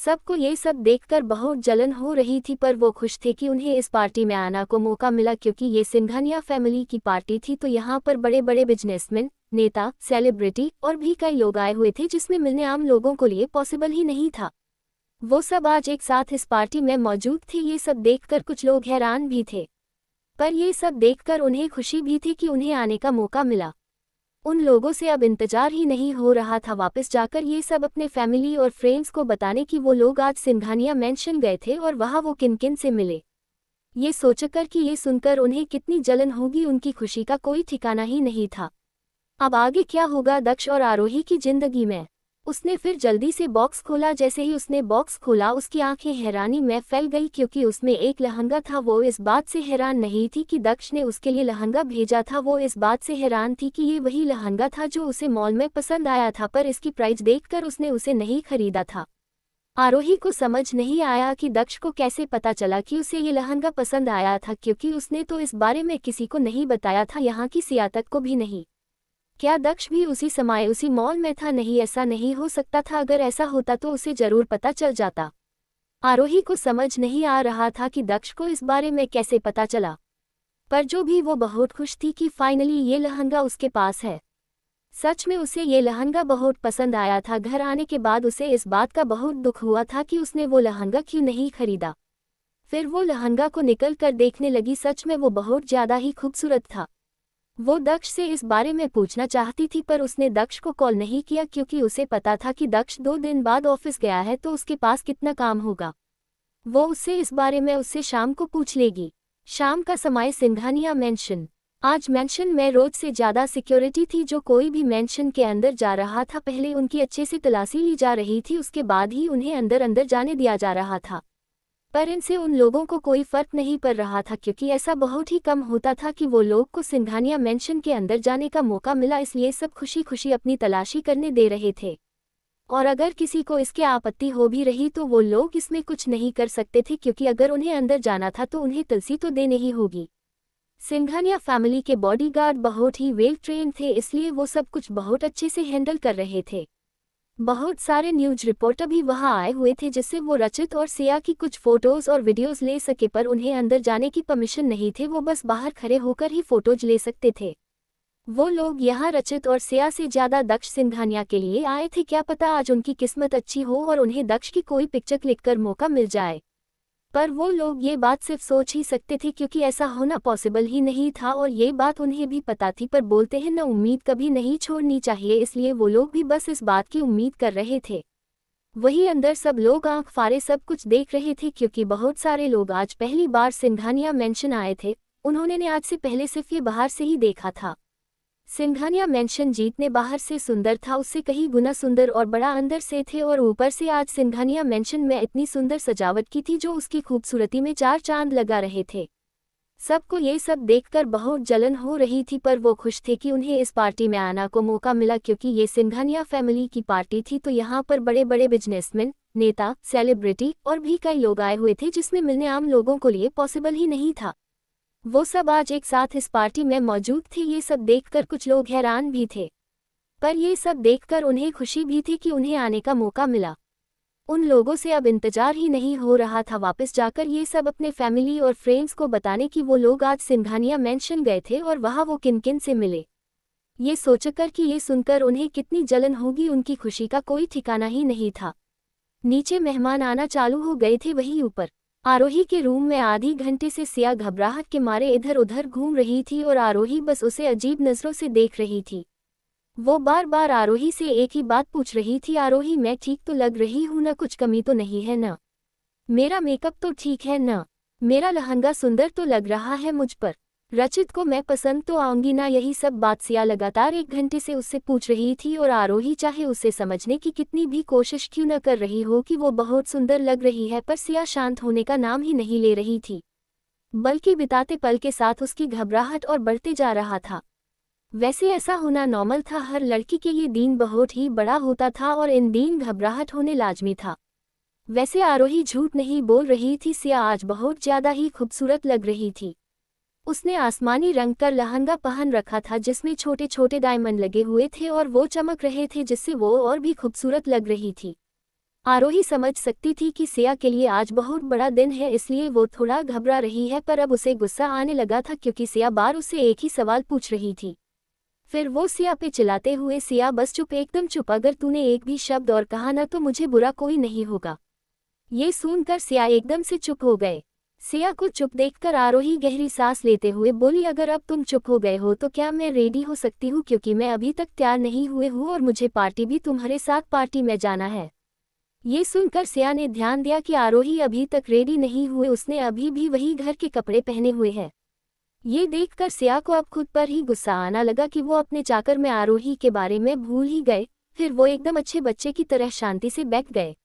सबको ये सब देखकर बहुत जलन हो रही थी, पर वो खुश थे कि उन्हें इस पार्टी में आना को मौका मिला, क्योंकि ये सिंघानिया फैमिली की पार्टी थी। तो यहाँ पर बड़े बड़े बिजनेसमैन, नेता, सेलिब्रिटी और भी कई लोग आए हुए थे, जिसमें मिलने आम लोगों को लिए पॉसिबल ही नहीं था। वो सब आज एक साथ इस पार्टी में मौजूद थे। ये सब देखकर कुछ लोग हैरान भी थे, पर ये सब देखकर उन्हें खुशी भी थी कि उन्हें आने का मौका मिला। उन लोगों से अब इंतजार ही नहीं हो रहा था वापस जाकर ये सब अपने फैमिली और फ्रेंड्स को बताने कि वो लोग आज सिंघानिया मेंशन गए थे और वहाँ वो किन किन से मिले। ये सोचकर कि ये सुनकर उन्हें कितनी जलन होगी, उनकी खुशी का कोई ठिकाना ही नहीं था। अब आगे क्या होगा दक्ष और आरोही की जिंदगी में? उसने फिर जल्दी से बॉक्स खोला। जैसे ही उसने बॉक्स खोला, उसकी आंखें हैरानी में फैल गई, क्योंकि उसमें एक लहंगा था। वो इस बात से हैरान नहीं थी कि दक्ष ने उसके लिए लहंगा भेजा था, वो इस बात से हैरान थी कि ये वही लहंगा था जो उसे मॉल में पसंद आया था, पर इसकी प्राइस देखकर उसने उसे नहीं खरीदा था। आरोही को समझ नहीं आया कि दक्ष को कैसे पता चला कि उसे ये लहंगा पसंद आया था, क्योंकि उसने तो इस बारे में किसी को नहीं बताया था, यहाँ की सिया तक को भी नहीं। क्या दक्ष भी उसी समय उसी मॉल में था? नहीं, ऐसा नहीं हो सकता था। अगर ऐसा होता तो उसे जरूर पता चल जाता। आरोही को समझ नहीं आ रहा था कि दक्ष को इस बारे में कैसे पता चला, पर जो भी वो बहुत खुश थी कि फाइनली ये लहंगा उसके पास है। सच में उसे ये लहंगा बहुत पसंद आया था। घर आने के बाद उसे इस बात का बहुत दुख हुआ था कि उसने वो लहंगा क्यों नहीं खरीदा। फिर वो लहंगा को निकल कर देखने लगी। सच में वो बहुत ज़्यादा ही खूबसूरत था। वो दक्ष से इस बारे में पूछना चाहती थी, पर उसने दक्ष को कॉल नहीं किया, क्योंकि उसे पता था कि दक्ष 2 दिन बाद ऑफिस गया है तो उसके पास कितना काम होगा। वो उससे इस बारे में उससे शाम को पूछ लेगी। शाम का समय, सिंघानिया मेंशन। आज मेंशन में रोज से ज़्यादा सिक्योरिटी थी। जो कोई भी मेंशन के अंदर जा रहा था, पहले उनकी अच्छे से तलाशी ली जा रही थी, उसके बाद ही उन्हें अंदर अंदर जाने दिया जा रहा था। पर इनसे उन लोगों को कोई फर्क नहीं पड़ रहा था, क्योंकि ऐसा बहुत ही कम होता था कि वो लोग को सिंघानिया मेंशन के अंदर जाने का मौका मिला। इसलिए सब खुशी खुशी अपनी तलाशी करने दे रहे थे, और अगर किसी को इसके आपत्ति हो भी रही तो वो लोग इसमें कुछ नहीं कर सकते थे, क्योंकि अगर उन्हें अंदर जाना था तो उन्हें तलाशी तो देनी ही होगी। सिंघानिया फैमिली के बॉडीगार्ड बहुत ही वेल ट्रेन थे, इसलिए वो सब कुछ बहुत अच्छे से हैंडल कर रहे थे। बहुत सारे न्यूज रिपोर्टर भी वहां आए हुए थे, जिससे वो रचित और सिया की कुछ फोटोज और वीडियोस ले सके, पर उन्हें अंदर जाने की परमिशन नहीं थे। वो बस बाहर खड़े होकर ही फोटोज ले सकते थे। वो लोग यहाँ रचित और सिया से ज्यादा दक्ष सिंघानिया के लिए आए थे। क्या पता आज उनकी किस्मत अच्छी हो और उन्हें दक्ष की कोई पिक्चर क्लिक कर मौका मिल जाए। पर वो लोग ये बात सिर्फ सोच ही सकते थे, क्योंकि ऐसा होना पॉसिबल ही नहीं था, और ये बात उन्हें भी पता थी। पर बोलते हैं न, उम्मीद कभी नहीं छोड़नी चाहिए, इसलिए वो लोग भी बस इस बात की उम्मीद कर रहे थे। वहीं अंदर सब लोग आंख फाड़े सब कुछ देख रहे थे, क्योंकि बहुत सारे लोग आज पहली बार सिंघानिया मेंशन आए थे। उन्होंने आज से पहले सिर्फ ये बाहर से ही देखा था। सिंघानिया मेंशन जीतने बाहर से सुंदर था, उससे कहीं गुना सुंदर और बड़ा अंदर से थे, और ऊपर से आज सिंघानिया मेंशन में इतनी सुंदर सजावट की थी जो उसकी खूबसूरती में 4 चांद लगा रहे थे। सबको ये सब देखकर बहुत जलन हो रही थी, पर वो खुश थे कि उन्हें इस पार्टी में आना को मौका मिला, क्योंकि ये सिंघानिया फैमिली की पार्टी थी। तो यहाँ पर बड़े बड़े बिजनेसमैन, नेता, सेलिब्रिटी और भी कई लोग आए हुए थे, जिसमें मिलने आम लोगों को लिए पॉसिबल ही नहीं था। वो सब आज एक साथ इस पार्टी में मौजूद थे। ये सब देखकर कुछ लोग हैरान भी थे, पर ये सब देखकर उन्हें खुशी भी थी कि उन्हें आने का मौका मिला। उन लोगों से अब इंतजार ही नहीं हो रहा था वापस जाकर ये सब अपने फैमिली और फ्रेंड्स को बताने कि वो लोग आज सिंघानिया मेंशन गए थे और वहाँ वो किन किन से मिले। ये सोचकर कि ये सुनकर उन्हें कितनी जलन होगी, उनकी खुशी का कोई ठिकाना ही नहीं था। नीचे मेहमान आना चालू हो गए थे। वहीं ऊपर आरोही के रूम में आधी घंटे से सिया घबराहट के मारे इधर उधर घूम रही थी, और आरोही बस उसे अजीब नजरों से देख रही थी। वो बार बार आरोही से एक ही बात पूछ रही थी, आरोही मैं ठीक तो लग रही हूँ ना? कुछ कमी तो नहीं है ना? मेरा मेकअप तो ठीक है ना? मेरा लहंगा सुंदर तो लग रहा है मुझ पर? रचित को मैं पसंद तो आऊंगी ना? यही सब बात सिया लगातार 1 घंटे से उससे पूछ रही थी, और आरोही चाहे उसे समझने की कितनी भी कोशिश क्यों न कर रही हो कि वो बहुत सुंदर लग रही है, पर सिया शांत होने का नाम ही नहीं ले रही थी, बल्कि बिताते पल के साथ उसकी घबराहट और बढ़ते जा रहा था। वैसे ऐसा होना नॉर्मल था, हर लड़की के ये दिन बहुत ही बड़ा होता था, और इन दिन घबराहट होने लाजमी था। वैसे आरोही झूठ नहीं बोल रही थी, सिया आज बहुत ज्यादा ही खूबसूरत लग रही थी। उसने आसमानी रंग का लहंगा पहन रखा था, जिसमें छोटे छोटे डायमंड लगे हुए थे और वो चमक रहे थे, जिससे वो और भी खूबसूरत लग रही थी। आरोही समझ सकती थी कि सिया के लिए आज बहुत बड़ा दिन है, इसलिए वो थोड़ा घबरा रही है, पर अब उसे गुस्सा आने लगा था क्योंकि सिया बार उससे एक ही सवाल पूछ रही थी। फिर वो सिया पे चिल्लाते हुए, सिया बस चुप, एकदम चुप, अगर तूने एक भी शब्द और कहा ना तो मुझे बुरा कोई नहीं होगा। ये सुनकर सिया एकदम से चुप हो गए। सिया को चुप देखकर आरोही गहरी सांस लेते हुए बोली, अगर अब तुम चुप हो गए हो तो क्या मैं रेडी हो सकती हूँ, क्योंकि मैं अभी तक तैयार नहीं हुए हूँ और मुझे पार्टी भी तुम्हारे साथ पार्टी में जाना है। ये सुनकर सिया ने ध्यान दिया कि आरोही अभी तक रेडी नहीं हुए, उसने अभी भी वही घर के कपड़े पहने हुए हैं। ये देखकर सिया को अब खुद पर ही गुस्सा आना लगा कि वो अपने चाकर में आरोही के बारे में भूल ही गए। फिर वो एकदम अच्छे बच्चे की तरह शांति से बैठ गए।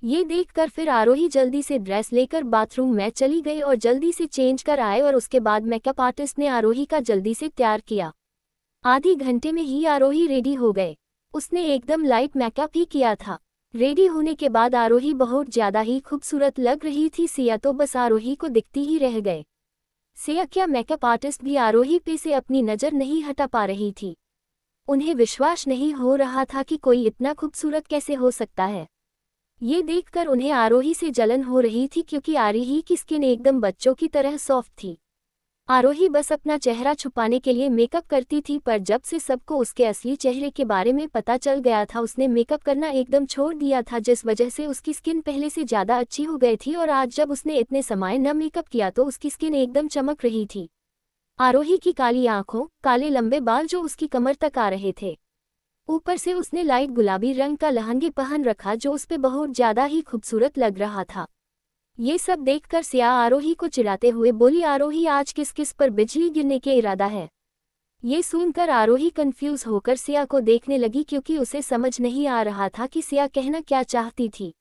ये देखकर फिर आरोही जल्दी से ड्रेस लेकर बाथरूम में चली गई और जल्दी से चेंज कर आए और उसके बाद मेकअप आर्टिस्ट ने आरोही का जल्दी से तैयार किया। आधे घंटे में ही आरोही रेडी हो गए। उसने एकदम लाइट मेकअप ही किया था। रेडी होने के बाद आरोही बहुत ज्यादा ही खूबसूरत लग रही थी। सिया तो बस आरोही को दिखती ही रह गए। सिया क्या मेकअप आर्टिस्ट भी आरोही पे से अपनी नज़र नहीं हटा पा रही थी। उन्हें विश्वास नहीं हो रहा था कि कोई इतना खूबसूरत कैसे हो सकता है। ये देखकर उन्हें आरोही से जलन हो रही थी क्योंकि आरोही की स्किन एकदम बच्चों की तरह सॉफ्ट थी। आरोही बस अपना चेहरा छुपाने के लिए मेकअप करती थी, पर जब से सबको उसके असली चेहरे के बारे में पता चल गया था उसने मेकअप करना एकदम छोड़ दिया था, जिस वजह से उसकी स्किन पहले से ज़्यादा अच्छी हो गई थी और आज जब उसने इतने समय न मेकअप किया तो उसकी स्किन एकदम चमक रही थी। आरोही की काली आंखों, काले लंबे बाल जो उसकी कमर तक आ रहे थे। ऊपर से उसने लाइट गुलाबी रंग का लहंगा पहन रखा जो उस पे बहुत ज़्यादा ही खूबसूरत लग रहा था। ये सब देखकर सिया आरोही को चिढ़ाते हुए बोली, आरोही आज किस किस पर बिजली गिरने के इरादा है। ये सुनकर आरोही कंफ्यूज होकर सिया को देखने लगी क्योंकि उसे समझ नहीं आ रहा था कि सिया कहना क्या चाहती थी।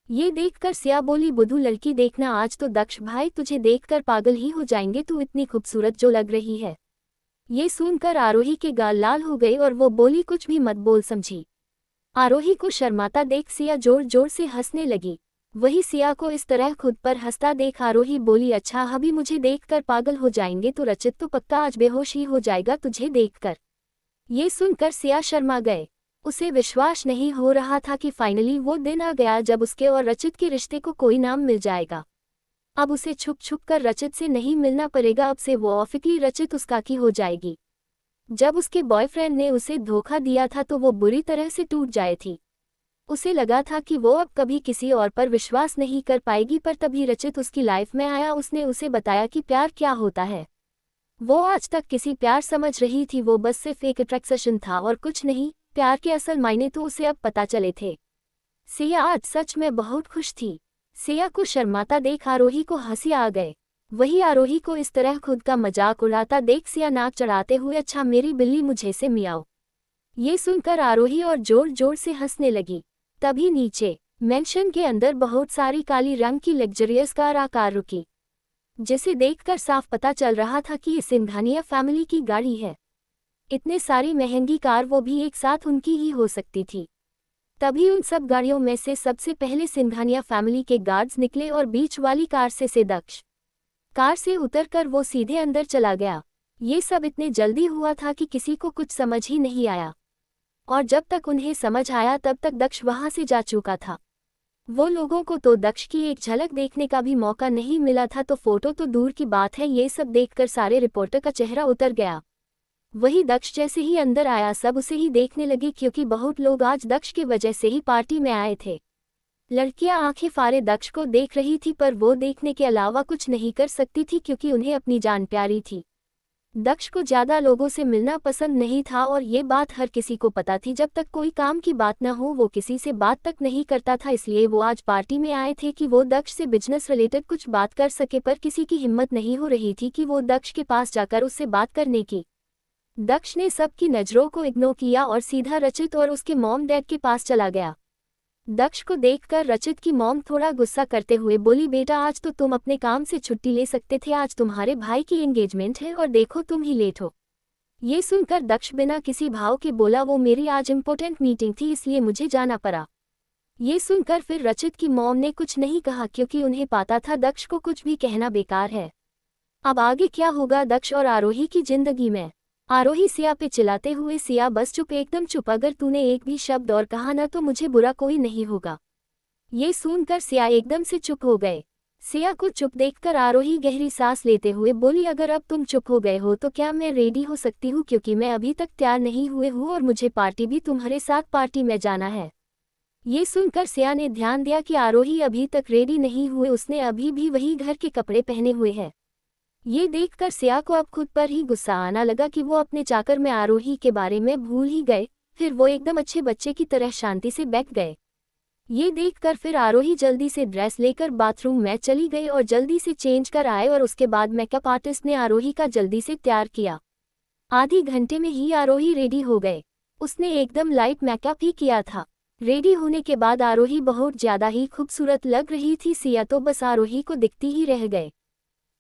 ये देखकर सिया बोली, बुद्धू लड़की, देखना आज तो दक्ष भाई तुझे देखकर पागल ही हो जाएंगे, तू इतनी खूबसूरत जो लग रही है। ये सुनकर आरोही के गाल लाल हो गए और वो बोली, कुछ भी मत बोल समझी। आरोही को शर्माता देख सिया जोर जोर से हंसने लगी। वही सिया को इस तरह खुद पर हंसता देख आरोही बोली, अच्छा अभी मुझे देखकर पागल हो जाएंगे तो रचित तो पक्का आज बेहोश ही हो जाएगा तुझे देखकर। ये सुनकर सिया शर्मा गए। उसे विश्वास नहीं हो रहा था कि फाइनली वो दिन आ गया जब उसके और रचित के रिश्ते को कोई नाम मिल जाएगा। अब उसे छुप छुप कर रचित से नहीं मिलना पड़ेगा, अब से वो ऑफिकली रचित उसका की हो जाएगी। जब उसके बॉयफ्रेंड ने उसे धोखा दिया था तो वो बुरी तरह से टूट जाए थी। उसे लगा था कि वो अब कभी किसी और पर विश्वास नहीं कर पाएगी, पर तभी रचित उसकी लाइफ में आया। उसने उसे बताया कि प्यार क्या होता है। वो आज तक किसी प्यार समझ रही थी, वो बस सिर्फ एक अट्रैक्शन था और कुछ नहीं। प्यार के असल मायने तो उसे अब पता चले थे। सिया आज सच में बहुत खुश थी। सिया को शर्माता देख आरोही को हंसी आ गए। वही आरोही को इस तरह खुद का मजाक उड़ाता देख सिया नाक चढ़ाते हुए, अच्छा मेरी बिल्ली मुझे से मियाओ। ये सुनकर आरोही और जोर जोर से हंसने लगी। तभी नीचे मेंशन के अंदर बहुत सारी काली रंग की लग्जरियस कार आकर रुकी, जिसे देखकर साफ पता चल रहा था कि ये सिंघानिया फैमिली की गाड़ी है। इतने सारी महंगी कार वो भी एक साथ उनकी ही हो सकती थी। तभी उन सब गाड़ियों में से सबसे पहले सिंघानिया फैमिली के गार्ड्स निकले और बीच वाली कार से दक्ष कार से उतरकर वो सीधे अंदर चला गया। ये सब इतने जल्दी हुआ था कि किसी को कुछ समझ ही नहीं आया, और जब तक उन्हें समझ आया तब तक दक्ष वहां से जा चुका था। वो लोगों को तो दक्ष की एक झलक देखने का भी मौका नहीं मिला था, तो फोटो तो दूर की बात है। ये सब देखकर सारे रिपोर्टर का चेहरा उतर गया। वही दक्ष जैसे ही अंदर आया सब उसे ही देखने लगे, क्योंकि बहुत लोग आज दक्ष की वजह से ही पार्टी में आए थे। लड़कियां आंखें फाड़े दक्ष को देख रही थी, पर वो देखने के अलावा कुछ नहीं कर सकती थी क्योंकि उन्हें अपनी जान प्यारी थी। दक्ष को ज्यादा लोगों से मिलना पसंद नहीं था और ये बात हर किसी को पता थी। जब तक कोई काम की बात न हो वो किसी से बात तक नहीं करता था, इसलिए वो आज पार्टी में आए थे कि वो दक्ष से बिजनेस रिलेटेड कुछ बात कर सके, पर किसी की हिम्मत नहीं हो रही थी कि वो दक्ष के पास जाकर उससे बात करने की। दक्ष ने सबकी नज़रों को इग्नोर किया और सीधा रचित और उसके मॉम डैड के पास चला गया। दक्ष को देखकर रचित की मॉम थोड़ा गुस्सा करते हुए बोली, बेटा आज तो तुम अपने काम से छुट्टी ले सकते थे, आज तुम्हारे भाई की एंगेजमेंट है और देखो तुम ही लेट हो। ये सुनकर दक्ष बिना किसी भाव के बोला, वो मेरी आज इम्पोर्टेंट मीटिंग थी इसलिए मुझे जाना पड़ा। ये सुनकर फिर रचित की मॉम ने कुछ नहीं कहा क्योंकि उन्हें पता था दक्ष को कुछ भी कहना बेकार है। अब आगे क्या होगा दक्ष और आरोही की जिंदगी में। आरोही सिया पे चिल्लाते हुए, सिया बस चुप, एकदम चुप, अगर तूने एक भी शब्द और कहा ना तो मुझे बुरा कोई नहीं होगा। ये सुनकर सिया एकदम से चुप हो गए। सिया को चुप देखकर आरोही गहरी सांस लेते हुए बोली, अगर अब तुम चुप हो गए हो तो क्या मैं रेडी हो सकती हूँ, क्योंकि मैं अभी तक तैयार नहीं हुए हूँ और मुझे पार्टी भी तुम्हारे साथ पार्टी में जाना है। ये सुनकर सिया ने ध्यान दिया कि आरोही अभी तक रेडी नहीं हुए, उसने अभी भी वही घर के कपड़े पहने हुए हैं। ये देखकर सिया को अब खुद पर ही गुस्सा आना लगा कि वो अपने चाकर में आरोही के बारे में भूल ही गए। फिर वो एकदम अच्छे बच्चे की तरह शांति से बैठ गए। ये देखकर फिर आरोही जल्दी से ड्रेस लेकर बाथरूम में चली गई और जल्दी से चेंज कर आए और उसके बाद मेकअप आर्टिस्ट ने आरोही का जल्दी से तैयार किया। आधे घंटे में ही आरोही रेडी हो गए। उसने एकदम लाइट मेकअप ही किया था। रेडी होने के बाद आरोही बहुत ज्यादा ही खूबसूरत लग रही थी। सिया तो बस आरोही को दिखती ही रह गए।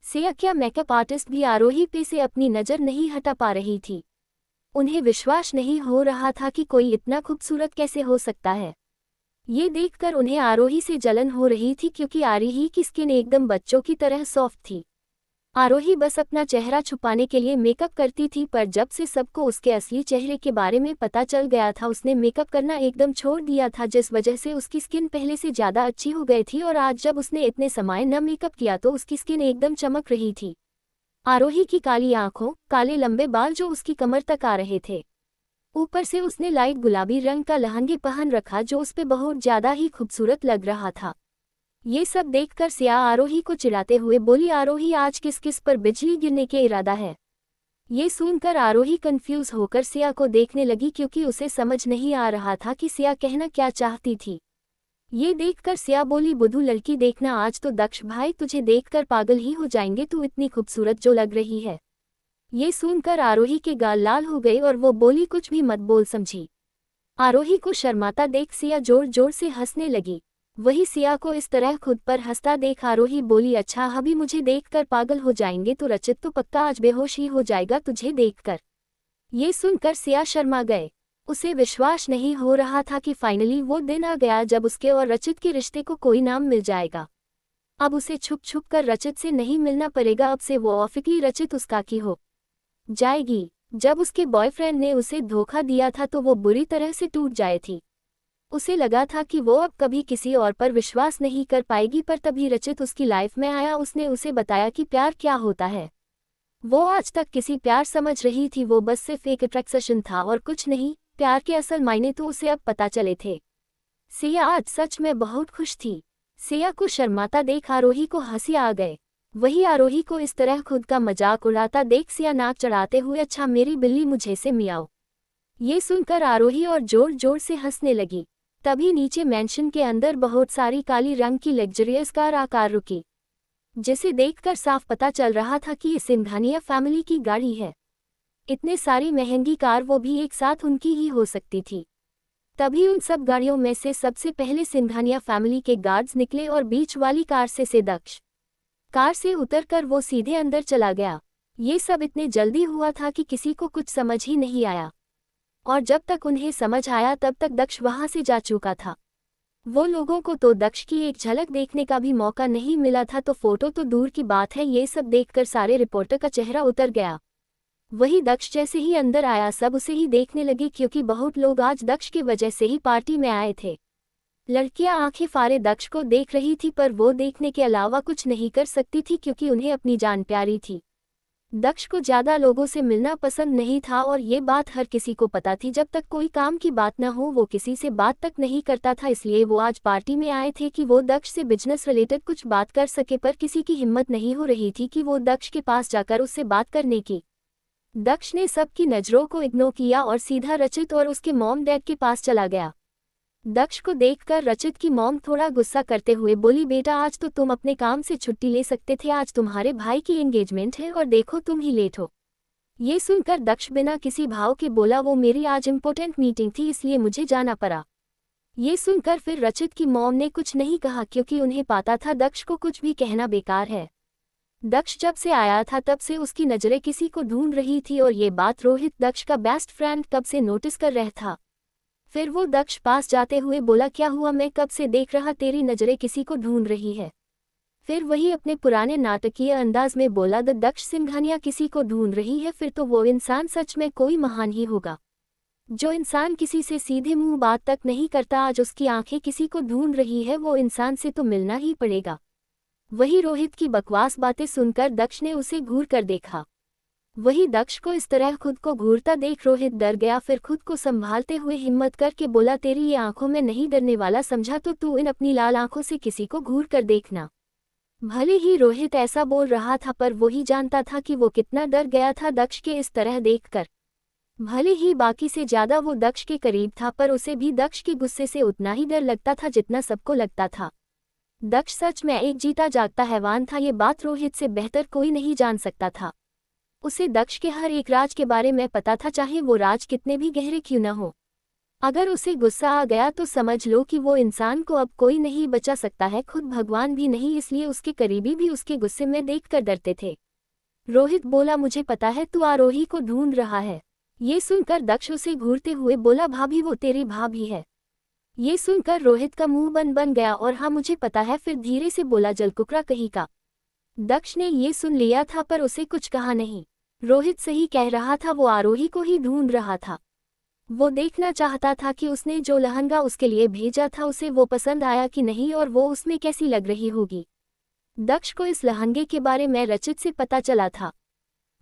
सिया क्या मेकअप आर्टिस्ट भी आरोही पे से अपनी नज़र नहीं हटा पा रही थी। उन्हें विश्वास नहीं हो रहा था कि कोई इतना खूबसूरत कैसे हो सकता है। ये देखकर उन्हें आरोही से जलन हो रही थी, क्योंकि आरोही की स्किन एकदम बच्चों की तरह सॉफ्ट थी। आरोही बस अपना चेहरा छुपाने के लिए मेकअप करती थी, पर जब से सबको उसके असली चेहरे के बारे में पता चल गया था उसने मेकअप करना एकदम छोड़ दिया था, जिस वजह से उसकी स्किन पहले से ज़्यादा अच्छी हो गई थी। और आज जब उसने इतने समय न मेकअप किया तो उसकी स्किन एकदम चमक रही थी। आरोही की काली आंखों, काले लंबे बाल जो उसकी कमर तक आ रहे थे, ऊपर से उसने लाइट गुलाबी रंग का लहंगा पहन रखा जो उस पे बहुत ज्यादा ही खूबसूरत लग रहा था। ये सब देखकर सिया आरोही को चिढ़ाते हुए बोली, आरोही आज किस किस पर बिजली गिरने के इरादा है। ये सुनकर आरोही कंफ्यूज होकर सिया को देखने लगी, क्योंकि उसे समझ नहीं आ रहा था कि सिया कहना क्या चाहती थी। ये देखकर सिया बोली, बुद्धू लड़की देखना, आज तो दक्ष भाई तुझे देखकर पागल ही हो जाएंगे, तू इतनी खूबसूरत जो लग रही है। ये सुनकर आरोही के गाल लाल हो गए और वो बोली, कुछ भी मत बोल समझी। आरोही को शर्माता देख सिया जोर जोर से हंसने लगी। वही सिया को इस तरह खुद पर हंसता देख आरोही बोली, अच्छा अभी मुझे देखकर पागल हो जाएंगे तो रचित तो पक्का आज बेहोश ही हो जाएगा तुझे देखकर। ये सुनकर सिया शर्मा गए। उसे विश्वास नहीं हो रहा था कि फाइनली वो दिन आ गया जब उसके और रचित के रिश्ते को कोई नाम मिल जाएगा। अब उसे छुप छुप कर रचित से नहीं मिलना पड़ेगा, अब से वो ऑफिकली रचित उसका की हो जाएगी। जब उसके बॉयफ्रेंड ने उसे धोखा दिया था तो वो बुरी तरह से टूट जाए थी। उसे लगा था कि वो अब कभी किसी और पर विश्वास नहीं कर पाएगी, पर तभी रचित उसकी लाइफ में आया। उसने उसे बताया कि प्यार क्या होता है। वो आज तक किसी प्यार समझ रही थी, वो बस सिर्फ एक अट्रैक्शन था और कुछ नहीं। प्यार के असल मायने तो उसे अब पता चले थे। सिया आज सच में बहुत खुश थी। सिया को शर्माता देख आरोही को हंसी आ गए। वही आरोही को इस तरह खुद का मजाक उड़ाता देख सिया नाक चढ़ाते हुए, अच्छा मेरी बिल्ली मुझे से मियाओ। ये सुनकर आरोही और जोर जोर से हंसने लगी। तभी नीचे मेंशन के अंदर बहुत सारी काली रंग की लग्जरियस कार आकर रुकी, जिसे देखकर साफ पता चल रहा था कि ये सिंघानिया फैमिली की गाड़ी है। इतने सारी महंगी कार वो भी एक साथ उनकी ही हो सकती थी। तभी उन सब गाड़ियों में से सबसे पहले सिंघानिया फैमिली के गार्ड्स निकले और बीच वाली कार से दक्ष कार से उतरकर वो सीधे अंदर चला गया। ये सब इतने जल्दी हुआ था कि किसी को कुछ समझ ही नहीं आया, और जब तक उन्हें समझ आया तब तक दक्ष वहां से जा चुका था। वो लोगों को तो दक्ष की एक झलक देखने का भी मौका नहीं मिला था, तो फोटो तो दूर की बात है। ये सब देखकर सारे रिपोर्टर का चेहरा उतर गया। वही दक्ष जैसे ही अंदर आया सब उसे ही देखने लगे, क्योंकि बहुत लोग आज दक्ष की वजह से ही पार्टी में आए थे। लड़कियां आंखें फाड़े दक्ष को देख रही थी, पर वो देखने के अलावा कुछ नहीं कर सकती थी, क्योंकि उन्हें अपनी जान प्यारी थी। दक्ष को ज्यादा लोगों से मिलना पसंद नहीं था और ये बात हर किसी को पता थी। जब तक कोई काम की बात न हो वो किसी से बात तक नहीं करता था, इसलिए वो आज पार्टी में आए थे कि वो दक्ष से बिजनेस रिलेटेड कुछ बात कर सके, पर किसी की हिम्मत नहीं हो रही थी कि वो दक्ष के पास जाकर उससे बात करने की। दक्ष ने सबकी नज़रों को इग्नोर किया और सीधा रचित और उसके मॉम डैड के पास चला गया। दक्ष को देखकर रचित की मॉम थोड़ा गुस्सा करते हुए बोली, बेटा आज तो तुम अपने काम से छुट्टी ले सकते थे, आज तुम्हारे भाई की एंगेजमेंट है और देखो तुम ही लेट हो। ये सुनकर दक्ष बिना किसी भाव के बोला, वो मेरी आज इम्पोर्टेंट मीटिंग थी इसलिए मुझे जाना पड़ा। ये सुनकर फिर रचित की मॉम ने कुछ नहीं कहा, क्योंकि उन्हें पता था दक्ष को कुछ भी कहना बेकार है। दक्ष जब से आया था तब से उसकी नज़रें किसी को ढूंढ रही थी, और ये बात रोहित दक्ष का बेस्ट फ्रेंड कब से नोटिस कर रहा था। फिर वो दक्ष पास जाते हुए बोला, क्या हुआ, मैं कब से देख रहा तेरी नज़रें किसी को ढूंढ रही है। फिर वही अपने पुराने नाटकीय अंदाज में बोला, द दक्ष सिंघानिया किसी को ढूंढ रही है, फिर तो वो इंसान सच में कोई महान ही होगा। जो इंसान किसी से सीधे मुंह बात तक नहीं करता, आज उसकी आंखें किसी को ढूंढ रही है, वो इंसान से तो मिलना ही पड़ेगा। वही रोहित की बकवास बातें सुनकर दक्ष ने उसे घूर कर देखा। वही दक्ष को इस तरह खुद को घूरता देख रोहित डर गया। फिर खुद को संभालते हुए हिम्मत करके बोला, तेरी ये आंखों में नहीं डरने वाला समझा तो तू इन अपनी लाल आंखों से किसी को घूर कर देखना। भले ही रोहित ऐसा बोल रहा था, पर वो ही जानता था कि वो कितना डर गया था दक्ष के इस तरह देखकर। भले ही बाकी से ज्यादा वो दक्ष के करीब था, पर उसे भी दक्ष के गुस्से से उतना ही डर लगता था जितना सबको लगता था। दक्ष सच में एक जीता जागता हैवान था, ये बात रोहित से बेहतर कोई नहीं जान सकता था। उसे दक्ष के हर एक राज के बारे में पता था, चाहे वो राज कितने भी गहरे क्यों न हो। अगर उसे गुस्सा आ गया तो समझ लो कि वो इंसान को अब कोई नहीं बचा सकता है, खुद भगवान भी नहीं। इसलिए उसके करीबी भी उसके गुस्से में देखकर डरते थे। रोहित बोला, मुझे पता है तू आरोही को ढूंढ रहा है। ये सुनकर दक्ष उसे घूरते हुए बोला, भाभी, वो तेरी भाभी है। ये सुनकर रोहित का मुंह बन गया और हाँ मुझे पता है, फिर धीरे से बोला, जलकुकरा कहीं का। दक्ष ने ये सुन लिया था पर उसे कुछ कहा नहीं। रोहित सही कह रहा था, वो आरोही को ही ढूंढ रहा था। वो देखना चाहता था कि उसने जो लहंगा उसके लिए भेजा था उसे वो पसंद आया कि नहीं और वो उसमें कैसी लग रही होगी। दक्ष को इस लहंगे के बारे में रचित से पता चला था।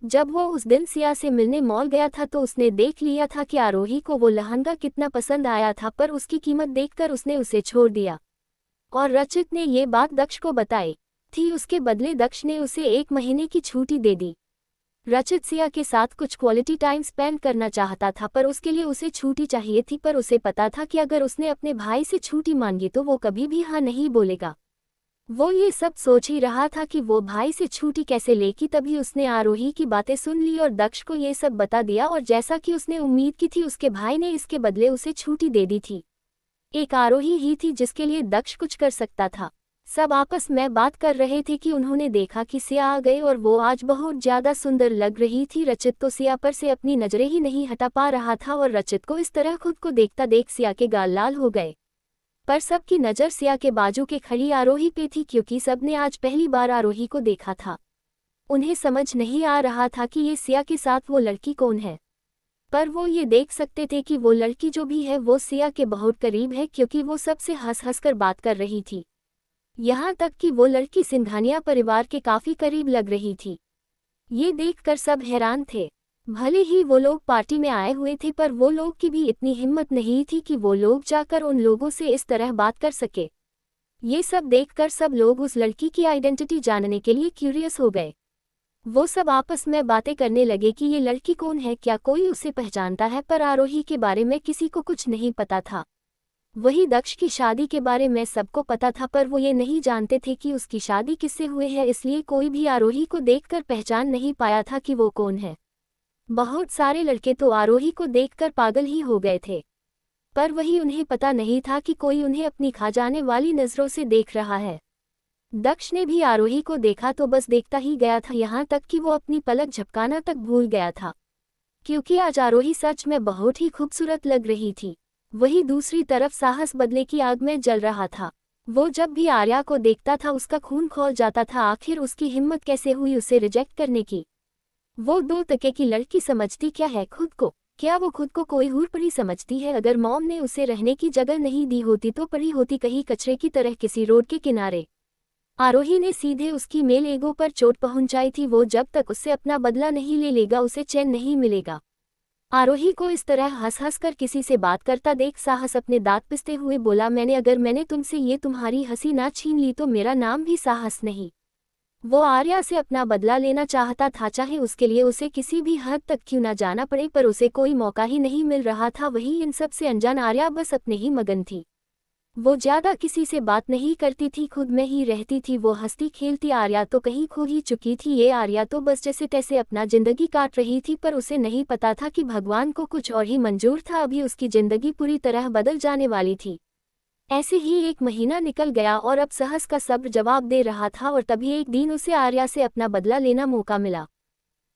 जब वो उस दिन सिया से मिलने मॉल गया था तो उसने देख लिया था कि आरोही को वो लहंगा कितना पसंद आया था, पर उसकी कीमत देखकर उसने उसे छोड़ दिया। और रचित ने ये बात दक्ष को बताई थी। उसके बदले दक्ष ने उसे 1 महीने की छुट्टी दे दी। रचित सिया के साथ कुछ क्वालिटी टाइम स्पेंड करना चाहता था, पर उसके लिए उसे छुट्टी चाहिए थी। पर उसे पता था कि अगर उसने अपने भाई से छुट्टी मांगी तो वो कभी भी हाँ नहीं बोलेगा। वो ये सब सोच ही रहा था कि वो भाई से छुट्टी कैसे लेगी, तभी उसने आरोही की बातें सुन ली और दक्ष को ये सब बता दिया। और जैसा कि उसने उम्मीद की थी, उसके भाई ने इसके बदले उसे छुट्टी दे दी थी। एक आरोही ही थी जिसके लिए दक्ष कुछ कर सकता था। सब आपस में बात कर रहे थे कि उन्होंने देखा कि सिया आ गई और वो आज बहुत ज्यादा सुंदर लग रही थी। रचित तो सिया पर से अपनी नजरें ही नहीं हटा पा रहा था और रचित को इस तरह खुद को देखता देख सिया के गाल लाल हो गए। पर सबकी नज़र सिया के बाजू के खड़ी आरोही पे थी, क्योंकि सबने आज पहली बार आरोही को देखा था। उन्हें समझ नहीं आ रहा था कि ये सिया के साथ वो लड़की कौन है, पर वो ये देख सकते थे कि वो लड़की जो भी है वो सिया के बहुत करीब है, क्योंकि वो सबसे हंस कर बात कर रही थी। यहाँ तक कि वो लड़की सिंघानिया परिवार के काफी करीब लग रही थी। ये देखकर सब हैरान थे। भले ही वो लोग पार्टी में आए हुए थे, पर वो लोग की भी इतनी हिम्मत नहीं थी कि वो लोग जाकर उन लोगों से इस तरह बात कर सके। ये सब देखकर सब लोग उस लड़की की आइडेंटिटी जानने के लिए क्यूरियस हो गए। वो सब आपस में बातें करने लगे कि ये लड़की कौन है, क्या कोई उसे पहचानता है। पर आरोही के बारे में किसी को कुछ नहीं पता था। वही दक्ष की शादी के बारे में सबको पता था, पर वो ये नहीं जानते थे कि उसकी शादी किससे हुई है। इसलिए कोई भी आरोही को देखकर पहचान नहीं पाया था कि वो कौन है। बहुत सारे लड़के तो आरोही को देखकर पागल ही हो गए थे, पर वही उन्हें पता नहीं था कि कोई उन्हें अपनी खा जाने वाली नज़रों से देख रहा है। दक्ष ने भी आरोही को देखा तो बस देखता ही गया था, यहाँ तक कि वो अपनी पलक झपकाना तक भूल गया था, क्योंकि आज आरोही सच में बहुत ही खूबसूरत लग रही थी। वही दूसरी तरफ साहस बदले की आग में जल रहा था। वो जब भी आर्या को देखता था उसका खून खौल जाता था। आखिर उसकी हिम्मत कैसे हुई उसे रिजेक्ट करने की। वो 2 टके की लड़की समझती क्या है खुद को? क्या वो खुद को कोई हूर परी समझती है? अगर मॉम ने उसे रहने की जगह नहीं दी होती तो पड़ी होती कहीं कचरे की तरह किसी रोड के किनारे। आरोही ने सीधे उसकी मेल ईगो पर चोट पहुंचाई थी। वो जब तक उससे अपना बदला नहीं ले लेगा उसे चैन नहीं मिलेगा। आरोही को इस तरह हंस कर किसी से बात करता देख साहस अपने दांत पिसते हुए बोला, अगर मैंने तुमसे ये तुम्हारी हंसी ना छीन ली तो मेरा नाम भी साहस नहीं। वो आर्या से अपना बदला लेना चाहता था, चाहे उसके लिए उसे किसी भी हद तक क्यों ना जाना पड़े, पर उसे कोई मौका ही नहीं मिल रहा था। वही इन सब से अनजान आर्या बस अपने ही मगन थी। वो ज्यादा किसी से बात नहीं करती थी, खुद में ही रहती थी। वो हंसती खेलती आर्या तो कहीं खो ही चुकी थी। ये आर्या तो बस जैसे तैसे अपना जिंदगी काट रही थी, पर उसे नहीं पता था कि भगवान को कुछ और ही मंजूर था। अभी उसकी जिंदगी पूरी तरह बदल जाने वाली थी। ऐसे ही 1 महीना निकल गया और अब साहस का सब्र जवाब दे रहा था, और तभी एक दिन उसे आर्या से अपना बदला लेना मौका मिला।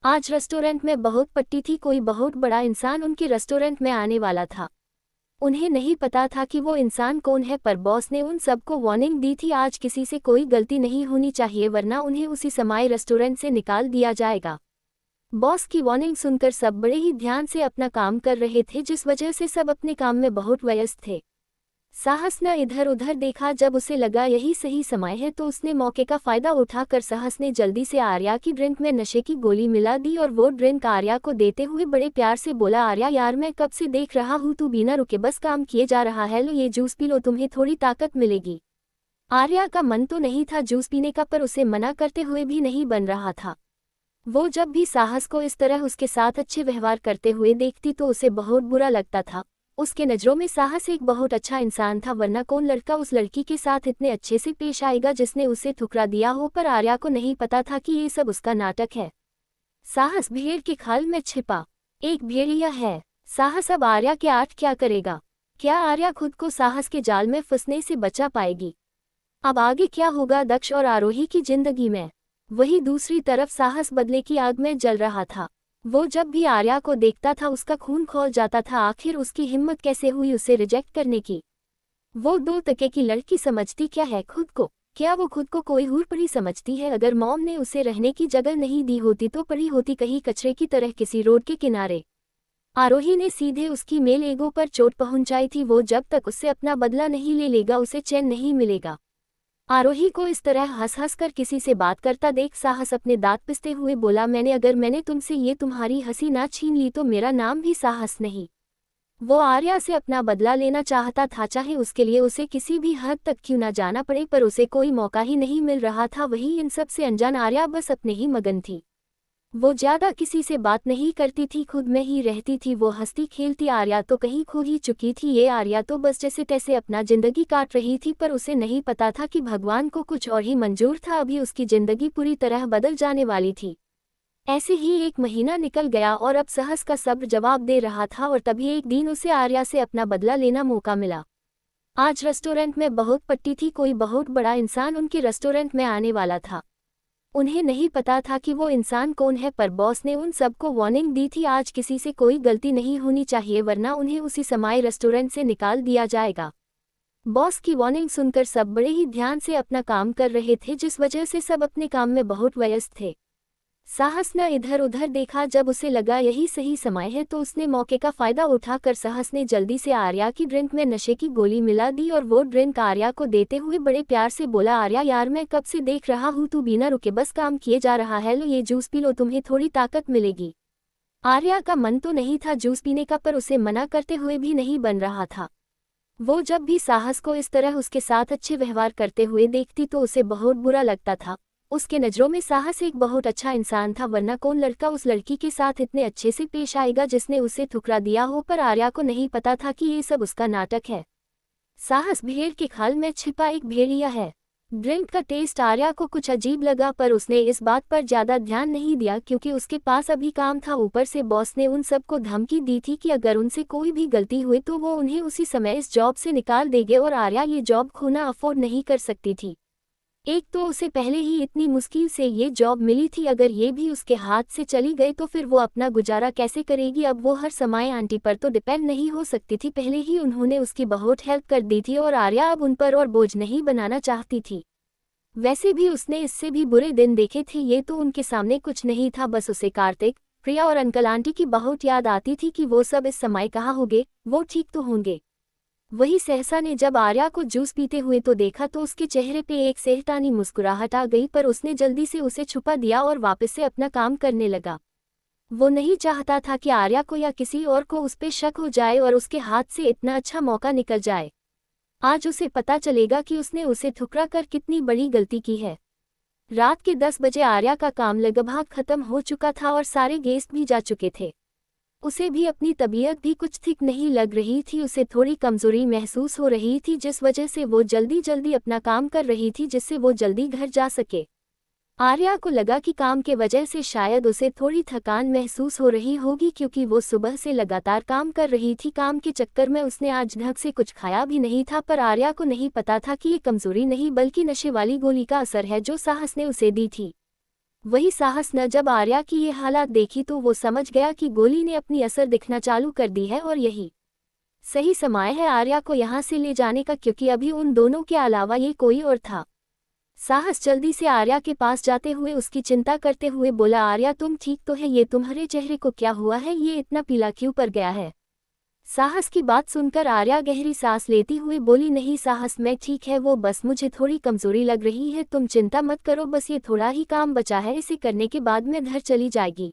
आज रेस्टोरेंट में बहुत पट्टी थी। कोई बहुत बड़ा इंसान उनके रेस्टोरेंट में आने वाला था। उन्हें नहीं पता था कि वो इंसान कौन है, पर बॉस ने उन सबको वार्निंग दी थी, आज किसी से कोई गलती नहीं होनी चाहिए वरना उन्हें उसी समय रेस्टोरेंट से निकाल दिया जाएगा। बॉस की वार्निंग सुनकर सब बड़े ही ध्यान से अपना काम कर रहे थे, जिस वजह से सब अपने काम में बहुत व्यस्त थे। साहस ने इधर उधर देखा, जब उसे लगा यही सही समय है तो उसने मौके का फायदा उठाकर साहस ने जल्दी से आर्या की ड्रिंक में नशे की गोली मिला दी और वो ड्रिंक आर्या को देते हुए बड़े प्यार से बोला, आर्या यार मैं कब से देख रहा हूँ तू बिना रुके बस काम किए जा रहा है, लो ये जूस पी लो, तुम्हें थोड़ी ताकत मिलेगी। आर्या का मन तो नहीं था जूस पीने का, पर उसे मना करते हुए भी नहीं बन रहा था। वो जब भी साहस को इस तरह उसके साथ अच्छे व्यवहार करते हुए देखती तो उसे बहुत बुरा लगता था। उसके नज़रों में साहस एक बहुत अच्छा इंसान था, वरना कौन लड़का उस लड़की के साथ इतने अच्छे से पेश आएगा जिसने उसे ठुकरा दिया हो। पर आर्या को नहीं पता था कि ये सब उसका नाटक है। साहस भेड़ के खाल में छिपा एक भेड़िया है। साहस अब आर्या के आठ क्या करेगा? क्या आर्या खुद को साहस के जाल में फंसने से बचा पाएगी? अब आगे क्या होगा दक्ष और आरोही की जिंदगी में? वहीं दूसरी तरफ साहस बदले की आग में जल रहा था। वो जब भी आर्या को देखता था उसका खून खौल जाता था। आखिर उसकी हिम्मत कैसे हुई उसे रिजेक्ट करने की? वो 2 टके की लड़की समझती क्या है खुद को? क्या वो खुद को कोई हूर परी समझती है? अगर मॉम ने उसे रहने की जगह नहीं दी होती तो पड़ी होती कहीं कचरे की तरह किसी रोड के किनारे। आरोही ने सीधे उसकी मेल ईगो पर चोट पहुंचाई थी। वो जब तक उससे अपना बदला नहीं ले लेगा उसे चैन नहीं मिलेगा। आरोही को इस तरह हंस हंस कर किसी से बात करता देख साहस अपने दांत पिसते हुए बोला, अगर मैंने तुमसे ये तुम्हारी हंसी ना छीन ली तो मेरा नाम भी साहस नहीं। वो आर्या से अपना बदला लेना चाहता था, चाहे उसके लिए उसे किसी भी हद तक क्यों ना जाना पड़े, पर उसे कोई मौका ही नहीं मिल रहा था। वहीं इन सब से अनजान आर्या बस अपने ही मगन थी। वो ज्यादा किसी से बात नहीं करती थी, खुद में ही रहती थी। वो हंसती खेलती आर्या तो कहीं खो ही चुकी थी। ये आर्या तो बस जैसे तैसे अपना जिंदगी काट रही थी, पर उसे नहीं पता था कि भगवान को कुछ और ही मंजूर था। अभी उसकी जिंदगी पूरी तरह बदल जाने वाली थी। ऐसे ही 1 महीना निकल गया और अब साहस का सब्र जवाब दे रहा था, और तभी एक दिन उसे आर्या से अपना बदला लेना मौका मिला। आज रेस्टोरेंट में बहुत पट्टी थी। कोई बहुत बड़ा इंसान उनके रेस्टोरेंट में आने वाला था। उन्हें नहीं पता था कि वो इंसान कौन है, पर बॉस ने उन सबको वार्निंग दी थी आज किसी से कोई गलती नहीं होनी चाहिए, वरना उन्हें उसी समय रेस्टोरेंट से निकाल दिया जाएगा। बॉस की वार्निंग सुनकर सब बड़े ही ध्यान से अपना काम कर रहे थे, जिस वजह से सब अपने काम में बहुत व्यस्त थे। साहस ने इधर उधर देखा, जब उसे लगा यही सही समय है तो उसने मौके का फायदा उठाकर साहस ने जल्दी से आर्या की ड्रिंक में नशे की गोली मिला दी और वो ड्रिंक आर्या को देते हुए बड़े प्यार से बोला, आर्या यार मैं कब से देख रहा हूँ तू बिना रुके बस काम किए जा रहा है, लो ये जूस पी लो, तुम्हें थोड़ी ताकत मिलेगी। आर्या का मन तो नहीं था जूस पीने का, पर उसे मना करते हुए भी नहीं बन रहा था। वो जब भी साहस को इस तरह उसके साथ अच्छे व्यवहार करते हुए देखती तो उसे बहुत बुरा लगता था। उसके नज़रों में साहस एक बहुत अच्छा इंसान था, वरना कौन लड़का उस लड़की के साथ इतने अच्छे से पेश आएगा जिसने उसे ठुकरा दिया हो। पर आर्या को नहीं पता था कि ये सब उसका नाटक है। साहस भेड़ के खाल में छिपा एक भेड़िया है। ड्रिंक का टेस्ट आर्या को कुछ अजीब लगा, पर उसने इस बात पर ज्यादा ध्यान नहीं दिया क्योंकि उसके पास अभी काम था। ऊपर से बॉस ने उन सबको धमकी दी थी कि अगर उनसे कोई भी गलती हुई तो वो उन्हें उसी समय इस जॉब से निकाल देंगे, और आर्या ये जॉब खोना अफोर्ड नहीं कर सकती थी। एक तो उसे पहले ही इतनी मुश्किल से ये जॉब मिली थी, अगर ये भी उसके हाथ से चली गई तो फिर वो अपना गुजारा कैसे करेगी। अब वो हर समय आंटी पर तो डिपेंड नहीं हो सकती थी, पहले ही उन्होंने उसकी बहुत हेल्प कर दी थी और आर्या अब उन पर और बोझ नहीं बनाना चाहती थी। वैसे भी उसने इससे भी बुरे दिन देखे थे, ये तो उनके सामने कुछ नहीं था। बस उसे कार्तिक, प्रिया और अंकल आंटी की बहुत याद आती थी कि वो सब इस समय कहाँ होंगे, वो ठीक तो होंगे। वही सहसा ने जब आर्या को जूस पीते हुए तो देखा तो उसके चेहरे पे एक सेहतानी मुस्कुराहट आ गई, पर उसने जल्दी से उसे छुपा दिया और वापस से अपना काम करने लगा। वो नहीं चाहता था कि आर्या को या किसी और को उस पे शक हो जाए और उसके हाथ से इतना अच्छा मौका निकल जाए। आज उसे पता चलेगा कि उसने उसे ठुकरा कर कितनी बड़ी गलती की है। रात के 10 बजे आर्या का काम लगभग खत्म हो चुका था और सारे गेस्ट भी जा चुके थे। उसे भी अपनी तबीयत भी कुछ ठीक नहीं लग रही थी, उसे थोड़ी कमजोरी महसूस हो रही थी, जिस वजह से वो जल्दी जल्दी अपना काम कर रही थी जिससे वो जल्दी घर जा सके। आर्या को लगा कि काम के वजह से शायद उसे थोड़ी थकान महसूस हो रही होगी, क्योंकि वो सुबह से लगातार काम कर रही थी। काम के चक्कर में उसने आज ढंग से कुछ खाया भी नहीं था, पर आर्या को नहीं पता था कि ये कमजोरी नहीं बल्कि नशे वाली गोली का असर है जो साहस ने उसे दी थी। वही साहस ने जब आर्या की ये हालात देखी तो वो समझ गया कि गोली ने अपनी असर दिखना चालू कर दी है और यही सही समय है आर्या को यहाँ से ले जाने का, क्योंकि अभी उन दोनों के अलावा ये कोई और था। साहस जल्दी से आर्या के पास जाते हुए उसकी चिंता करते हुए बोला, आर्या तुम ठीक तो है? ये तुम्हारे चेहरे को क्या हुआ है? ये इतना पीला क्यों पड़ गया है? साहस की बात सुनकर आर्या गहरी सांस लेती हुई बोली, नहीं साहस मैं ठीक है, वो बस मुझे थोड़ी कमजोरी लग रही है, तुम चिंता मत करो, बस ये थोड़ा ही काम बचा है, इसे करने के बाद मैं घर चली जाएगी।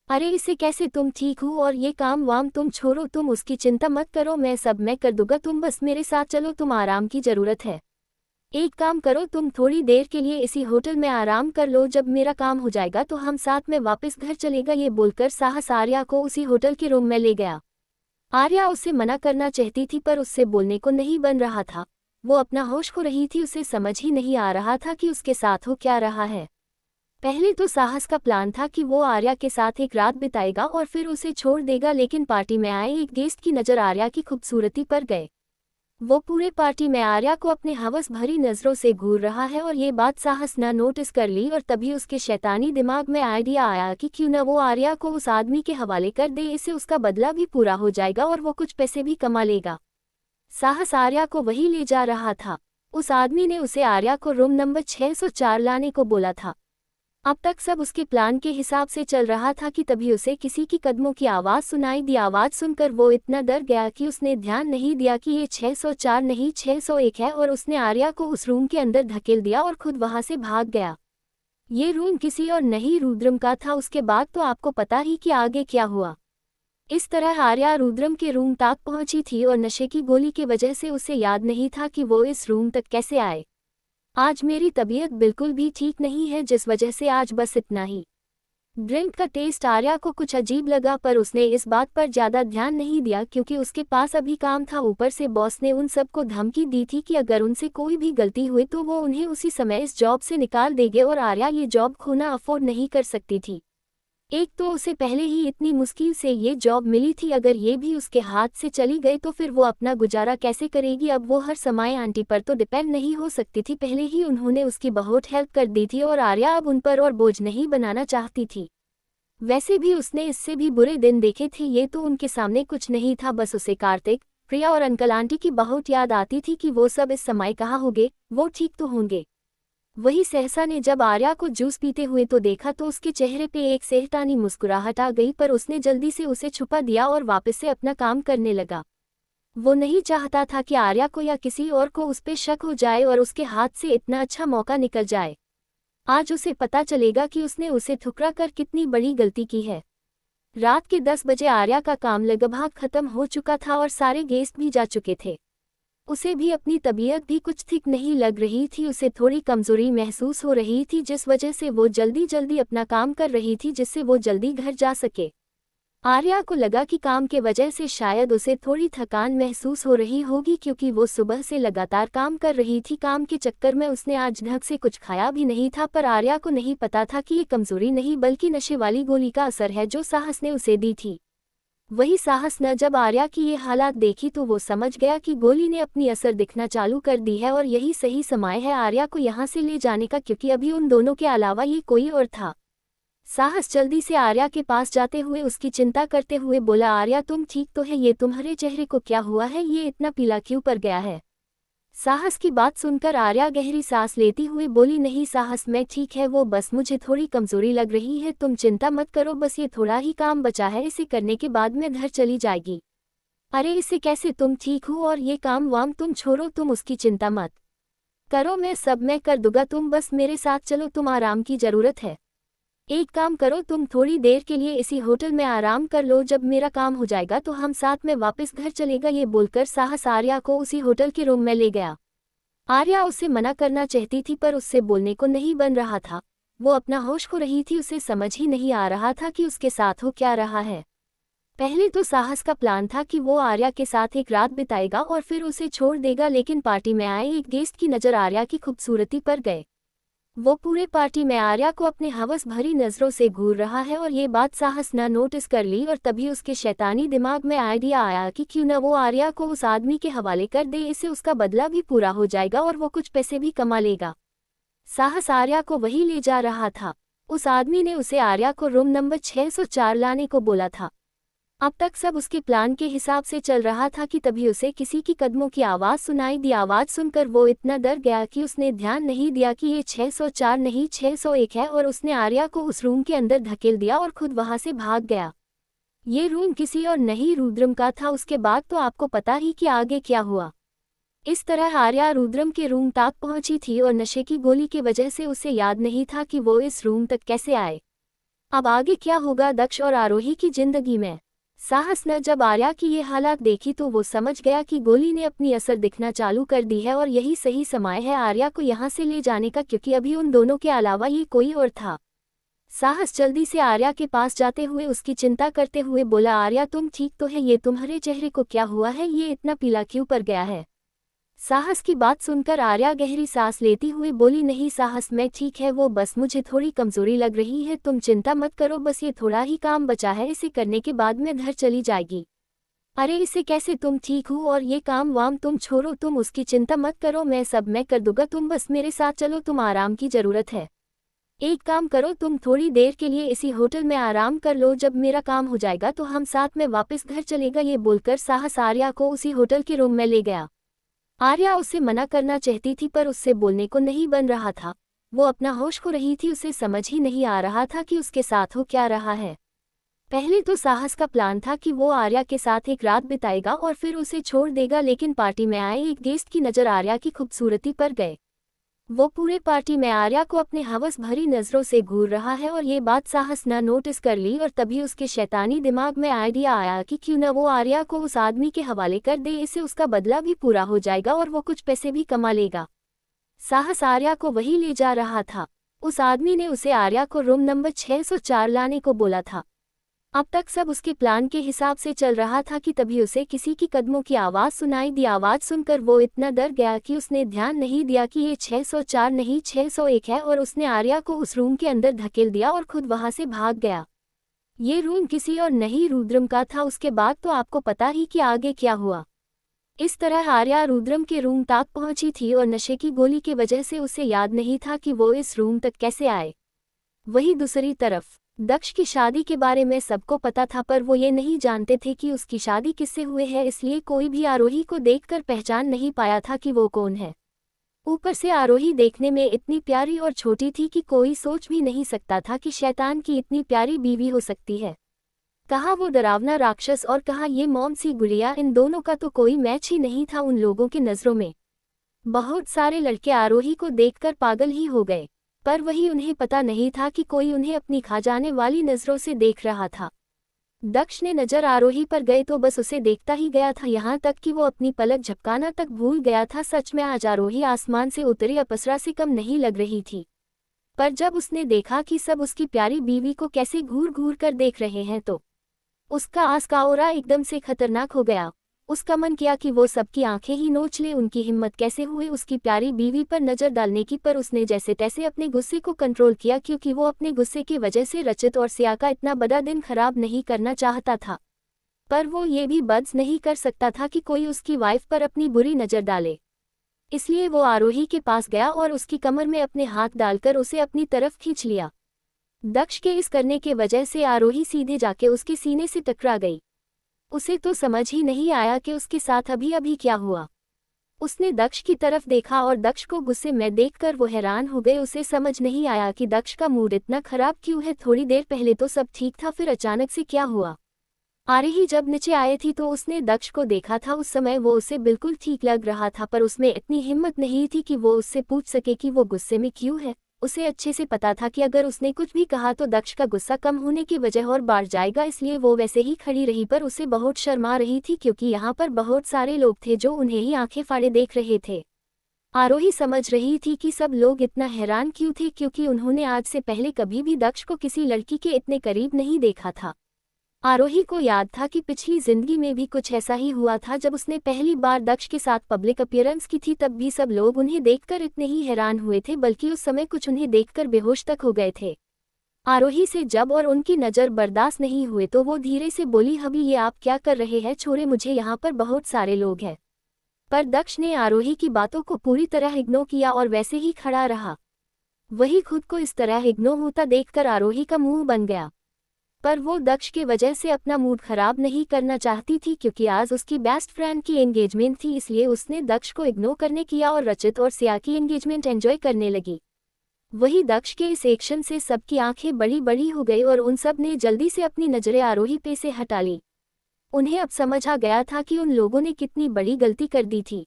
अरे इसे कैसे, तुम ठीक हो और ये काम वाम तुम छोड़ो, तुम उसकी चिंता मत करो, मैं कर दूंगा, तुम बस मेरे साथ चलो, तुम आराम की जरूरत है। एक काम करो, तुम थोड़ी देर के लिए इसी होटल में आराम कर लो, जब मेरा काम हो जाएगा तो हम साथ में वापस घर चलेगा। ये बोलकर साहस आर्या को उसी होटल के रूम में ले गया। आर्या उसे मना करना चाहती थी पर उससे बोलने को नहीं बन रहा था। वो अपना होश खो रही थी, उसे समझ ही नहीं आ रहा था कि उसके साथ हो क्या रहा है। पहले तो साहस का प्लान था कि वो आर्या के साथ एक रात बिताएगा और फिर उसे छोड़ देगा, लेकिन पार्टी में आए एक गेस्ट की नज़र आर्या की खूबसूरती पर गए। वो पूरे पार्टी में आर्या को अपने हवस भरी नज़रों से घूर रहा है और ये बात साहस न नोटिस कर ली, और तभी उसके शैतानी दिमाग में आइडिया आया कि क्यों न वो आर्या को उस आदमी के हवाले कर दे, इससे उसका बदला भी पूरा हो जाएगा और वो कुछ पैसे भी कमा लेगा। साहस आर्या को वही ले जा रहा था। उस आदमी ने उसे आर्या को रूम नंबर 604 लाने को बोला था। अब तक सब उसके प्लान के हिसाब से चल रहा था कि तभी उसे किसी की कदमों की आवाज़ सुनाई दी। आवाज़ सुनकर वो इतना डर गया कि उसने ध्यान नहीं दिया कि ये 604 नहीं 601 है, और उसने आर्या को उस रूम के अंदर धकेल दिया और खुद वहां से भाग गया। ये रूम किसी और नहीं रुद्रम का था। उसके बाद तो आपको पता ही कि आगे क्या हुआ। इस तरह आर्या रुद्रम के रूम तक पहुंची थी और नशे की गोली की वजह से उसे याद नहीं था कि वो इस रूम तक कैसे आए। आज मेरी तबीयत बिल्कुल भी ठीक नहीं है, जिस वजह से आज बस इतना ही। ड्रिंक का टेस्ट आर्या को कुछ अजीब लगा, पर उसने इस बात पर ज़्यादा ध्यान नहीं दिया क्योंकि उसके पास अभी काम था। ऊपर से बॉस ने उन सबको धमकी दी थी कि अगर उनसे कोई भी गलती हुई तो वो उन्हें उसी समय इस जॉब से निकाल देंगे, और आर्या ये जॉब खोना अफोर्ड नहीं कर सकती थी। एक तो उसे पहले ही इतनी मुश्किल से ये जॉब मिली थी, अगर ये भी उसके हाथ से चली गई तो फिर वो अपना गुजारा कैसे करेगी। अब वो हर समय आंटी पर तो डिपेंड नहीं हो सकती थी, पहले ही उन्होंने उसकी बहुत हेल्प कर दी थी और आर्या अब उन पर और बोझ नहीं बनाना चाहती थी। वैसे भी उसने इससे भी बुरे दिन देखे थे, ये तो उनके सामने कुछ नहीं था। बस उसे कार्तिक, प्रिया और अंकल आंटी की बहुत याद आती थी कि वो सब इस समय कहाँ होंगे, वो ठीक तो होंगे। वही सहसा ने जब आर्या को जूस पीते हुए तो देखा तो उसके चेहरे पे एक सेहतानी मुस्कुराहट आ गई, पर उसने जल्दी से उसे छुपा दिया और वापस से अपना काम करने लगा। वो नहीं चाहता था कि आर्या को या किसी और को उस पे शक हो जाए और उसके हाथ से इतना अच्छा मौका निकल जाए। आज उसे पता चलेगा कि उसने उसे ठुकरा कर कितनी बड़ी गलती की है। रात के 10 बजे आर्या का काम लगभग खत्म हो चुका था और सारे गेस्ट भी जा चुके थे। उसे भी अपनी तबीयत भी कुछ ठीक नहीं लग रही थी, उसे थोड़ी कमजोरी महसूस हो रही थी, जिस वजह से वो जल्दी जल्दी अपना काम कर रही थी जिससे वो जल्दी घर जा सके। आर्या को लगा कि काम के वजह से शायद उसे थोड़ी थकान महसूस हो रही होगी, क्योंकि वो सुबह से लगातार काम कर रही थी। काम के चक्कर में उसने आज ढंग से कुछ खाया भी नहीं था, पर आर्या को नहीं पता था कि ये कमजोरी नहीं बल्कि नशे वाली गोली का असर है जो साहस ने उसे दी थी। वही साहस न जब आर्या की ये हालात देखी तो वो समझ गया कि गोली ने अपनी असर दिखना चालू कर दी है और यही सही समय है आर्या को यहाँ से ले जाने का, क्योंकि अभी उन दोनों के अलावा ये कोई और था। साहस जल्दी से आर्या के पास जाते हुए उसकी चिंता करते हुए बोला, आर्या तुम ठीक तो है? ये तुम्हारे चेहरे को क्या हुआ है? ये इतना पीला क्यों पड़ गया है? साहस की बात सुनकर आर्या गहरी सांस लेती हुई बोली, नहीं साहस मैं ठीक है, वो बस मुझे थोड़ी कमजोरी लग रही है, तुम चिंता मत करो, बस ये थोड़ा ही काम बचा है, इसे करने के बाद मैं घर चली जाएगी। अरे इसे कैसे, तुम ठीक हो और ये काम वाम तुम छोड़ो, तुम उसकी चिंता मत करो, मैं कर दूंगा, तुम बस मेरे साथ चलो, तुम आराम की जरूरत है। एक काम करो, तुम थोड़ी देर के लिए इसी होटल में आराम कर लो, जब मेरा काम हो जाएगा तो हम साथ में वापस घर चलेगा। ये बोलकर साहस आर्या को उसी होटल के रूम में ले गया। आर्या उसे मना करना चाहती थी पर उससे बोलने को नहीं बन रहा था। वो अपना होश खो रही थी, उसे समझ ही नहीं आ रहा था कि उसके साथ हो क्या रहा है। पहले तो साहस का प्लान था कि वो आर्या के साथ एक रात बिताएगा और फिर उसे छोड़ देगा, लेकिन पार्टी में आए एक गेस्ट की नज़र आर्या की खूबसूरती पर गए। वो पूरे पार्टी में आर्या को अपने हवस भरी नज़रों से घूर रहा है और ये बात साहस न नोटिस कर ली, और तभी उसके शैतानी दिमाग में आइडिया आया कि क्यों न वो आर्या को उस आदमी के हवाले कर दे, इससे उसका बदला भी पूरा हो जाएगा और वो कुछ पैसे भी कमा लेगा। साहस आर्या को वही ले जा रहा था। उस आदमी ने उसे आर्या को रूम नंबर 604 लाने को बोला था। अब तक सब उसके प्लान के हिसाब से चल रहा था कि तभी उसे किसी की कदमों की आवाज़ सुनाई दी। आवाज़ सुनकर वो इतना डर गया कि उसने ध्यान नहीं दिया कि ये 604 नहीं 601 है, और उसने आर्या को उस रूम के अंदर धकेल दिया और खुद वहां से भाग गया। ये रूम किसी और नहीं रुद्रम का था। उसके बाद तो आपको पता ही कि आगे क्या हुआ। इस तरह आर्या रुद्रम के रूम तक पहुंची थी और नशे की गोली की वजह से उसे याद नहीं था कि वो इस रूम तक कैसे आए। अब आगे क्या होगा दक्ष और आरोही की जिंदगी में। साहस ने जब आर्या की ये हालात देखी तो वो समझ गया कि गोली ने अपनी असर दिखना चालू कर दी है और यही सही समय है आर्या को यहाँ से ले जाने का, क्योंकि अभी उन दोनों के अलावा ये कोई और था। साहस जल्दी से आर्या के पास जाते हुए उसकी चिंता करते हुए बोला, आर्या तुम ठीक तो है? ये तुम्हारे चेहरे को क्या हुआ है? ये इतना पीला क्यों पड़ गया है? साहस की बात सुनकर आर्या गहरी सांस लेती हुई बोली, नहीं साहस मैं ठीक है, वो बस मुझे थोड़ी कमजोरी लग रही है, तुम चिंता मत करो, बस ये थोड़ा ही काम बचा है, इसे करने के बाद मैं घर चली जाएगी। अरे इसे कैसे, तुम ठीक हो? और ये काम वाम तुम छोड़ो, तुम उसकी चिंता मत करो, मैं कर दूंगा, तुम बस मेरे साथ चलो, तुम आराम की जरूरत है। एक काम करो, तुम थोड़ी देर के लिए इसी होटल में आराम कर लो, जब मेरा काम हो जाएगा तो हम साथ में वापस घर चलेगा। ये बोलकर साहस आर्या को उसी होटल के रूम में ले गया। आर्या उसे मना करना चाहती थी पर उससे बोलने को नहीं बन रहा था। वो अपना होश खो रही थी, उसे समझ ही नहीं आ रहा था कि उसके साथ हो क्या रहा है। पहले तो साहस का प्लान था कि वो आर्या के साथ एक रात बिताएगा और फिर उसे छोड़ देगा, लेकिन पार्टी में आए एक गेस्ट की नज़र आर्या की खूबसूरती पर गए। वो पूरे पार्टी में आर्या को अपने हवस भरी नज़रों से घूर रहा है और ये बात साहस न नोटिस कर ली, और तभी उसके शैतानी दिमाग में आइडिया आया कि क्यों न वो आर्या को उस आदमी के हवाले कर दे, इससे उसका बदला भी पूरा हो जाएगा और वो कुछ पैसे भी कमा लेगा। साहस आर्या को वही ले जा रहा था। उस आदमी ने उसे आर्या को रूम नंबर 604 लाने को बोला था। अब तक सब उसके प्लान के हिसाब से चल रहा था कि तभी उसे किसी की कदमों की आवाज़ सुनाई दी। आवाज़ सुनकर वो इतना डर गया कि उसने ध्यान नहीं दिया कि ये 604 नहीं 601 है, और उसने आर्या को उस रूम के अंदर धकेल दिया और खुद वहां से भाग गया। ये रूम किसी और नहीं रुद्रम का था। उसके बाद तो आपको पता ही कि आगे क्या हुआ। इस तरह आर्या रुद्रम के रूम तक पहुंची थी और नशे की गोली की वजह से उसे याद नहीं था कि वो इस रूम तक कैसे आए। वहीं दूसरी तरफ दक्ष की शादी के बारे में सबको पता था, पर वो ये नहीं जानते थे कि उसकी शादी किससे हुई है, इसलिए कोई भी आरोही को देखकर पहचान नहीं पाया था कि वो कौन है। ऊपर से आरोही देखने में इतनी प्यारी और छोटी थी कि कोई सोच भी नहीं सकता था कि शैतान की इतनी प्यारी बीवी हो सकती है। कहाँ वो डरावना राक्षस और कहाँ ये मॉम सी गुड़िया, इन दोनों का तो कोई मैच ही नहीं था उन लोगों की नज़रों में। बहुत सारे लड़के आरोही को देखकर पागल ही हो गए, पर वही उन्हें पता नहीं था कि कोई उन्हें अपनी खा जाने वाली नज़रों से देख रहा था। दक्ष ने नज़र आरोही पर गए तो बस उसे देखता ही गया था, यहाँ तक कि वो अपनी पलक झपकाना तक भूल गया था। सच में आज आरोही आसमान से उतरी अप्सरा से कम नहीं लग रही थी। पर जब उसने देखा कि सब उसकी प्यारी बीवी को कैसे घूर घूर कर देख रहे हैं तो उसका आस का ऑरा एकदम से खतरनाक हो गया। उसका मन किया कि वो सबकी आंखें ही नोच ले। उनकी हिम्मत कैसे हुई उसकी प्यारी बीवी पर नजर डालने की, पर उसने जैसे तैसे अपने गुस्से को कंट्रोल किया, क्योंकि वो अपने गुस्से की वजह से रचित और सिया का इतना बड़ा दिन खराब नहीं करना चाहता था। पर वो ये भी बर्दाश्त नहीं कर सकता था कि कोई उसकी वाइफ पर अपनी बुरी नज़र डाले। इसलिए वो आरोही के पास गया और उसकी कमर में अपने हाथ डालकर उसे अपनी तरफ खींच लिया। दक्ष के इस करने के वजह से आरोही सीधे जाके उसके सीने से टकरा गई। उसे तो समझ ही नहीं आया कि उसके साथ अभी अभी क्या हुआ। उसने दक्ष की तरफ देखा और दक्ष को गुस्से में देखकर वो हैरान हो गए। उसे समझ नहीं आया कि दक्ष का मूड इतना खराब क्यों है। थोड़ी देर पहले तो सब ठीक था, फिर अचानक से क्या हुआ। आरोही जब नीचे आए थी तो उसने दक्ष को देखा था। उस समय वो उसे बिल्कुल ठीक लग रहा था, पर उसमें इतनी हिम्मत नहीं थी कि वो उससे पूछ सके कि वो गुस्से में क्यों है। उसे अच्छे से पता था कि अगर उसने कुछ भी कहा तो दक्ष का गुस्सा कम होने की वजह और बढ़ जाएगा, इसलिए वो वैसे ही खड़ी रही। पर उसे बहुत शर्म आ रही थी, क्योंकि यहाँ पर बहुत सारे लोग थे जो उन्हें ही आंखें फाड़े देख रहे थे। आरोही समझ रही थी कि सब लोग इतना हैरान क्यों थे, क्योंकि उन्होंने आज से पहले कभी भी दक्ष को किसी लड़की के इतने करीब नहीं देखा था। आरोही को याद था कि पिछली जिंदगी में भी कुछ ऐसा ही हुआ था, जब उसने पहली बार दक्ष के साथ पब्लिक अपीयरेंस की थी। तब भी सब लोग उन्हें देखकर इतने ही हैरान हुए थे, बल्कि उस समय कुछ उन्हें देखकर बेहोश तक हो गए थे। आरोही से जब और उनकी नज़र बर्दाश्त नहीं हुए तो वो धीरे से बोली, हबी ये आप क्या कर रहे हैं, छोड़े मुझे, यहाँ पर बहुत सारे लोग हैं। पर दक्ष ने आरोही की बातों को पूरी तरह इग्नोर किया और वैसे ही खड़ा रहा। वही खुद को इस तरह इग्नोर होता देखकर आरोही का मुंह बन गया। पर वो दक्ष के वजह से अपना मूड खराब नहीं करना चाहती थी क्योंकि आज उसकी बेस्ट फ्रेंड की एंगेजमेंट थी, इसलिए उसने दक्ष को इग्नोर करने किया और रचित और सिया की एंगेजमेंट एंजॉय करने लगी। वही दक्ष के इस एक्शन से सबकी आंखें बड़ी बड़ी हो गई और उन सब ने जल्दी से अपनी नजरें आरोही पे से हटा ली। उन्हें अब समझ आ गया था कि उन लोगों ने कितनी बड़ी गलती कर दी थी।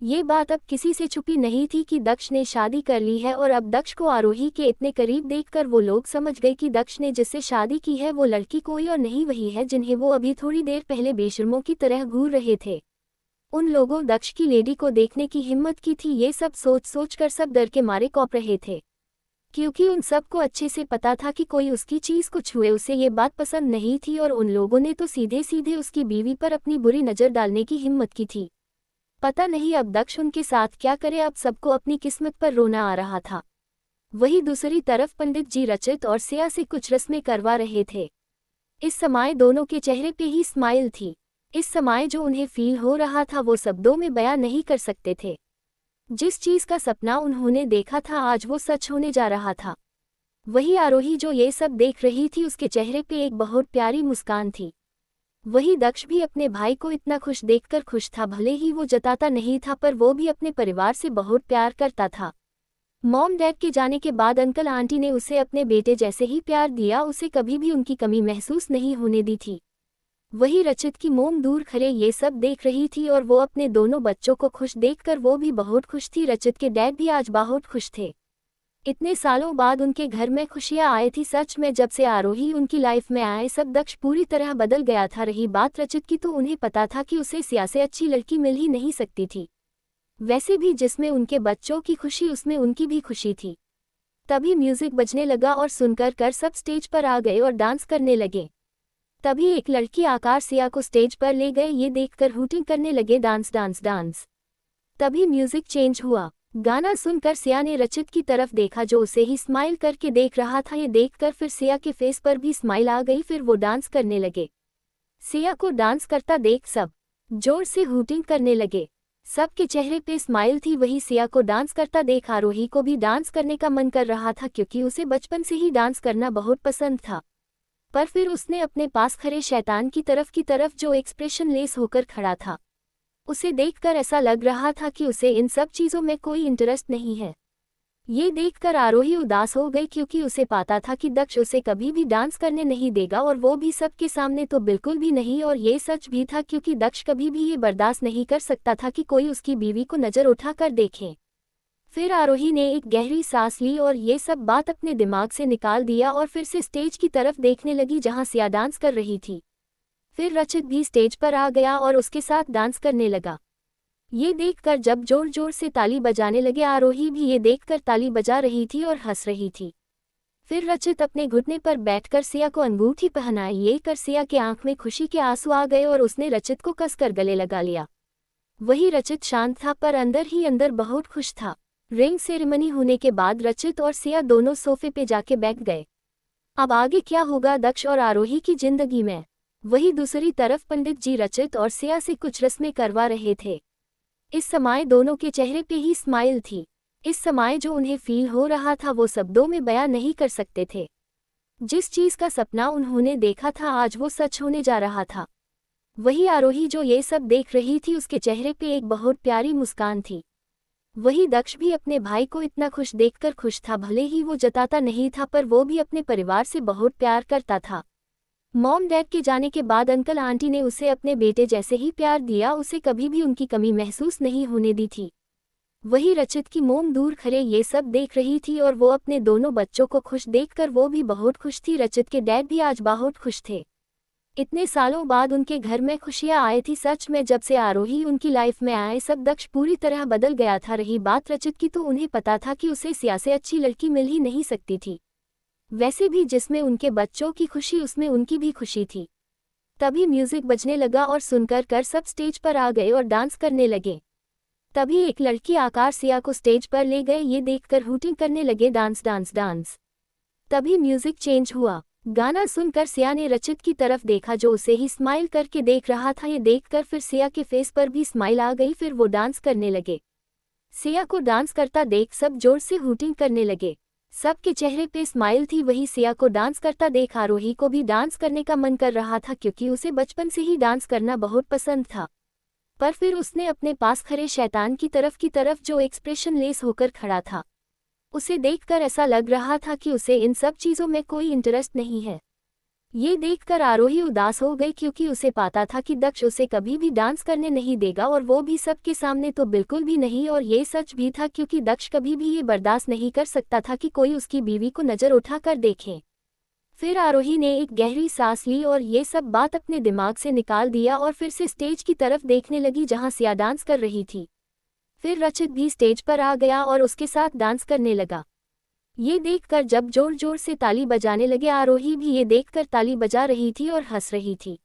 ये बात अब किसी से छुपी नहीं थी कि दक्ष ने शादी कर ली है और अब दक्ष को आरोही के इतने करीब देखकर वो लोग समझ गए कि दक्ष ने जिससे शादी की है वो लड़की कोई और नहीं वही है जिन्हें वो अभी थोड़ी देर पहले बेशर्मों की तरह घूर रहे थे। उन लोगों दक्ष की लेडी को देखने की हिम्मत की थी, ये सब सोच सोच कर सब डर के मारे कौप रहे थे, क्योंकि उन सबको अच्छे से पता था कि कोई उसकी चीज को छुए उसे ये बात पसंद नहीं थी और उन लोगों ने तो सीधे सीधे उसकी बीवी पर अपनी बुरी नज़र डालने की हिम्मत की थी। पता नहीं अब दक्ष उनके साथ क्या करे, अब सबको अपनी किस्मत पर रोना आ रहा था। वही दूसरी तरफ पंडित जी रचित और सिया से कुछ रस्में करवा रहे थे। इस समय दोनों के चेहरे पे ही स्माइल थी। इस समय जो उन्हें फील हो रहा था वो शब्दों में बयां नहीं कर सकते थे। जिस चीज का सपना उन्होंने देखा था आज वो सच होने जा रहा था। वही आरोही जो ये सब देख रही थी उसके चेहरे पे एक बहुत प्यारी मुस्कान थी। वही दक्ष भी अपने भाई को इतना खुश देखकर खुश था, भले ही वो जताता नहीं था पर वो भी अपने परिवार से बहुत प्यार करता था। मॉम डैड के जाने के बाद अंकल आंटी ने उसे अपने बेटे जैसे ही प्यार दिया, उसे कभी भी उनकी कमी महसूस नहीं होने दी थी। वही रचित की मोम दूर खड़े ये सब देख रही थी और वो अपने दोनों बच्चों को खुश देखकर वो भी बहुत खुश थी। रचित के डैड भी आज बहुत खुश थे। इतने सालों बाद उनके घर में खुशियां आई थी। सच में जब से आरोही उनकी लाइफ में आए सब दक्ष पूरी तरह बदल गया था। रही बात रचित की तो उन्हें पता था कि उसे सिया से अच्छी लड़की मिल ही नहीं सकती थी। वैसे भी जिसमें उनके बच्चों की खुशी उसमें उनकी भी खुशी थी। तभी म्यूजिक बजने लगा और सुनकर सब स्टेज पर आ गए और डांस करने लगे। तभी एक लड़की आकार सिया को स्टेज पर ले गए, ये देखकर हूटिंग करने लगे, डांस डांस डांस। तभी म्यूजिक चेंज हुआ। गाना सुनकर सिया ने रचित की तरफ देखा जो उसे ही स्माइल करके देख रहा था। ये देखकर फिर सिया के फेस पर भी स्माइल आ गई, फिर वो डांस करने लगे। सिया को डांस करता देख सब जोर से हूटिंग करने लगे। सबके चेहरे पे स्माइल थी। वही सिया को डांस करता देख आरोही को भी डांस करने का मन कर रहा था क्योंकि उसे बचपन से ही डांस करना बहुत पसंद था। पर फिर उसने अपने पास खड़े शैतान की तरफ जो एक्सप्रेशन लेस होकर खड़ा था उसे देखकर ऐसा लग रहा था कि उसे इन सब चीज़ों में कोई इंटरेस्ट नहीं है। ये देखकर आरोही उदास हो गई क्योंकि उसे पता था कि दक्ष उसे कभी भी डांस करने नहीं देगा और वो भी सबके सामने तो बिल्कुल भी नहीं। और ये सच भी था क्योंकि दक्ष कभी भी ये बर्दाश्त नहीं कर सकता था कि कोई उसकी बीवी को नज़र उठाकर देखे। फिर आरोही ने एक गहरी सांस ली और ये सब बात अपने दिमाग से निकाल दिया और फिर से स्टेज की तरफ देखने लगी जहां सिया डांस कर रही थी। फिर रचित भी स्टेज पर आ गया और उसके साथ डांस करने लगा। ये देखकर जब जोर जोर से ताली बजाने लगे, आरोही भी ये देखकर ताली बजा रही थी और हंस रही थी। फिर रचित अपने घुटने पर बैठकर सिया को अंगूठी पहनाई। ये कर सिया के आंख में खुशी के आंसू आ गए और उसने रचित को कसकर गले लगा लिया। वही रचित शांत था पर अंदर ही अंदर बहुत खुश था। रिंग सेरेमनी होने के बाद रचित और सिया दोनों सोफे पे जाके बैठ गए। अब आगे क्या होगा दक्ष और आरोही की जिंदगी में। वही दूसरी तरफ पंडित जी रचित और सिया से कुछ रस्में करवा रहे थे। इस समय दोनों के चेहरे पे ही स्माइल थी। इस समय जो उन्हें फील हो रहा था वो शब्दों में बयां नहीं कर सकते थे। जिस चीज का सपना उन्होंने देखा था आज वो सच होने जा रहा था। वही आरोही जो ये सब देख रही थी उसके चेहरे पे एक बहुत प्यारी मुस्कान थी। वही दक्ष भी अपने भाई को इतना खुश देखकर खुश था, भले ही वो जताता नहीं था पर वो भी अपने परिवार से बहुत प्यार करता था। मॉम डैड के जाने के बाद अंकल आंटी ने उसे अपने बेटे जैसे ही प्यार दिया, उसे कभी भी उनकी कमी महसूस नहीं होने दी थी। वही रचित की मोम दूर खड़े ये सब देख रही थी और वो अपने दोनों बच्चों को खुश देखकर वो भी बहुत खुश थी। रचित के डैड भी आज बहुत खुश थे। इतने सालों बाद उनके घर में खुशियां आई थी। सच में जब से आरोही उनकी लाइफ में आए सब दक्ष पूरी तरह बदल गया था। रही बात रचित की तो उन्हें पता था कि उसे सिया से अच्छी लड़की मिल ही नहीं सकती थी। वैसे भी जिसमें उनके बच्चों की खुशी उसमें उनकी भी खुशी थी। तभी म्यूजिक बजने लगा और सुनकर सब स्टेज पर आ गए और डांस करने लगे। तभी एक लड़की आकार सिया को स्टेज पर ले गए, ये देखकर हूटिंग करने लगे, डांस डांस डांस। तभी म्यूजिक चेंज हुआ। गाना सुनकर सिया ने रचित की तरफ देखा जो उसे ही स्माइल करके देख रहा था। ये देखकर फिर सिया के फेस पर भी स्माइल आ गई, फिर वो डांस करने लगे। सिया को डांस करता देख सब जोर से हूटिंग करने लगे। सबके चेहरे पे स्माइल थी। वही सिया को डांस करता देख आरोही को भी डांस करने का मन कर रहा था, क्योंकि उसे बचपन से ही डांस करना बहुत पसंद था। पर फिर उसने अपने पास खड़े शैतान की तरफ जो एक्सप्रेशन लेस होकर खड़ा था, उसे देखकर ऐसा लग रहा था कि उसे इन सब चीज़ों में कोई इंटरेस्ट नहीं है। ये देखकर आरोही उदास हो गई, क्योंकि उसे पता था कि दक्ष उसे कभी भी डांस करने नहीं देगा, और वो भी सबके सामने तो बिल्कुल भी नहीं। और ये सच भी था, क्योंकि दक्ष कभी भी ये बर्दाश्त नहीं कर सकता था कि कोई उसकी बीवी को नज़र उठाकर देखे। फिर आरोही ने एक गहरी सांस ली और ये सब बात अपने दिमाग से निकाल दिया और फिर से स्टेज की तरफ देखने लगी जहाँ सिया डांस कर रही थी। फिर रचित भी स्टेज पर आ गया और उसके साथ डांस करने लगा। ये देखकर जब जोर जोर से ताली बजाने लगे, आरोही भी ये देखकर ताली बजा रही थी और हंस रही थी।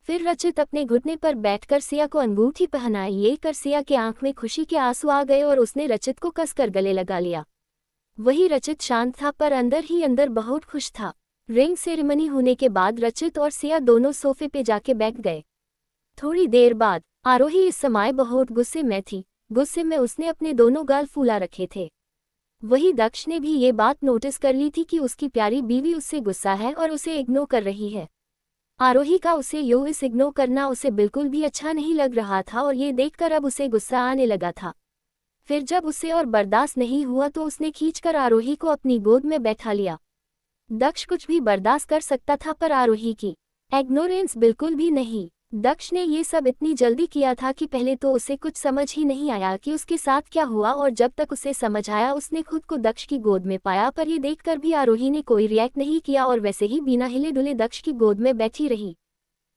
फिर रचित अपने घुटने पर बैठकर सिया को अंगूठी पहनाई। ये कर सिया के आंख में खुशी के आंसू आ गए और उसने रचित को कसकर गले लगा लिया। वही रचित शांत था, पर अंदर ही अंदर बहुत खुश था। रिंग सेरेमनी होने के बाद रचित और सिया दोनों सोफे पे जाके बैठ गए। थोड़ी देर बाद आरोही इस समय बहुत गुस्से में थी। गुस्से में उसने अपने दोनों गाल फूला रखे थे। वही दक्ष ने भी ये बात नोटिस कर ली थी कि उसकी प्यारी बीवी उससे गुस्सा है और उसे इग्नोर कर रही है। आरोही का उसे इस इग्नोर करना उसे बिल्कुल भी अच्छा नहीं लग रहा था, और ये देखकर अब उसे गुस्सा आने लगा था। फिर जब उसे और बर्दाश्त नहीं हुआ तो उसने खींचकर आरोही को अपनी गोद में बैठा लिया। दक्ष कुछ भी बर्दाश्त कर सकता था, पर आरोही की इग्नोरेंस बिल्कुल भी नहीं। दक्ष ने ये सब इतनी जल्दी किया था कि पहले तो उसे कुछ समझ ही नहीं आया कि उसके साथ क्या हुआ, और जब तक उसे समझ आया उसने खुद को दक्ष की गोद में पाया। पर ये देखकर भी आरोही ने कोई रिएक्ट नहीं किया और वैसे ही बिना हिले डुले दक्ष की गोद में बैठी रही।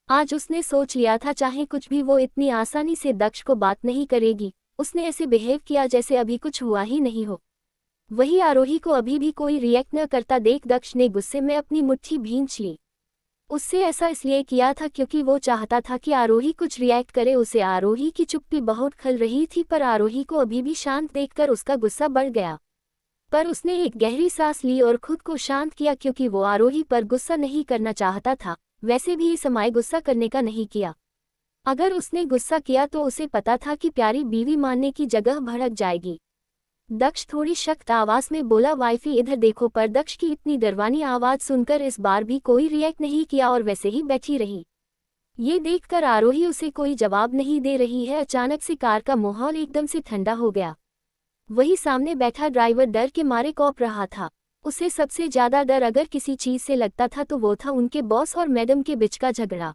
आज उसने सोच लिया था चाहे कुछ भी वो इतनी आसानी से दक्ष को बात नहीं करेगी। उसने ऐसे बिहेव किया जैसे अभी कुछ हुआ ही नहीं हो। वही आरोही को अभी भी कोई रिएक्ट न करता देख दक्ष ने गुस्से में अपनी मुट्ठी भींच ली। उससे ऐसा इसलिए किया था क्योंकि वो चाहता था कि आरोही कुछ रिएक्ट करे। उसे आरोही की चुप्पी बहुत खल रही थी, पर आरोही को अभी भी शांत देखकर उसका गुस्सा बढ़ गया। पर उसने एक गहरी सांस ली और खुद को शांत किया, क्योंकि वो आरोही पर गुस्सा नहीं करना चाहता था। वैसे भी इस समय गुस्सा करने का नहीं किया। अगर उसने गुस्सा किया तो उसे पता था कि प्यारी बीवी मानने की जगह भड़क जाएगी। दक्ष थोड़ी सख्त आवाज में बोला, वाइफी इधर देखो। पर दक्ष की इतनी डरवानी आवाज सुनकर इस बार भी कोई रिएक्ट नहीं किया और वैसे ही बैठी रही। ये देखकर आरोही उसे कोई जवाब नहीं दे रही है। अचानक से कार का माहौल एकदम से ठंडा हो गया। वही सामने बैठा ड्राइवर डर के मारे कौंप रहा था। उसे सबसे ज्यादा डर अगर किसी चीज से लगता था तो वो था उनके बॉस और मैडम के बीच का झगड़ा,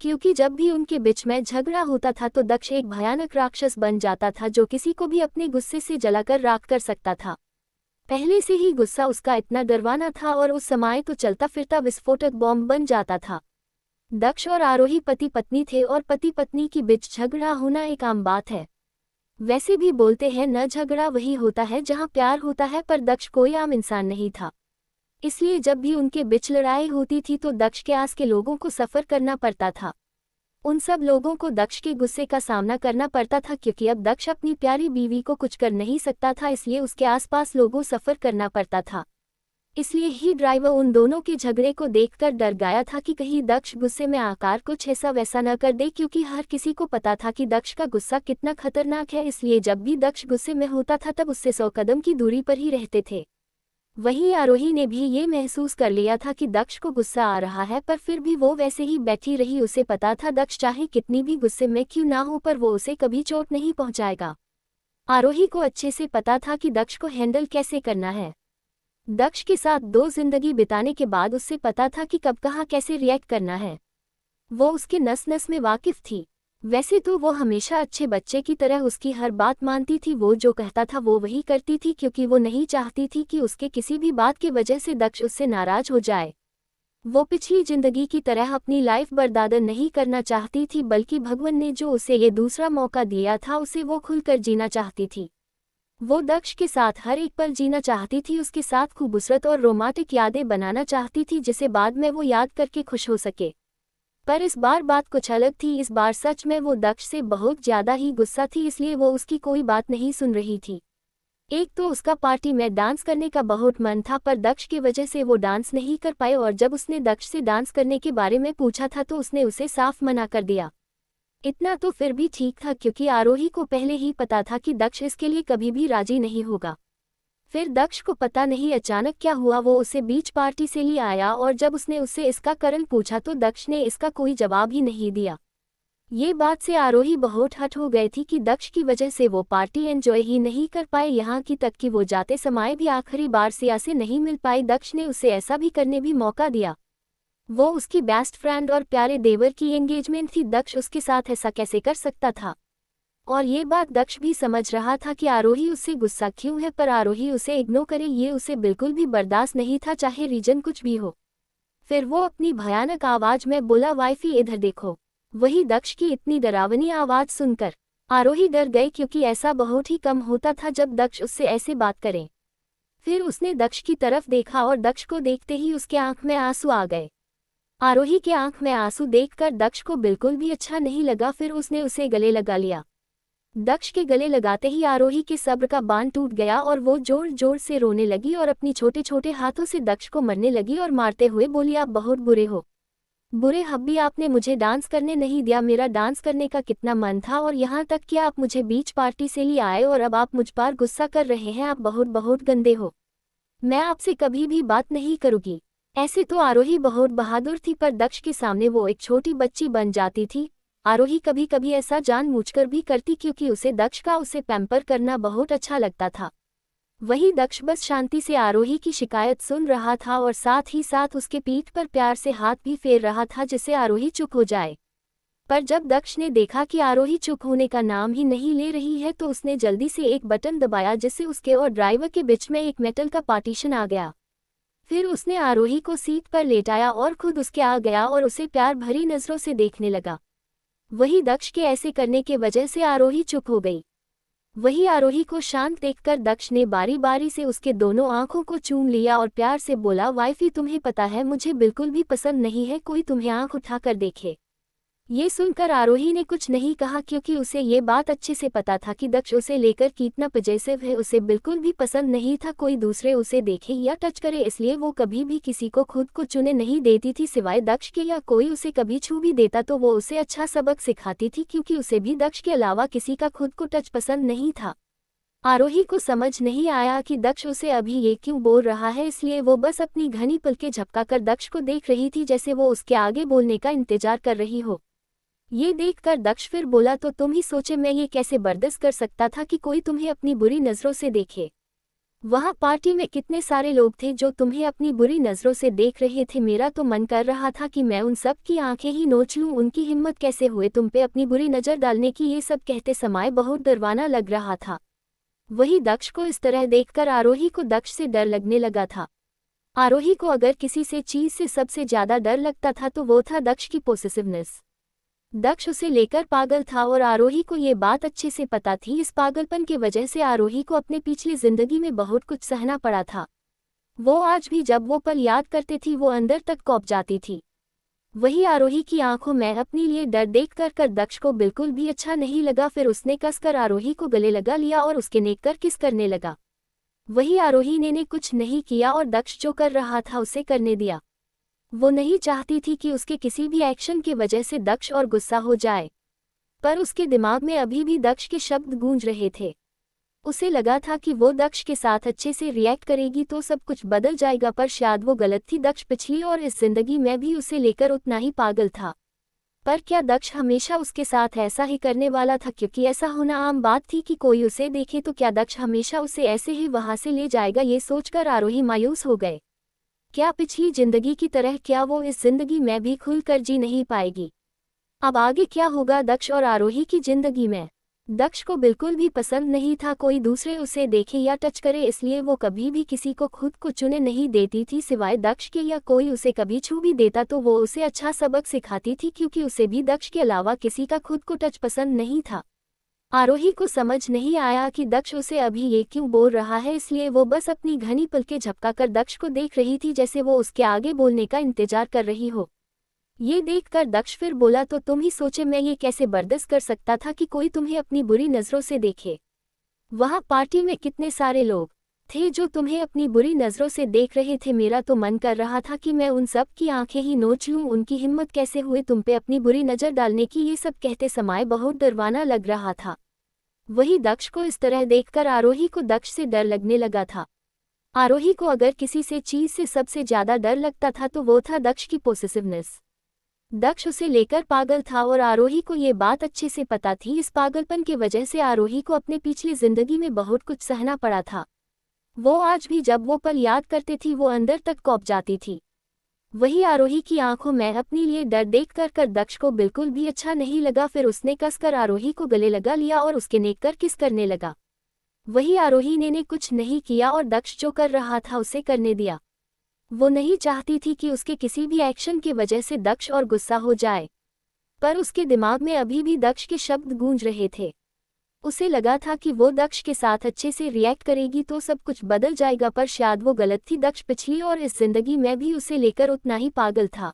क्योंकि जब भी उनके बीच में झगड़ा होता था तो दक्ष एक भयानक राक्षस बन जाता था जो किसी को भी अपने गुस्से से जलाकर राख कर सकता था। पहले से ही गुस्सा उसका इतना डरवाना था और उस समय तो चलता फिरता विस्फोटक बॉम्ब बन जाता था। दक्ष और आरोही पति पत्नी थे और पति पत्नी के बीच झगड़ा होना एक आम बात है। वैसे भी बोलते हैं न झगड़ा वही होता है जहां प्यार होता है, पर दक्ष कोई आम इंसान नहीं था। इसलिए जब भी उनके बीच लड़ाई होती थी तो दक्ष के आस के लोगों को सफ़र करना पड़ता था। उन सब लोगों को दक्ष के गुस्से का सामना करना पड़ता था, क्योंकि अब दक्ष अपनी प्यारी बीवी को कुछ कर नहीं सकता था, इसलिए उसके आसपास लोगों सफ़र करना पड़ता था। इसलिए ही ड्राइवर उन दोनों के झगड़े को देखकर डर गया था कि कहीं दक्ष गुस्से में आकर कुछ ऐसा वैसा न कर दे, क्योंकि हर किसी को पता था कि दक्ष का गुस्सा कितना खतरनाक है। इसलिए जब भी दक्ष गुस्से में होता था तब उससे 100 कदम की दूरी पर ही रहते थे। वहीं आरोही ने भी ये महसूस कर लिया था कि दक्ष को गुस्सा आ रहा है, पर फिर भी वो वैसे ही बैठी रही। उसे पता था दक्ष चाहे कितनी भी गुस्से में क्यों ना हो, पर वो उसे कभी चोट नहीं पहुंचाएगा। आरोही को अच्छे से पता था कि दक्ष को हैंडल कैसे करना है। दक्ष के साथ 2 जिंदगी बिताने के बाद उससे पता था कि कब कहाँ कैसे रिएक्ट करना है। वो उसके नस नस में वाकिफ थी। वैसे तो वो हमेशा अच्छे बच्चे की तरह उसकी हर बात मानती थी। वो जो कहता था वो वही करती थी, क्योंकि वो नहीं चाहती थी कि उसके किसी भी बात की वजह से दक्ष उससे नाराज हो जाए। वो पिछली जिंदगी की तरह अपनी लाइफ बर्बाद नहीं करना चाहती थी, बल्कि भगवान ने जो उसे ये दूसरा मौका दिया था उसे वो खुलकर जीना चाहती थी। वो दक्ष के साथ हर एक पल जीना चाहती थी, उसके साथ खूबसूरत और रोमांटिक यादें बनाना चाहती थी जिसे बाद में वो याद करके खुश हो सके। पर इस बार बात कुछ अलग थी। इस बार सच में वो दक्ष से बहुत ज्यादा ही गुस्सा थी, इसलिए वो उसकी कोई बात नहीं सुन रही थी। एक तो उसका पार्टी में डांस करने का बहुत मन था, पर दक्ष की वजह से वो डांस नहीं कर पाए, और जब उसने दक्ष से डांस करने के बारे में पूछा था तो उसने उसे साफ मना कर दिया। इतना तो फिर भी ठीक था, क्योंकि आरोही को पहले ही पता था कि दक्ष इसके लिए कभी भी राजी नहीं होगा। फिर दक्ष को पता नहीं अचानक क्या हुआ, वो उसे बीच पार्टी से ले आया और जब उसने उससे इसका कारण पूछा तो दक्ष ने इसका कोई जवाब ही नहीं दिया। ये बात से आरोही बहुत हट हो गई थी कि दक्ष की वजह से वो पार्टी एंजॉय ही नहीं कर पाए, यहाँ की तक कि वो जाते समय भी आखिरी बार सिया से नहीं मिल पाई। दक्ष ने उसे ऐसा भी करने भी मौका दिया। वो उसकी बेस्ट फ्रेंड और प्यारे देवर की एंगेजमेंट थी, दक्ष उसके साथ ऐसा कैसे कर सकता था। और ये बात दक्ष भी समझ रहा था कि आरोही उससे गुस्सा क्यों है, पर आरोही उसे इग्नोर करे ये उसे बिल्कुल भी बर्दाश्त नहीं था, चाहे रीजन कुछ भी हो। फिर वो अपनी भयानक आवाज में बोला, वाइफी इधर देखो। वही दक्ष की इतनी डरावनी आवाज सुनकर आरोही डर गई, क्योंकि ऐसा बहुत ही कम होता था जब दक्ष उससे ऐसे बात करें। फिर उसने दक्ष की तरफ देखा और दक्ष को देखते ही उसके आंख में आंसू आ गए। आरोही के आंख में आंसू देखकर दक्ष को बिल्कुल भी अच्छा नहीं लगा, फिर उसने उसे गले लगा लिया। दक्ष के गले लगाते ही आरोही के सब्र का बांध टूट गया और वो जोर जोर से रोने लगी और अपनी छोटे छोटे हाथों से दक्ष को मरने लगी और मारते हुए बोली, आप बहुत बुरे हो, बुरे हब्बी, आपने मुझे डांस करने नहीं दिया, मेरा डांस करने का कितना मन था और यहाँ तक कि आप मुझे बीच पार्टी से ले आए और अब आप मुझ पर गुस्सा कर रहे हैं, आप बहुत बहुत गंदे हो, मैं आपसे कभी भी बात नहीं करूँगी। ऐसे तो आरोही बहुत बहादुर थी, पर दक्ष के सामने वो एक छोटी बच्ची बन जाती थी। आरोही कभी कभी ऐसा जानबूझकर भी करती, क्योंकि उसे दक्ष का उसे पैम्पर करना बहुत अच्छा लगता था। वही दक्ष बस शांति से आरोही की शिकायत सुन रहा था और साथ ही साथ उसके पीठ पर प्यार से हाथ भी फेर रहा था, जिससे आरोही चुप हो जाए। पर जब दक्ष ने देखा कि आरोही चुप होने का नाम ही नहीं ले रही है, तो उसने जल्दी से एक बटन दबाया, जिससे उसके और ड्राइवर के बीच में एक मेटल का पार्टीशन आ गया। फिर उसने आरोही को सीट पर लेटाया और खुद उसके आ गया और उसे प्यार भरी नजरों से देखने लगा। वही दक्ष के ऐसे करने के वजह से आरोही चुप हो गई। वही आरोही को शांत देखकर दक्ष ने बारी बारी से उसके दोनों आंखों को चूम लिया और प्यार से बोला, वाइफी तुम्हें पता है मुझे बिल्कुल भी पसंद नहीं है कोई तुम्हें आंख उठाकर देखे। ये सुनकर आरोही ने कुछ नहीं कहा, क्योंकि उसे ये बात अच्छे से पता था कि दक्ष उसे लेकर कितना पजेसिव है, उसे बिल्कुल भी पसंद नहीं था कोई दूसरे उसे देखे या टच करे, इसलिए वो कभी भी किसी को खुद को चुने नहीं देती थी सिवाय दक्ष के, या कोई उसे कभी छू भी देता तो वो उसे अच्छा सबक सिखाती थी, क्योंकि उसे भी दक्ष के अलावा किसी का खुद को टच पसंद नहीं था। आरोही को समझ नहीं आया कि दक्ष उसे अभी ये क्यों बोल रहा है, इसलिए वो बस अपनी घनी पलकें झपकाकर दक्ष को देख रही थी, जैसे वो उसके आगे बोलने का इंतजार कर रही हो। ये देखकर दक्ष फिर बोला, तो तुम ही सोचे मैं ये कैसे बर्दाश्त कर सकता था कि कोई तुम्हें अपनी बुरी नज़रों से देखे। वहाँ पार्टी में कितने सारे लोग थे जो तुम्हें अपनी बुरी नज़रों से देख रहे थे, मेरा तो मन कर रहा था कि मैं उन सब की आंखें ही नोच लूं, उनकी हिम्मत कैसे हुए तुम पे अपनी बुरी नज़र डालने की। ये सब कहते समय बहुत डरवाना लग रहा था। वही दक्ष को इस तरह देखकर आरोही को दक्ष से डर लगने लगा था। आरोही को अगर किसी से चीज़ से सबसे ज़्यादा डर लगता था तो वो था दक्ष की पोसेसिवनेस। दक्ष उसे लेकर पागल था और आरोही को ये बात अच्छे से पता थी। इस पागलपन के वजह से आरोही को अपने पिछली जिंदगी में बहुत कुछ सहना पड़ा था। वो आज भी जब वो पल याद करते थी वो अंदर तक कौंप जाती थी। वही आरोही की आंखों में अपने लिए डर देख कर दक्ष को बिल्कुल भी अच्छा नहीं लगा। फिर उसने कसकर आरोही को गले लगा लिया और उसके नेक कर किस करने लगा। वही आरोही ने कुछ नहीं किया और दक्ष जो कर रहा था उसे करने दिया। वो नहीं चाहती थी कि उसके किसी भी एक्शन की वजह से दक्ष और गुस्सा हो जाए, पर उसके दिमाग में अभी भी दक्ष के शब्द गूंज रहे थे। उसे लगा था कि वो दक्ष के साथ अच्छे से रिएक्ट करेगी तो सब कुछ बदल जाएगा, पर शायद वो गलत थी। दक्ष पिछली और इस जिंदगी में भी उसे लेकर उतना ही पागल था। पर क्या दक्ष हमेशा उसके साथ ऐसा ही करने वाला था? क्योंकि ऐसा होना आम बात थी कि कोई उसे देखे तो क्या दक्ष हमेशा उसे ऐसे ही वहां से ले जाएगा? ये सोचकर आरोही मायूस हो गए। क्या पिछली जिंदगी की तरह क्या वो इस जिंदगी में भी खुलकर जी नहीं पाएगी? अब आगे क्या होगा दक्ष और आरोही की जिंदगी में? दक्ष को बिल्कुल भी पसंद नहीं था कोई दूसरे उसे देखे या टच करे, इसलिए वो कभी भी किसी को खुद को चुने नहीं देती थी सिवाय दक्ष के, या कोई उसे कभी छू भी देता तो वो उसे अच्छा सबक सिखाती थी, क्योंकि उसे भी दक्ष के अलावा किसी का खुद को टच पसंद नहीं था। आरोही को समझ नहीं आया कि दक्ष उसे अभी ये क्यों बोल रहा है, इसलिए वो बस अपनी घनी पलकें झपकाकर दक्ष को देख रही थी, जैसे वो उसके आगे बोलने का इंतजार कर रही हो। ये देखकर दक्ष फिर बोला, तो तुम ही सोचे मैं ये कैसे बर्दाश्त कर सकता था कि कोई तुम्हें अपनी बुरी नज़रों से देखे। वहाँ पार्टी में कितने सारे लोग थे जो तुम्हें अपनी बुरी नज़रों से देख रहे थे, मेरा तो मन कर रहा था कि मैं उन सब की आंखें ही नोच लूं, उनकी हिम्मत कैसे हुए तुम पे अपनी बुरी नज़र डालने की। ये सब कहते समय बहुत डरवाना लग रहा था। वही दक्ष को इस तरह देखकर आरोही को दक्ष से डर लगने लगा था। आरोही को अगर किसी से चीज से सबसे ज्यादा डर लगता था तो वो था दक्ष की पोसेसिवनेस। दक्ष उसे लेकर पागल था और आरोही को ये बात अच्छे से पता थी। इस पागलपन की वजह से आरोही को अपने पिछली जिंदगी में बहुत कुछ सहना पड़ा था। वो आज भी जब वो पल याद करते थी वो अंदर तक कौंप जाती थी। वही आरोही की आंखों में अपने लिए डर देख कर दक्ष को बिल्कुल भी अच्छा नहीं लगा। फिर उसने कसकर आरोही को गले लगा लिया और उसके नेक कर किस करने लगा। वही आरोही ने कुछ नहीं किया और दक्ष जो कर रहा था उसे करने दिया। वो नहीं चाहती थी कि उसके किसी भी एक्शन की वजह से दक्ष और गुस्सा हो जाए, पर उसके दिमाग में अभी भी दक्ष के शब्द गूंज रहे थे। उसे लगा था कि वो दक्ष के साथ अच्छे से रिएक्ट करेगी तो सब कुछ बदल जाएगा, पर शायद वो गलत थी। दक्ष पिछली और इस जिंदगी में भी उसे लेकर उतना ही पागल था।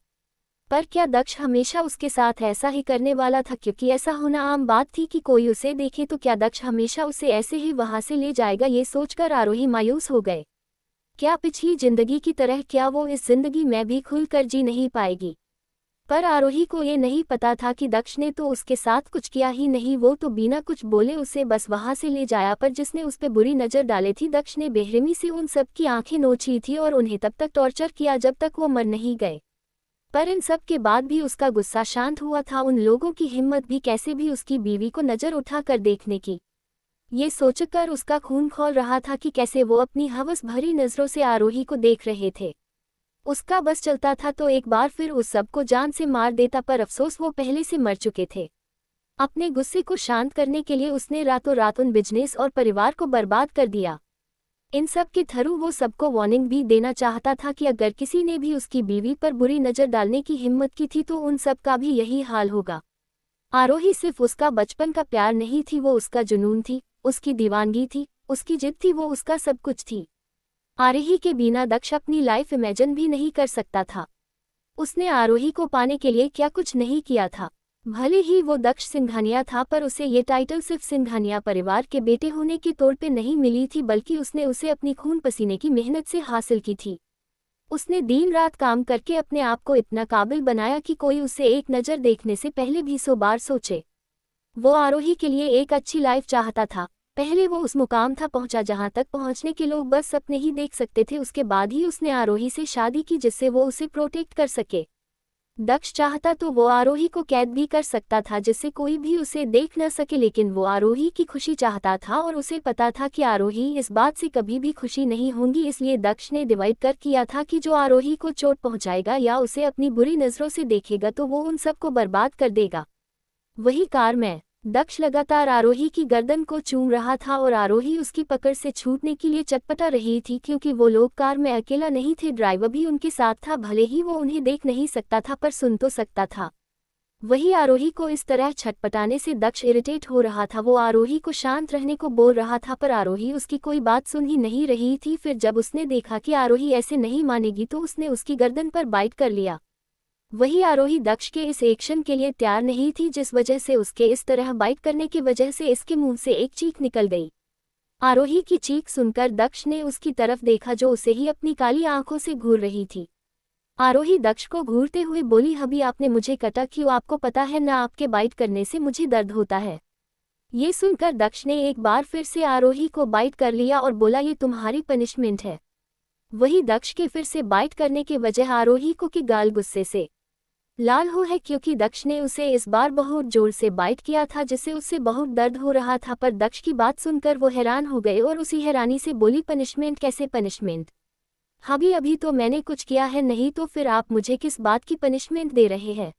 पर क्या दक्ष हमेशा उसके साथ ऐसा ही करने वाला था? क्योंकि ऐसा होना आम बात थी कि कोई उसे देखे तो क्या दक्ष हमेशा उसे ऐसे ही वहां से ले जाएगा? ये सोचकर आरोही मायूस हो गए। क्या पिछली जिंदगी की तरह क्या वो इस जिंदगी में भी खुलकर जी नहीं पाएगी? पर आरोही को ये नहीं पता था कि दक्ष ने तो उसके साथ कुछ किया ही नहीं। वो तो बिना कुछ बोले उसे बस वहां से ले जाया, पर जिसने उस पर बुरी नजर डाली थी दक्ष ने बेरहमी से उन सब की आंखें नोच ली थी और उन्हें तब तक टॉर्चर किया जब तक वो मर नहीं गए। पर इन सब के बाद भी उसका गुस्सा शांत हुआ था। उन लोगों की हिम्मत भी कैसे भी उसकी बीवी को नजर उठाकर देखने की। ये सोचकर उसका खून खौल रहा था कि कैसे वो अपनी हवस भरी नजरों से आरोही को देख रहे थे। उसका बस चलता था तो एक बार फिर उस सब को जान से मार देता, पर अफसोस वो पहले से मर चुके थे। अपने गुस्से को शांत करने के लिए उसने रातों रात उन बिजनेस और परिवार को बर्बाद कर दिया। इन सब के थ्रू वो सबको वार्निंग भी देना चाहता था कि अगर किसी ने भी उसकी बीवी पर बुरी नजर डालने की हिम्मत की थी तो उन सब का भी यही हाल होगा। आरोही सिर्फ उसका बचपन का प्यार नहीं थी, वो उसका जुनून थी, उसकी दीवानगी थी, उसकी जिद थी, वो उसका सब कुछ थी। आरोही के बिना दक्ष अपनी लाइफ इमेजिन भी नहीं कर सकता था। उसने आरोही को पाने के लिए क्या कुछ नहीं किया था। भले ही वो दक्ष सिंघानिया था, पर उसे ये टाइटल सिर्फ सिंघानिया परिवार के बेटे होने के तौर पे नहीं मिली थी, बल्कि उसने उसे अपनी खून पसीने की मेहनत से हासिल की थी। उसने दिन रात काम करके अपने आप को इतना काबिल बनाया कि कोई उसे एक नज़र देखने से पहले भी 100 बार सोचे। वो आरोही के लिए एक अच्छी लाइफ चाहता था। पहले वो उस मुकाम था पहुंचा जहां तक पहुंचने के लोग बस सपने ही देख सकते थे। उसके बाद ही उसने आरोही से शादी की जिससे वो उसे प्रोटेक्ट कर सके। दक्ष चाहता तो वो आरोही को कैद भी कर सकता था जिससे कोई भी उसे देख न सके, लेकिन वो आरोही की खुशी चाहता था और उसे पता था कि आरोही इस बात से कभी भी खुशी नहीं होंगी। इसलिए दक्ष ने डिवाइड कर किया था कि जो आरोही को चोट पहुंचाएगा या उसे अपनी बुरी नज़रों से देखेगा तो वो उन सबको बर्बाद कर देगा। वही कार में दक्ष लगातार आरोही की गर्दन को चूम रहा था और आरोही उसकी पकड़ से छूटने के लिए चटपटा रही थी, क्योंकि वो लोग कार में अकेला नहीं थे, ड्राइवर भी उनके साथ था। भले ही वो उन्हें देख नहीं सकता था पर सुन तो सकता था। वही आरोही को इस तरह छटपटाने से दक्ष इरिटेट हो रहा था। वो आरोही को शांत रहने को बोल रहा था पर आरोही उसकी कोई बात सुन ही नहीं रही थी। फिर जब उसने देखा कि आरोही ऐसे नहीं मानेगी तो उसने उसकी गर्दन पर बाइट कर लिया। वही आरोही दक्ष के इस एक्शन के लिए तैयार नहीं थी, जिस वजह से उसके इस तरह बाइट करने की वजह से इसके मुंह से एक चीख निकल गई। आरोही की चीख सुनकर दक्ष ने उसकी तरफ देखा जो उसे ही अपनी काली आंखों से घूर रही थी। आरोही दक्ष को घूरते हुए बोली, अभी आपने मुझे कटा क्यों? आपको पता है ना आपके बाइट करने से मुझे दर्द होता है। ये सुनकर दक्ष ने एक बार फिर से आरोही को बाइट कर लिया और बोला, ये तुम्हारी पनिशमेंट है। वही दक्ष के फिर से बाइट करने की वजह आरोही को की गाल गुस्से से लाल हो है, क्योंकि दक्ष ने उसे इस बार बहुत जोर से बाइट किया था जिससे उससे बहुत दर्द हो रहा था। पर दक्ष की बात सुनकर वो हैरान हो गए और उसी हैरानी से बोली, पनिशमेंट? कैसे पनिशमेंट? अभी तो मैंने कुछ किया है नहीं, तो फिर आप मुझे किस बात की पनिशमेंट दे रहे हैं?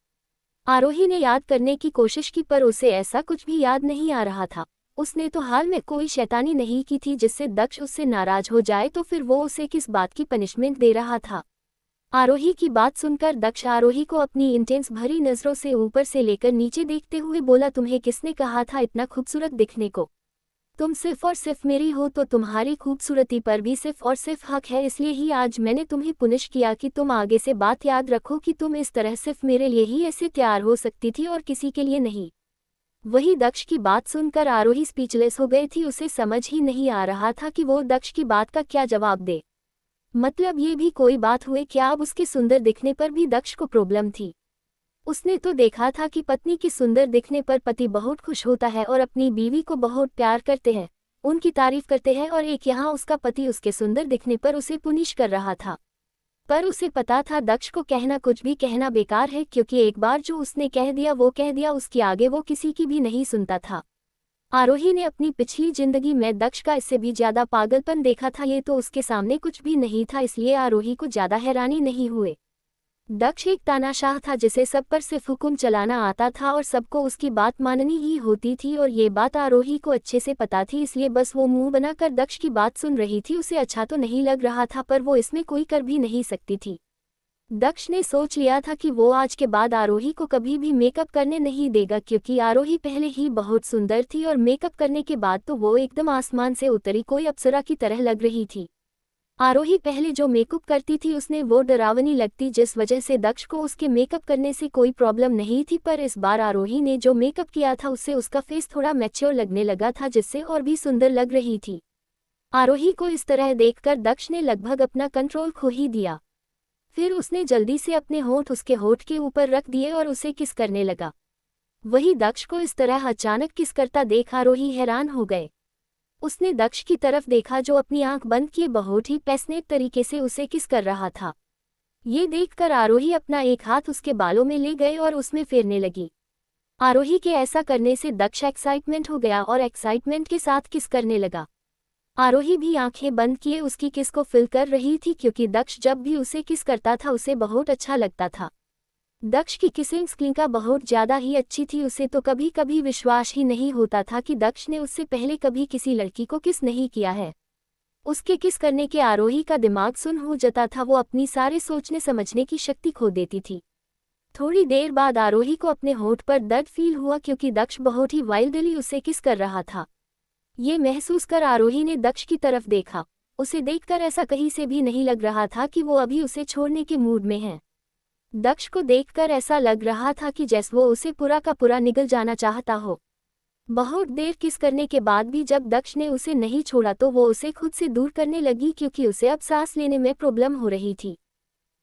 आरोही ने याद करने की कोशिश की पर उसे ऐसा कुछ भी याद नहीं आ रहा था। उसने तो हाल में कोई शैतानी नहीं की थी जिससे दक्ष उससे नाराज हो जाए, तो फिर वो उसे किस बात की पनिशमेंट दे रहा था? आरोही की बात सुनकर दक्ष आरोही को अपनी इंटेंस भरी नजरों से ऊपर से लेकर नीचे देखते हुए बोला, तुम्हें किसने कहा था इतना खूबसूरत दिखने को? तुम सिर्फ और सिर्फ मेरी हो, तो तुम्हारी खूबसूरती पर भी सिर्फ और सिर्फ हक है। इसलिए ही आज मैंने तुम्हें पुनिश किया कि तुम आगे से बात याद रखो कि तुम इस तरह सिर्फ मेरे लिए ही ऐसे तैयार हो सकती थी और किसी के लिए नहीं। वही दक्ष की बात सुनकर आरोही स्पीचलेस हो गई थी। उसे समझ ही नहीं आ रहा था कि वो दक्ष की बात का क्या जवाब दे। मतलब ये भी कोई बात हुई क्या? अब उसके सुंदर दिखने पर भी दक्ष को प्रॉब्लम थी। उसने तो देखा था कि पत्नी के सुंदर दिखने पर पति बहुत खुश होता है और अपनी बीवी को बहुत प्यार करते हैं। उनकी तारीफ करते हैं और एक यहाँ उसका पति उसके सुंदर दिखने पर उसे पुनिश कर रहा था। पर उसे पता था दक्ष को कहना कुछ भी कहना बेकार है, क्योंकि एक बार जो उसने कह दिया वो कह दिया, उसके आगे वो किसी की भी नहीं सुनता था। आरोही ने अपनी पिछली जिंदगी में दक्ष का इससे भी ज्यादा पागलपन देखा था, ये तो उसके सामने कुछ भी नहीं था, इसलिए आरोही को ज्यादा हैरानी नहीं हुए। दक्ष एक तानाशाह था जिसे सब पर सिर्फ हुक्म चलाना आता था और सबको उसकी बात माननी ही होती थी, और ये बात आरोही को अच्छे से पता थी, इसलिए बस वो मुंह बनाकर दक्ष की बात सुन रही थी। उसे अच्छा तो नहीं लग रहा था, पर वो इसमें कोई कर भी नहीं सकती थी। दक्ष ने सोच लिया था कि वो आज के बाद आरोही को कभी भी मेकअप करने नहीं देगा, क्योंकि आरोही पहले ही बहुत सुंदर थी और मेकअप करने के बाद तो वो एकदम आसमान से उतरी कोई अप्सरा की तरह लग रही थी। आरोही पहले जो मेकअप करती थी उसने वो डरावनी लगती, जिस वजह से दक्ष को उसके मेकअप करने से कोई प्रॉब्लम नहीं थी, पर इस बार आरोही ने जो मेकअप किया था उससे उसका फेस थोड़ा मैच्योर लगने लगा था, जिससे और भी सुंदर लग रही थी। आरोही को इस तरह देखकर दक्ष ने लगभग अपना कंट्रोल खो ही दिया। फिर उसने जल्दी से अपने होंठ उसके होंठ के ऊपर रख दिए और उसे किस करने लगा। वही दक्ष को इस तरह अचानक किस करता देख आरोही हैरान हो गए। उसने दक्ष की तरफ देखा जो अपनी आंख बंद किए बहुत ही पैशनेट तरीके से उसे किस कर रहा था। ये देखकर आरोही अपना एक हाथ उसके बालों में ले गए और उसमें फेरने लगी। आरोही के ऐसा करने से दक्ष एक्साइटमेंट हो गया और एक्साइटमेंट के साथ किस करने लगा। आरोही भी आंखें बंद किए उसकी किस को फिल कर रही थी, क्योंकि दक्ष जब भी उसे किस करता था उसे बहुत अच्छा लगता था। दक्ष की किसिंग स्किल बहुत ज़्यादा ही अच्छी थी, उसे तो कभी कभी विश्वास ही नहीं होता था कि दक्ष ने उससे पहले कभी किसी लड़की को किस नहीं किया है। उसके किस करने के आरोही का दिमाग सुन्न हो जाता था, वो अपनी सारे सोचने समझने की शक्ति खो देती थी। थोड़ी देर बाद आरोही को अपने होंठ पर दर्द फील हुआ, क्योंकि दक्ष बहुत ही वाइल्डली उसे किस कर रहा था। ये महसूस कर आरोही ने दक्ष की तरफ देखा। उसे देखकर ऐसा कहीं से भी नहीं लग रहा था कि वो अभी उसे छोड़ने के मूड में है। दक्ष को देखकर ऐसा लग रहा था कि जैसे वो उसे पूरा का पूरा निगल जाना चाहता हो। बहुत देर किस करने के बाद भी जब दक्ष ने उसे नहीं छोड़ा तो वो उसे खुद से दूर करने लगी, क्योंकि उसे अब सांस लेने में प्रॉब्लम हो रही थी।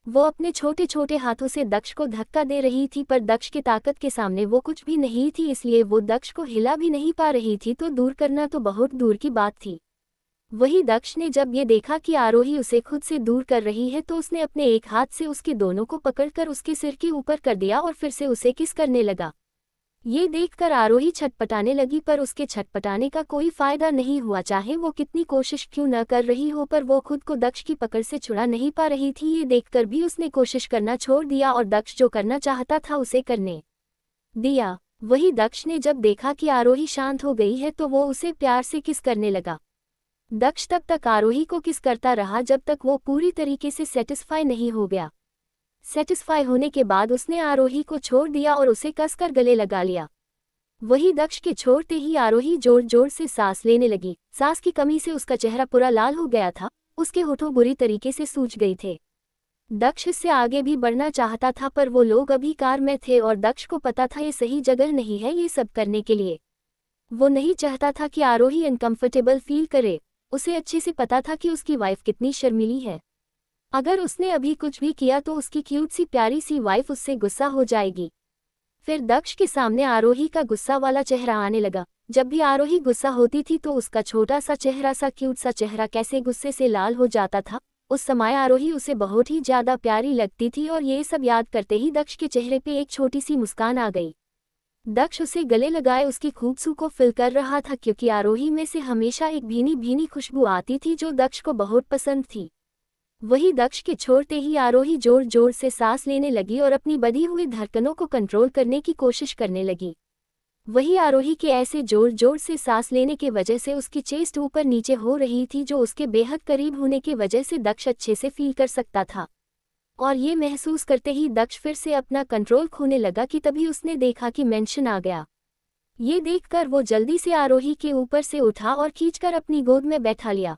वो अपने छोटे छोटे हाथों से दक्ष को धक्का दे रही थी, पर दक्ष की ताकत के सामने वो कुछ भी नहीं थी, इसलिए वो दक्ष को हिला भी नहीं पा रही थी, तो दूर करना तो बहुत दूर की बात थी। वही दक्ष ने जब ये देखा कि आरोही उसे खुद से दूर कर रही है तो उसने अपने एक हाथ से उसके दोनों को पकड़कर उसके सिर के ऊपर कर दिया और फिर से उसे किस करने लगा। ये देखकर आरोही छटपटाने लगी, पर उसके छटपटाने का कोई फायदा नहीं हुआ, चाहे वो कितनी कोशिश क्यों न कर रही हो, पर वो खुद को दक्ष की पकड़ से छुड़ा नहीं पा रही थी। ये देखकर भी उसने कोशिश करना छोड़ दिया और दक्ष जो करना चाहता था उसे करने दिया। वही दक्ष ने जब देखा कि आरोही शांत हो गई है तो वो उसे प्यार से किस करने लगा। दक्ष तब तक आरोही को किस करता रहा जब तक वो पूरी तरीके से सेटिस्फाई नहीं हो गया। सेटिस्फाई होने के बाद उसने आरोही को छोड़ दिया और उसे कसकर गले लगा लिया। वही दक्ष के छोड़ते ही आरोही जोर जोर से सांस लेने लगी। सांस की कमी से उसका चेहरा पूरा लाल हो गया था, उसके होठों बुरी तरीके से सूज गए थे। दक्ष इससे आगे भी बढ़ना चाहता था, पर वो लोग अभी कार में थे और दक्ष को पता था ये सही जगह नहीं है ये सब करने के लिए। वो नहीं चाहता था कि आरोही अनकंफर्टेबल फील करे। उसे अच्छे से पता था कि उसकी वाइफ कितनी शर्मीली है। अगर उसने अभी कुछ भी किया तो उसकी क्यूट सी प्यारी सी वाइफ उससे गुस्सा हो जाएगी। फिर दक्ष के सामने आरोही का गुस्सा वाला चेहरा आने लगा। जब भी आरोही गुस्सा होती थी तो उसका छोटा सा चेहरा सा क्यूट सा चेहरा कैसे गुस्से से लाल हो जाता था। उस समय आरोही उसे बहुत ही ज्यादा प्यारी लगती थी और ये सब याद करते ही दक्ष के चेहरे पे एक छोटी सी मुस्कान आ गई। दक्ष उसे गले लगाए उसकी खूबसूरती को फिल कर रहा था, क्योंकि आरोही में से हमेशा एक भीनी भीनी खुशबू आती थी जो दक्ष को बहुत पसंद थी। वही दक्ष के छोड़ते ही आरोही जोर जोर से सांस लेने लगी और अपनी बढ़ी हुई धड़कनों को कंट्रोल करने की कोशिश करने लगी। वही आरोही के ऐसे जोर जोर से सांस लेने के वजह से उसकी चेस्ट ऊपर नीचे हो रही थी, जो उसके बेहद करीब होने के वजह से दक्ष अच्छे से फील कर सकता था। और ये महसूस करते ही दक्ष फिर से अपना कंट्रोल खोने लगा कि तभी उसने देखा कि मेंशन आ गया। ये देखकर वो जल्दी से आरोही के ऊपर से उठा और खींचकर अपनी गोद में बैठा लिया।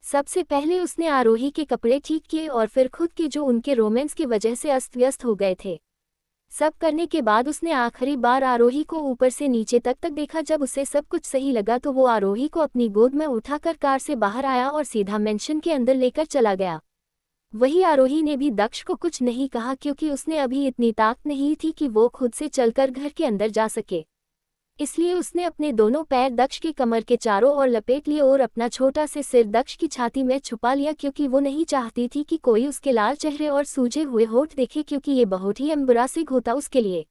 सबसे पहले उसने आरोही के कपड़े ठीक किए और फिर खुद के जो उनके रोमांस की वजह से अस्त व्यस्त हो गए थे। सब करने के बाद उसने आखिरी बार आरोही को ऊपर से नीचे तक देखा। जब उसे सब कुछ सही लगा तो वो आरोही को अपनी गोद में उठाकर कार से बाहर आया और सीधा मेंशन के अंदर लेकर चला गया। वही आरोही ने भी दक्ष को कुछ नहीं कहा, क्योंकि उसने अभी इतनी ताकत नहीं थी कि वो खुद से चलकर घर के अंदर जा सके। इसलिए उसने अपने दोनों पैर दक्ष के कमर के चारों ओर लपेट लिए और अपना छोटा से सिर दक्ष की छाती में छुपा लिया, क्योंकि वो नहीं चाहती थी कि कोई उसके लाल चेहरे और सूजे हुए होठ देखे, क्योंकि ये बहुत ही एम्बरासिंग होता उसके लिए।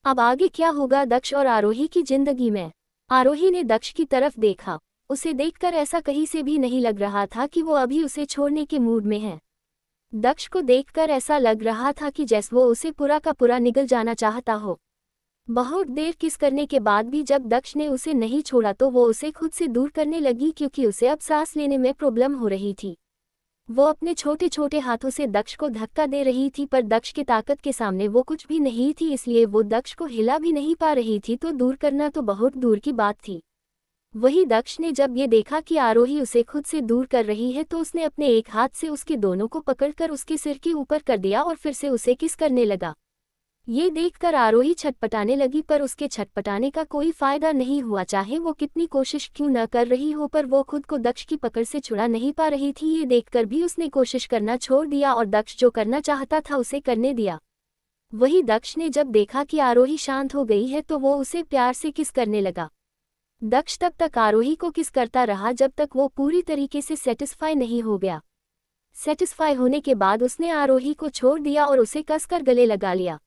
अब आगे क्या होगा दक्ष और आरोही की जिंदगी में? आरोही ने दक्ष की तरफ देखा। उसे देखकर ऐसा कहीं से भी नहीं लग रहा था कि वो अभी उसे छोड़ने के मूड में है। दक्ष को देखकर ऐसा लग रहा था कि जैसे वो उसे पूरा का पूरा निगल जाना चाहता हो। बहुत देर किस करने के बाद भी जब दक्ष ने उसे नहीं छोड़ा तो वो उसे खुद से दूर करने लगी, क्योंकि उसे अब सांस लेने में प्रॉब्लम हो रही थी। वो अपने छोटे छोटे हाथों से दक्ष को धक्का दे रही थी, पर दक्ष की ताकत के सामने वो कुछ भी नहीं थी, इसलिए वो दक्ष को हिला भी नहीं पा रही थी, तो दूर करना तो बहुत दूर की बात थी। वही दक्ष ने जब ये देखा कि आरोही उसे खुद से दूर कर रही है तो उसने अपने एक हाथ से उसके दोनों को पकड़कर उसके सिर के ऊपर कर दिया और फिर से उसे किस करने लगा। ये देखकर आरोही छटपटाने लगी, पर उसके छटपटाने का कोई फायदा नहीं हुआ, चाहे वो कितनी कोशिश क्यों न कर रही हो, पर वो खुद को दक्ष की पकड़ से छुड़ा नहीं पा रही थी। ये देखकर भी उसने कोशिश करना छोड़ दिया और दक्ष जो करना चाहता था उसे करने दिया। वही दक्ष ने जब देखा कि आरोही शांत हो गई है तो वो उसे प्यार से किस करने लगा। दक्ष तब तक आरोही को किस करता रहा जब तक वो पूरी तरीके से सेटिस्फाई नहीं हो गया। सेटिस्फाई होने के बाद उसने आरोही को छोड़ दिया और उसे कसकर गले लगा लिया।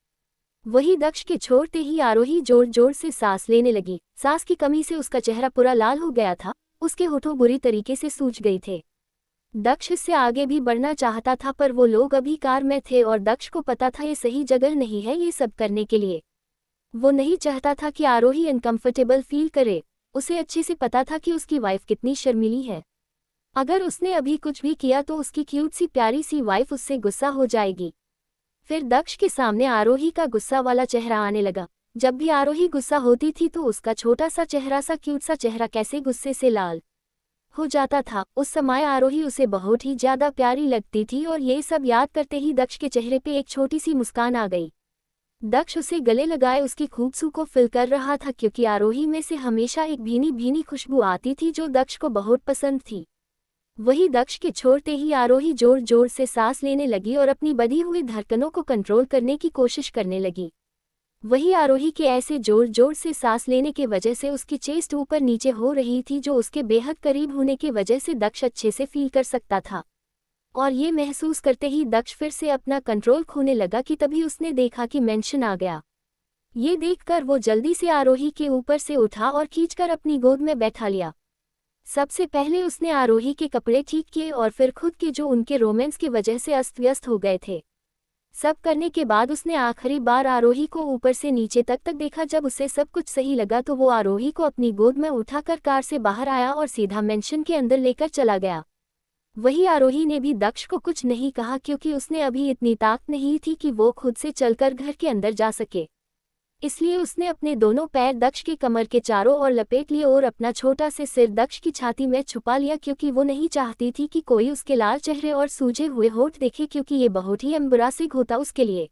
वही दक्ष के छोड़ते ही आरोही जोर जोर से सांस लेने लगी। सांस की कमी से उसका चेहरा पूरा लाल हो गया था, उसके होठों बुरी तरीके से सूज गए थे। दक्ष इससे आगे भी बढ़ना चाहता था, पर वो लोग अभी कार में थे और दक्ष को पता था ये सही जगह नहीं है ये सब करने के लिए। वो नहीं चाहता था कि आरोही अनकंफर्टेबल फील करे। उसे अच्छे से पता था कि उसकी वाइफ कितनी शर्मीली है। अगर उसने अभी कुछ भी किया तो उसकी क्यूट सी प्यारी सी वाइफ उससे गुस्सा हो जाएगी। फिर दक्ष के सामने आरोही का गुस्सा वाला चेहरा आने लगा। जब भी आरोही गुस्सा होती थी तो उसका छोटा सा चेहरा सा क्यूट सा चेहरा कैसे गुस्से से लाल हो जाता था। उस समय आरोही उसे बहुत ही ज्यादा प्यारी लगती थी और ये सब याद करते ही दक्ष के चेहरे पे एक छोटी सी मुस्कान आ गई। दक्ष उसे गले लगाए उसकी खूबसूरती को फिल कर रहा था, क्योंकि आरोही में से हमेशा एक भीनी भीनी खुशबू आती थी जो दक्ष को बहुत पसंद थी। वही दक्ष के छोड़ते ही आरोही जोर जोर से सांस लेने लगी और अपनी बढ़ी हुई धड़कनों को कंट्रोल करने की कोशिश करने लगी। वही आरोही के ऐसे जोर जोर से सांस लेने के वजह से उसकी चेस्ट ऊपर नीचे हो रही थी, जो उसके बेहद करीब होने के वजह से दक्ष अच्छे से फील कर सकता था। और ये महसूस करते ही दक्ष फिर से अपना कंट्रोल खोने लगा कि तभी उसने देखा कि मेंशन आ गया। ये देखकर वो जल्दी से आरोही के ऊपर से उठा और खींचकर अपनी गोद में बैठा लिया। सबसे पहले उसने आरोही के कपड़े ठीक किए और फिर खुद के जो उनके रोमांस की वजह से अस्त व्यस्त हो गए थे। सब करने के बाद उसने आखिरी बार आरोही को ऊपर से नीचे तक देखा। जब उसे सब कुछ सही लगा तो वो आरोही को अपनी गोद में उठाकर कार से बाहर आया और सीधा मेंशन के अंदर लेकर चला गया। वही आरोही ने भी दक्ष को कुछ नहीं कहा, क्योंकि उसने अभी इतनी ताकत नहीं थी कि वो खुद से चलकर घर के अंदर जा सके। इसलिए उसने अपने दोनों पैर दक्ष की कमर के चारों ओर लपेट लिए और अपना छोटा से सिर दक्ष की छाती में छुपा लिया, क्योंकि वो नहीं चाहती थी कि कोई उसके लाल चेहरे और सूजे हुए होठ देखे, क्योंकि ये बहुत ही एम्बरासिंग होता उसके लिए।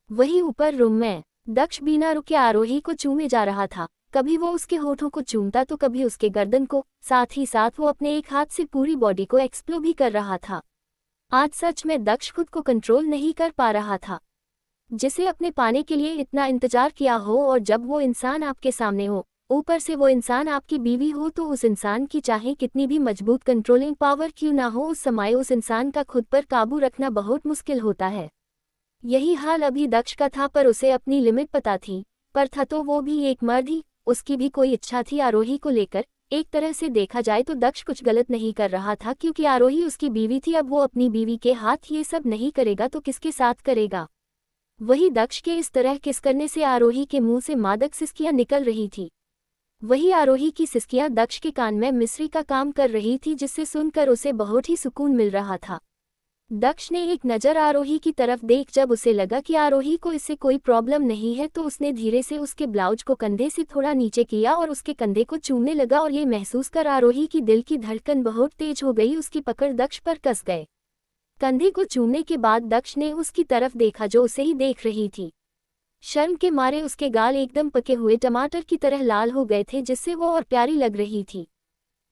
वही ऊपर रूम में दक्ष बिना रुके आरोही को चूमे जा रहा था। कभी वो उसके होठों को चूमता तो कभी उसके गर्दन को, साथ ही साथ वो अपने एक हाथ से पूरी बॉडी को एक्सप्लोर भी कर रहा था। आज सच में दक्ष खुद को कंट्रोल नहीं कर पा रहा था। जिसे अपने पाने के लिए इतना इंतजार किया हो, और जब वो इंसान आपके सामने हो, ऊपर से वो इंसान आपकी बीवी हो, तो उस इंसान की चाहे कितनी भी मजबूत कंट्रोलिंग पावर क्यों ना हो, उस समय उस इंसान का खुद पर काबू रखना बहुत मुश्किल होता है। यही हाल अभी दक्ष का था, पर उसे अपनी लिमिट पता थी। पर था तो वो भी एक मर्द ही, उसकी भी कोई इच्छा थी आरोही को लेकर। एक तरह से देखा जाए तो दक्ष कुछ गलत नहीं कर रहा था, क्योंकि आरोही उसकी बीवी थी। अब वो अपनी बीवी के हाथ ये सब नहीं करेगा तो किसके साथ करेगा। वही दक्ष के इस तरह किस करने से आरोही के मुंह से मादक सिसकियां निकल रही थी। वही आरोही की सिसकियां दक्ष के कान में मिस्री का काम कर रही थी, जिससे सुनकर उसे बहुत ही सुकून मिल रहा था। दक्ष ने एक नज़र आरोही की तरफ देख, जब उसे लगा कि आरोही को इससे कोई प्रॉब्लम नहीं है तो उसने धीरे से उसके ब्लाउज को कंधे से थोड़ा नीचे किया और उसके कंधे को चूमने लगा। और ये महसूस कर आरोही की दिल की धड़कन बहुत तेज हो गई। उसकी पकड़ दक्ष पर कस गए। कंधे को चूमने के बाद दक्ष ने उसकी तरफ देखा जो उसे ही देख रही थी। शर्म के मारे उसके गाल एकदम पके हुए टमाटर की तरह लाल हो गए थे, जिससे वो और प्यारी लग रही थी।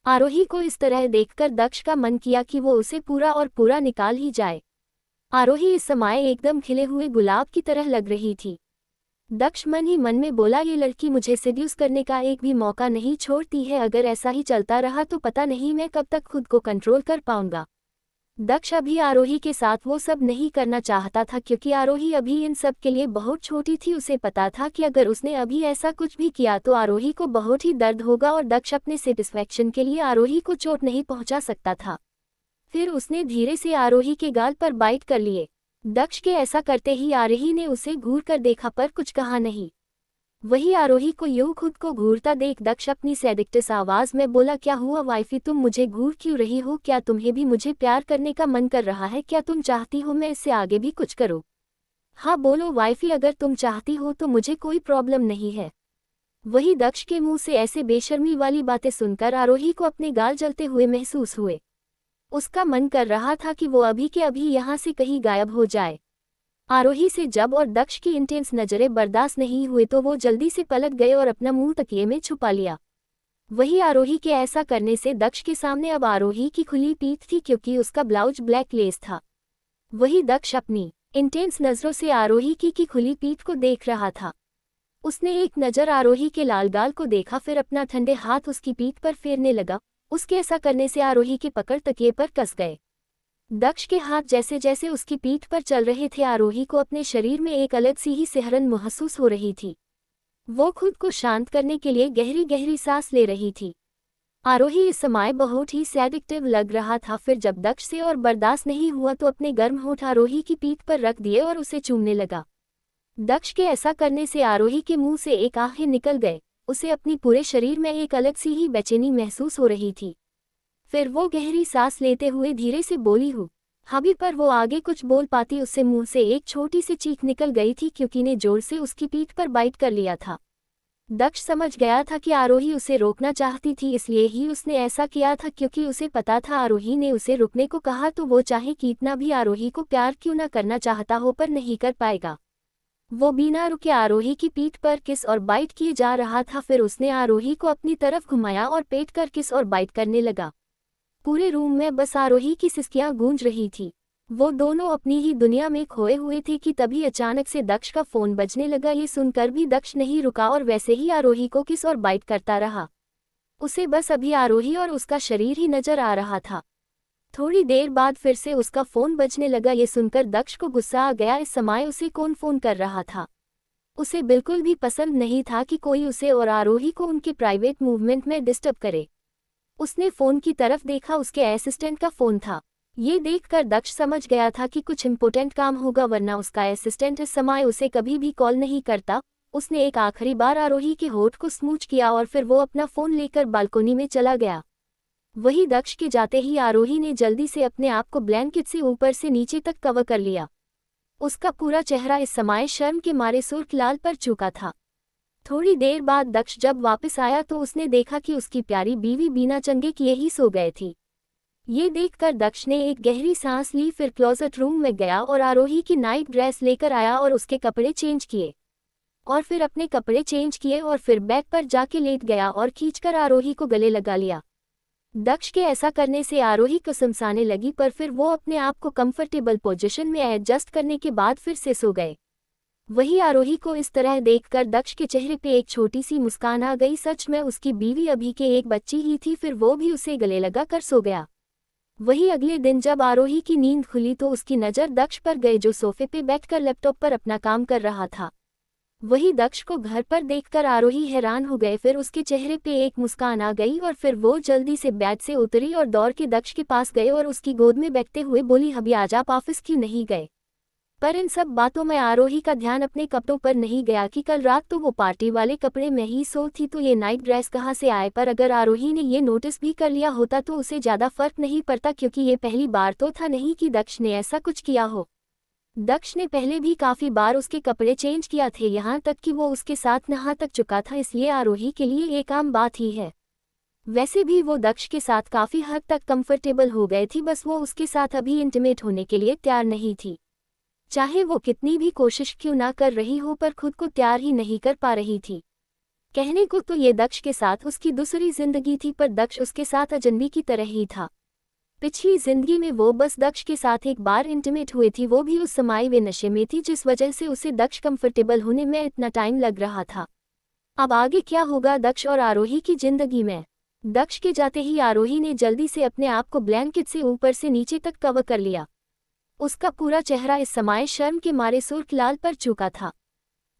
आरोही को इस तरह देखकर दक्ष का मन किया कि वो उसे पूरा और पूरा निकाल ही जाए। आरोही इस समय एकदम खिले हुए गुलाब की तरह लग रही थी। दक्ष मन ही मन में बोला, ये लड़की मुझे सेड्यूस करने का एक भी मौका नहीं छोड़ती है, अगर ऐसा ही चलता रहा तो पता नहीं मैं कब तक खुद को कंट्रोल कर पाऊंगा। दक्ष अभी आरोही के साथ वो सब नहीं करना चाहता था क्योंकि आरोही अभी इन सब के लिए बहुत छोटी थी। उसे पता था कि अगर उसने अभी ऐसा कुछ भी किया तो आरोही को बहुत ही दर्द होगा और दक्ष अपने सेटिस्फैक्शन के लिए आरोही को चोट नहीं पहुंचा सकता था। फिर उसने धीरे से आरोही के गाल पर बाइट कर लिए। दक्ष के ऐसा करते ही आरोही ने उसे घूर कर देखा पर कुछ कहा नहीं। वही आरोही को यूं खुद को घूरता देख दक्ष अपनी सेडिक्टिस आवाज में बोला, क्या हुआ वाइफी, तुम मुझे घूर क्यों रही हो? क्या तुम्हें भी मुझे प्यार करने का मन कर रहा है? क्या तुम चाहती हो मैं इससे आगे भी कुछ करूं? हाँ बोलो वाइफी, अगर तुम चाहती हो तो मुझे कोई प्रॉब्लम नहीं है। वही दक्ष के मुंह से ऐसे बेशर्मी वाली बातें सुनकर आरोही को अपने गाल जलते हुए महसूस हुए। उसका मन कर रहा था कि वो अभी के अभी यहाँ से कहीं गायब हो जाए। आरोही से जब और दक्ष की इंटेंस नजरें बर्दाश्त नहीं हुए तो वो जल्दी से पलट गए और अपना मुंह तकिए में छुपा लिया। वही आरोही के ऐसा करने से दक्ष के सामने अब आरोही की खुली पीठ थी क्योंकि उसका ब्लाउज ब्लैक लेस था। वही दक्ष अपनी इंटेंस नजरों से आरोही की खुली पीठ को देख रहा था। उसने एक नज़र आरोही के लाल गाल को देखा, फिर अपना ठंडे हाथ उसकी पीठ पर फेरने लगा। उसके ऐसा करने से आरोही के पकड़ तकिए पर कस गए। दक्ष के हाथ जैसे जैसे उसकी पीठ पर चल रहे थे आरोही को अपने शरीर में एक अलग सी ही सिहरन महसूस हो रही थी। वो खुद को शांत करने के लिए गहरी गहरी सांस ले रही थी। आरोही इस समय बहुत ही सैडिक्टिव लग रहा था। फिर जब दक्ष से और बर्दाश्त नहीं हुआ तो अपने गर्म होंठ आरोही की पीठ पर रख दिए और उसे चूमने लगा। दक्ष के ऐसा करने से आरोही के मुंह से एक आहें निकल गए। उसे अपनी पूरे शरीर में एक अलग सी ही बेचैनी महसूस हो रही थी। फिर वो गहरी सांस लेते हुए धीरे से बोली, हूँ हबी, पर वो आगे कुछ बोल पाती उससे मुंह से एक छोटी सी चीख निकल गई थी क्योंकि ने जोर से उसकी पीठ पर बाइट कर लिया था। दक्ष समझ गया था कि आरोही उसे रोकना चाहती थी, इसलिए ही उसने ऐसा किया था क्योंकि उसे पता था आरोही ने उसे रुकने को कहा तो वो चाहे कितना भी आरोही को प्यार क्यों न करना चाहता हो पर नहीं कर पाएगा। वो बिना रुके आरोही की पीठ पर किस और बाइट किए जा रहा था। फिर उसने आरोही को अपनी तरफ घुमाया और पेट कर किस और बाइट करने लगा। पूरे रूम में बस आरोही की सिसकियां गूंज रही थी। वो दोनों अपनी ही दुनिया में खोए हुए थे कि तभी अचानक से दक्ष का फोन बजने लगा। ये सुनकर भी दक्ष नहीं रुका और वैसे ही आरोही को किस और बाइट करता रहा। उसे बस अभी आरोही और उसका शरीर ही नजर आ रहा था। थोड़ी देर बाद फिर से उसका फोन बजने लगा। ये सुनकर दक्ष को गुस्सा आ गया। इस समय उसे कौन फोन कर रहा था? उसे बिल्कुल भी पसंद नहीं था कि कोई उसे और आरोही को उनके प्राइवेट मूवमेंट में डिस्टर्ब करे। उसने फोन की तरफ देखा, उसके असिस्टेंट का फोन था। ये देखकर दक्ष समझ गया था कि कुछ इम्पोर्टेंट काम होगा, वरना उसका असिस्टेंट इस समय उसे कभी भी कॉल नहीं करता। उसने एक आखिरी बार आरोही के होठ को स्मूच किया और फिर वो अपना फोन लेकर बालकोनी में चला गया। वही दक्ष के जाते ही आरोही ने जल्दी से अपने आप को ब्लैंकेट से ऊपर से नीचे तक कवर कर लिया। उसका पूरा चेहरा इस समय शर्म के मारे सुर्ख लाल पर चुका था। थोड़ी देर बाद दक्ष जब वापस आया तो उसने देखा कि उसकी प्यारी बीवी बिना चंगे किए ही सो गए थी। ये देखकर दक्ष ने एक गहरी सांस ली, फिर क्लोजेट रूम में गया और आरोही की नाइट ड्रेस लेकर आया और उसके कपड़े चेंज किए और फिर अपने कपड़े चेंज किए और फिर बेड पर जाके लेट गया और खींचकर आरोही को गले लगा लिया। दक्ष के ऐसा करने से आरोही को समसाने लगी, पर फिर वो अपने आप को कंफर्टेबल पोजीशन में एडजस्ट करने के बाद फिर से सो गए। वही आरोही को इस तरह देखकर दक्ष के चेहरे पे एक छोटी सी मुस्कान आ गई। सच में उसकी बीवी अभी के एक बच्ची ही थी। फिर वो भी उसे गले लगा कर सो गया। वही अगले दिन जब आरोही की नींद खुली तो उसकी नज़र दक्ष पर गई जो सोफे पे बैठकर लैपटॉप पर अपना काम कर रहा था। वही दक्ष को घर पर देखकर आरोही हैरान हो गए। फिर उसके चेहरे पे एक मुस्कान आ गई और फिर वो जल्दी से बेड से उतरी और दौड़ के दक्ष के पास गए और उसकी गोद में बैठते हुए बोली, अभी आज आप ऑफिस क्यों नहीं गए? पर इन सब बातों में आरोही का ध्यान अपने कपड़ों पर नहीं गया कि कल रात तो वो पार्टी वाले कपड़े में ही सो थी, तो ये नाइट ड्रेस कहाँ से आए। पर अगर आरोही ने ये नोटिस भी कर लिया होता तो उसे ज़्यादा फर्क नहीं पड़ता क्योंकि ये पहली बार तो था नहीं कि दक्ष ने ऐसा कुछ किया हो। दक्ष ने पहले भी काफ़ी बार उसके कपड़े चेंज किया थे, यहाँ तक कि वो उसके साथ नहा तक चुका था, इसलिए आरोही के लिए एक आम बात ही है। वैसे भी वो दक्ष के साथ काफ़ी हद तक कंफर्टेबल हो गए थी, बस वो उसके साथ अभी इंटीमेट होने के लिए तैयार नहीं थी। चाहे वो कितनी भी कोशिश क्यों ना कर रही हो पर खुद को तैयार ही नहीं कर पा रही थी। कहने को तो ये दक्ष के साथ उसकी दूसरी जिंदगी थी, पर दक्ष उसके साथ अजनबी की तरह ही था। पिछली जिंदगी में वो बस दक्ष के साथ एक बार इंटीमेट हुए थी, वो भी उस समय वे नशे में थी जिस वजह से उसे दक्ष कंफर्टेबल होने में इतना टाइम लग रहा था। अब आगे क्या होगा दक्ष और आरोही की जिंदगी में? दक्ष के जाते ही आरोही ने जल्दी से अपने आप को ब्लैंकेट से ऊपर से नीचे तक कवर कर लिया। उसका पूरा चेहरा इस समय शर्म के मारे सुर्ख लाल पड़ चुका था।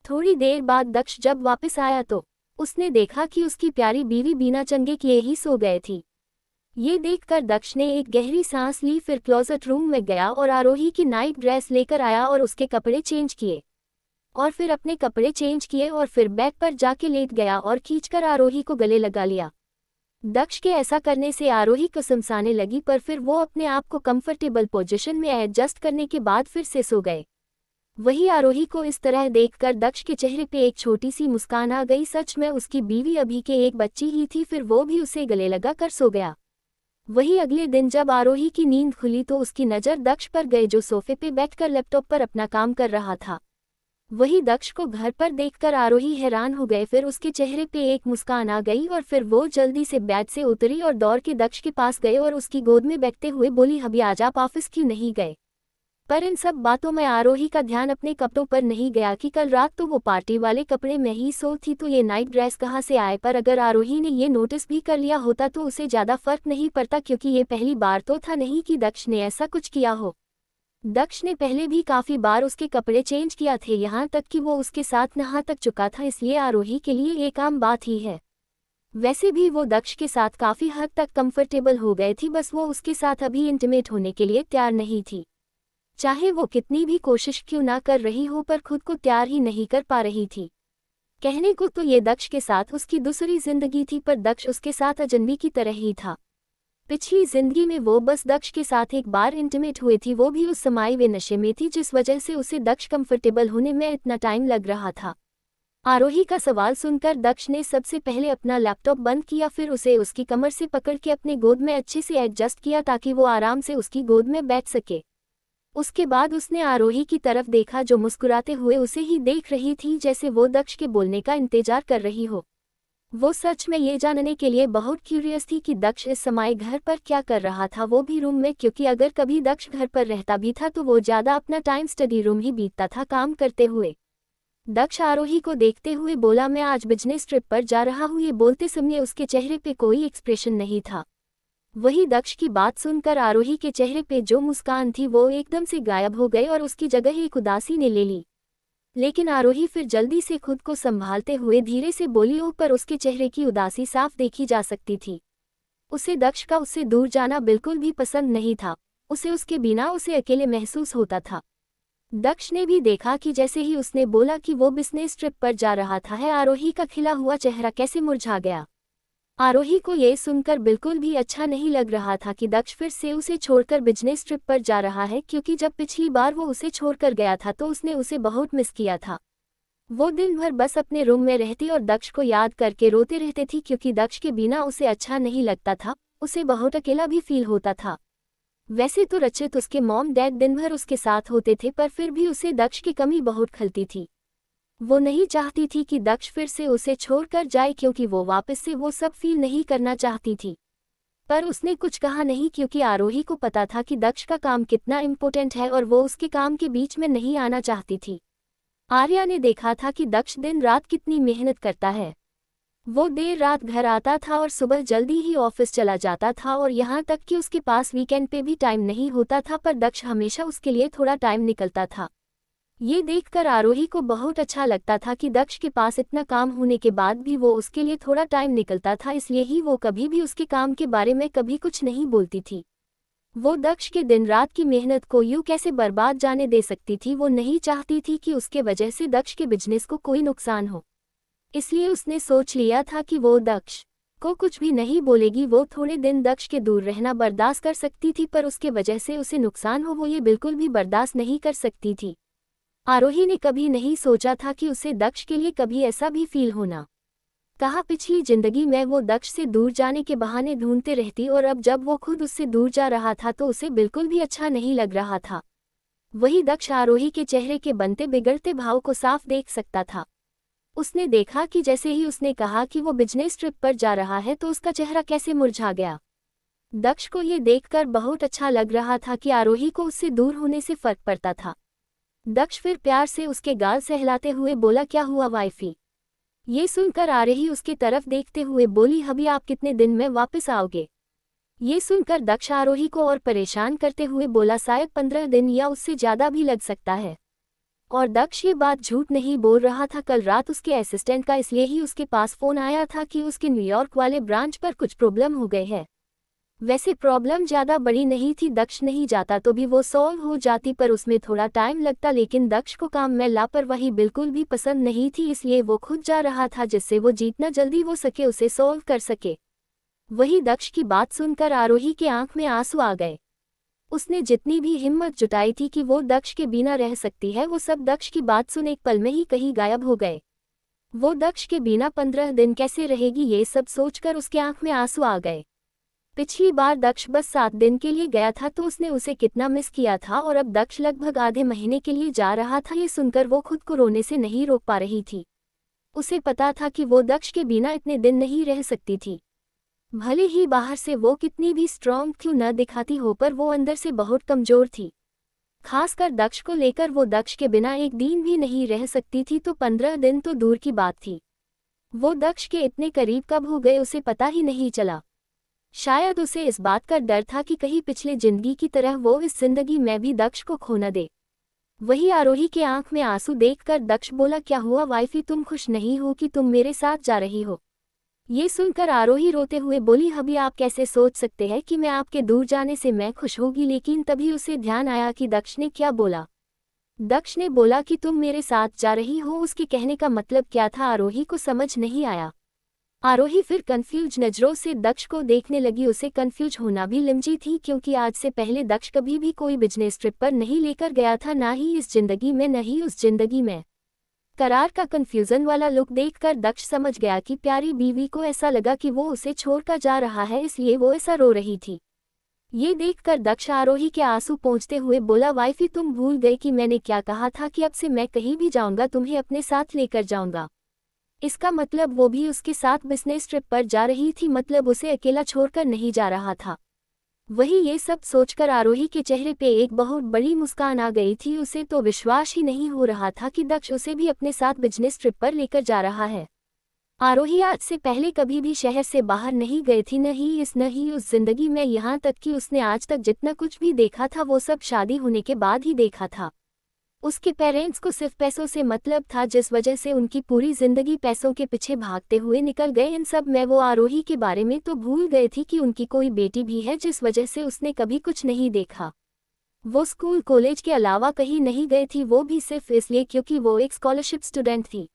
थोड़ी देर बाद दक्ष जब वापस आया तो उसने देखा कि उसकी प्यारी बीवी बिना चंगे किए ही सो गए थी। ये देखकर दक्ष ने एक गहरी सांस ली, फिर क्लोजेट रूम में गया और आरोही की नाइट ड्रेस लेकर आया और उसके कपड़े चेंज किए और फिर अपने कपड़े चेंज किए और फिर बेड पर जाके लेट गया और खींचकर आरोही को गले लगा लिया। दक्ष के ऐसा करने से आरोही को समसाने लगी, पर फिर वो अपने आप को कंफर्टेबल पोजीशन में एडजस्ट करने के बाद फिर से सो गए। वही आरोही को इस तरह देखकर दक्ष के चेहरे पे एक छोटी सी मुस्कान आ गई। सच में उसकी बीवी अभी के एक बच्ची ही थी, फिर वो भी उसे गले लगा कर सो गया। वही अगले दिन जब आरोही की नींद खुली तो उसकी नज़र दक्ष पर गई जो सोफे पे बैठकर लैपटॉप पर अपना काम कर रहा था। वही दक्ष को घर पर देखकर आरोही हैरान हो गए, फिर उसके चेहरे पे एक मुस्कान आ गई और फिर वो जल्दी से बेड से उतरी और दौड़ के दक्ष के पास गए और उसकी गोद में बैठते हुए बोली, अभी आज आप ऑफिस क्यों नहीं गए? पर इन सब बातों में आरोही का ध्यान अपने कपड़ों पर नहीं गया कि कल रात तो वो पार्टी वाले कपड़े में ही सो थी, तो ये नाइट ड्रेस कहाँ से आए। पर अगर आरोही ने ये नोटिस भी कर लिया होता तो उसे ज़्यादा फर्क नहीं पड़ता, क्योंकि ये पहली बार तो था नहीं कि दक्ष ने ऐसा कुछ किया हो। दक्ष ने पहले भी काफ़ी बार उसके कपड़े चेंज किया थे, यहाँ तक कि वो उसके साथ नहा तक चुका था, इसलिए आरोही के लिए एक आम बात ही है। वैसे भी वो दक्ष के साथ काफ़ी हद तक कंफर्टेबल हो गए थी, बस वो उसके साथ अभी इंटीमेट होने के लिए तैयार नहीं थी। चाहे वो कितनी भी कोशिश क्यों ना कर रही हो, पर खुद को तैयार ही नहीं कर पा रही थी। कहने को तो ये दक्ष के साथ उसकी दूसरी जिंदगी थी, पर दक्ष उसके साथ अजनबी की तरह ही था। पिछली जिंदगी में वो बस दक्ष के साथ एक बार इंटीमेट हुए थी, वो भी उस समय वे नशे में थी जिस वजह से उसे दक्ष कंफर्टेबल होने में इतना टाइम लग रहा था। आरोही का सवाल सुनकर दक्ष ने सबसे पहले अपना लैपटॉप बंद किया, फिर उसे उसकी कमर से पकड़ के अपने गोद में अच्छे से एडजस्ट किया ताकि वो आराम से उसकी गोद में बैठ सके। उसके बाद उसने आरोही की तरफ देखा जो मुस्कुराते हुए उसे ही देख रही थी, जैसे वो दक्ष के बोलने का इंतजार कर रही हो। वो सच में ये जानने के लिए बहुत क्यूरियस थी कि दक्ष इस समय घर पर क्या कर रहा था, वो भी रूम में, क्योंकि अगर कभी दक्ष घर पर रहता भी था तो वो ज़्यादा अपना टाइम स्टडी रूम ही बीतता था काम करते हुए। दक्ष आरोही को देखते हुए बोला, मैं आज बिजनेस ट्रिप पर जा रहा हूँ। ये बोलते समय उसके चेहरे पे कोई एक्सप्रेशन नहीं था। वही दक्ष की बात सुनकर आरोही के चेहरे पे जो मुस्कान थी वो एकदम से गायब हो गई और उसकी जगह एक उदासी ने ले ली। लेकिन आरोही फिर जल्दी से खुद को संभालते हुए धीरे से बोली, पर उसके चेहरे की उदासी साफ देखी जा सकती थी। उसे दक्ष का उससे दूर जाना बिल्कुल भी पसंद नहीं था। उसे उसके बिना उसे अकेले महसूस होता था। दक्ष ने भी देखा कि जैसे ही उसने बोला कि वो बिजनेस ट्रिप पर जा रहा था, आरोही का खिला हुआ चेहरा कैसे मुरझा गया। आरोही को ये सुनकर बिल्कुल भी अच्छा नहीं लग रहा था कि दक्ष फिर से उसे छोड़कर बिजनेस ट्रिप पर जा रहा है, क्योंकि जब पिछली बार वो उसे छोड़कर गया था तो उसने उसे बहुत मिस किया था। वो दिन भर बस अपने रूम में रहती और दक्ष को याद करके रोते रहते थी, क्योंकि दक्ष के बिना उसे अच्छा नहीं लगता था, उसे बहुत अकेला भी फील होता था। वैसे तो रचित उसके मॉम डैड दिन भर उसके साथ होते थे, पर फिर भी उसे दक्ष की कमी बहुत खलती थी। वो नहीं चाहती थी कि दक्ष फिर से उसे छोड़कर जाए, क्योंकि वो वापस से वो सब फील नहीं करना चाहती थी। पर उसने कुछ कहा नहीं, क्योंकि आरोही को पता था कि दक्ष का काम कितना इम्पोर्टेंट है और वो उसके काम के बीच में नहीं आना चाहती थी। आर्या ने देखा था कि दक्ष दिन रात कितनी मेहनत करता है। वो देर रात घर आता था और सुबह जल्दी ही ऑफिस चला जाता था, और यहाँ तक कि उसके पास वीकेंड पे भी टाइम नहीं होता था, पर दक्ष हमेशा उसके लिए थोड़ा टाइम निकलता था। ये देखकर आरोही को बहुत अच्छा लगता था कि दक्ष के पास इतना काम होने के बाद भी वो उसके लिए थोड़ा टाइम निकलता था, इसलिए ही वो कभी भी उसके काम के बारे में कभी कुछ नहीं बोलती थी। वो दक्ष के दिन रात की मेहनत को यूं कैसे बर्बाद जाने दे सकती थी। वो नहीं चाहती थी कि उसके वजह से दक्ष के बिजनेस को कोई नुकसान हो, इसलिए उसने सोच लिया था कि वो दक्ष को कुछ भी नहीं बोलेगी। वो थोड़े दिन दक्ष के दूर रहना बर्दाश्त कर सकती थी, पर उसके वजह से उसे नुकसान हो वो ये बिल्कुल भी बर्दाश्त नहीं कर सकती थी। आरोही ने कभी नहीं सोचा था कि उसे दक्ष के लिए कभी ऐसा भी फील होना। कहा पिछली जिंदगी में वो दक्ष से दूर जाने के बहाने ढूंढते रहती, और अब जब वो खुद उससे दूर जा रहा था तो उसे बिल्कुल भी अच्छा नहीं लग रहा था। वही दक्ष आरोही के चेहरे के बनते बिगड़ते भाव को साफ देख सकता था। उसने देखा कि जैसे ही उसने कहा कि वो बिजनेस ट्रिप पर जा रहा है तो उसका चेहरा कैसे मुरझा गया। दक्ष को ये देखकर बहुत अच्छा लग रहा था कि आरोही को उससे दूर होने से फर्क पड़ता था। दक्ष फिर प्यार से उसके गाल सहलाते हुए बोला, क्या हुआ वाइफी? ये सुनकर आरोही उसकी तरफ देखते हुए बोली, हबी आप कितने दिन में वापस आओगे? ये सुनकर दक्ष आरोही को और परेशान करते हुए बोला, शायद 15 दिन या उससे ज्यादा भी लग सकता है। और दक्ष ये बात झूठ नहीं बोल रहा था। कल रात उसके असिस्टेंट का इसलिए ही उसके पास फोन आया था कि उसके न्यूयॉर्क वाले ब्रांच पर कुछ प्रॉब्लम हो गए है। वैसे प्रॉब्लम ज़्यादा बड़ी नहीं थी, दक्ष नहीं जाता तो भी वो सॉल्व हो जाती, पर उसमें थोड़ा टाइम लगता। लेकिन दक्ष को काम में लापरवाही बिल्कुल भी पसंद नहीं थी, इसलिए वो खुद जा रहा था जिससे वो जितना जल्दी हो सके उसे सॉल्व कर सके। वही दक्ष की बात सुनकर आरोही के आंख में आंसू आ गए। उसने जितनी भी हिम्मत जुटाई थी कि वो दक्ष के बिना रह सकती है, वो सब दक्ष की बात सुन एक पल में ही कहीं गायब हो गए। वो दक्ष के बिना 15 दिन कैसे रहेगी, ये सब सोचकर उसके आंख में आंसू आ गए। पिछली बार दक्ष बस 7 दिन के लिए गया था तो उसने उसे कितना मिस किया था, और अब दक्ष लगभग आधे महीने के लिए जा रहा था। ये सुनकर वो खुद को रोने से नहीं रोक पा रही थी। उसे पता था कि वो दक्ष के बिना इतने दिन नहीं रह सकती थी। भले ही बाहर से वो कितनी भी स्ट्रॉन्ग क्यों न दिखाती हो, पर वो अंदर से बहुत कमजोर थी। खासकर दक्ष को लेकर वो दक्ष के बिना एक दिन भी नहीं रह सकती थी, तो 15 दिन तो दूर की बात थी। वो दक्ष के इतने करीब कब हो गए उसे पता ही नहीं चला। शायद उसे इस बात का डर था कि कहीं पिछले जिंदगी की तरह वो इस जिंदगी में भी दक्ष को खो न दे। वही आरोही के आंख में आंसू देखकर दक्ष बोला, क्या हुआ वाइफी, तुम खुश नहीं हो कि तुम मेरे साथ जा रही हो? ये सुनकर आरोही रोते हुए बोली, हबी आप कैसे सोच सकते हैं कि मैं आपके दूर जाने से मैं खुश होगी? लेकिन तभी उसे ध्यान आया कि दक्ष ने क्या बोला। दक्ष ने बोला कि तुम मेरे साथ जा रही हो। उसके कहने का मतलब क्या था आरोही को समझ नहीं आया। आरोही फिर कंफ्यूज नजरों से दक्ष को देखने लगी। उसे कंफ्यूज होना भी लिमजी थी, क्योंकि आज से पहले दक्ष कभी भी कोई बिजनेस ट्रिप पर नहीं लेकर गया था, ना ही इस जिंदगी में न ही उस जिंदगी में। करार का कंफ्यूजन वाला लुक देखकर दक्ष समझ गया कि प्यारी बीवी को ऐसा लगा कि वो उसे छोड़कर जा रहा है, इसलिए वो ऐसा रो रही थी। ये देखकर दक्ष आरोही के आंसू पोंछते हुए बोला, वाइफी तुम भूल गए कि मैंने क्या कहा था कि अब से मैं कहीं भी जाऊंगा तुम्हें अपने साथ लेकर जाऊंगा। इसका मतलब वो भी उसके साथ बिजनेस ट्रिप पर जा रही थी, मतलब उसे अकेला छोड़कर नहीं जा रहा था। वही ये सब सोचकर आरोही के चेहरे पे एक बहुत बड़ी मुस्कान आ गई थी। उसे तो विश्वास ही नहीं हो रहा था कि दक्ष उसे भी अपने साथ बिजनेस ट्रिप पर लेकर जा रहा है। आरोही आज से पहले कभी भी शहर से बाहर नहीं गई थी, न ही उस जिंदगी में, यहाँ तक कि उसने आज तक जितना कुछ भी देखा था वो सब शादी होने के बाद ही देखा था। उसके पेरेंट्स को सिर्फ पैसों से मतलब था, जिस वजह से उनकी पूरी जिंदगी पैसों के पीछे भागते हुए निकल गए। इन सब में वो आरोही के बारे में तो भूल गए थी कि उनकी कोई बेटी भी है, जिस वजह से उसने कभी कुछ नहीं देखा। वो स्कूल कॉलेज के अलावा कहीं नहीं गई थी, वो भी सिर्फ इसलिए क्योंकि वो एक स्कॉलरशिप स्टूडेंट थी।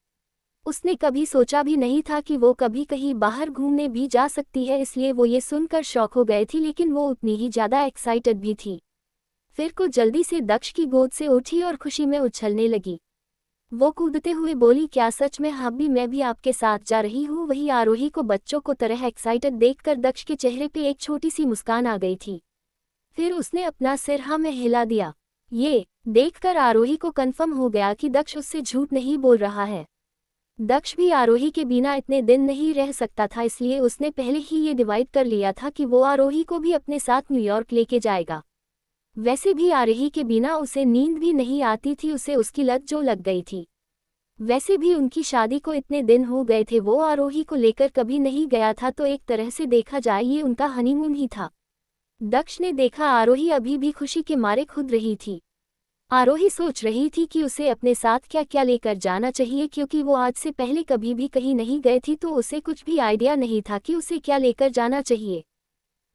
उसने कभी सोचा भी नहीं था कि वो कभी कहीं बाहर घूमने भी जा सकती है, इसलिए वो ये सुनकर शॉक हो गए थी, लेकिन वो उतनी ही ज़्यादा एक्साइटेड भी थी। फिर कुछ जल्दी से दक्ष की गोद से उठी और खुशी में उछलने लगी। वो कूदते हुए बोली, क्या सच में हब्बी, मैं भी आपके साथ जा रही हूँ? वही आरोही को बच्चों को तरह एक्साइटेड देखकर दक्ष के चेहरे पे एक छोटी सी मुस्कान आ गई थी। फिर उसने अपना सिर हाँ में हिला दिया। ये देखकर आरोही को कन्फर्म हो गया कि दक्ष उससे झूठ नहीं बोल रहा है। दक्ष भी आरोही के बिना इतने दिन नहीं रह सकता था, इसलिए उसने पहले ही ये डिवाइड कर लिया था कि वो आरोही को भी अपने साथ न्यूयॉर्क लेके जाएगा। वैसे भी आरोही के बिना उसे नींद भी नहीं आती थी, उसे उसकी लत जो लग गई थी। वैसे भी उनकी शादी को इतने दिन हो गए थे, वो आरोही को लेकर कभी नहीं गया था, तो एक तरह से देखा जाए ये उनका हनीमून ही था। दक्ष ने देखा आरोही अभी भी खुशी के मारे खुद रही थी। आरोही सोच रही थी कि उसे अपने साथ क्या क्या लेकर जाना चाहिए, क्योंकि वो आज से पहले कभी भी कहीं नहीं गए थी, तो उसे कुछ भी आइडिया नहीं था कि उसे क्या लेकर जाना चाहिए।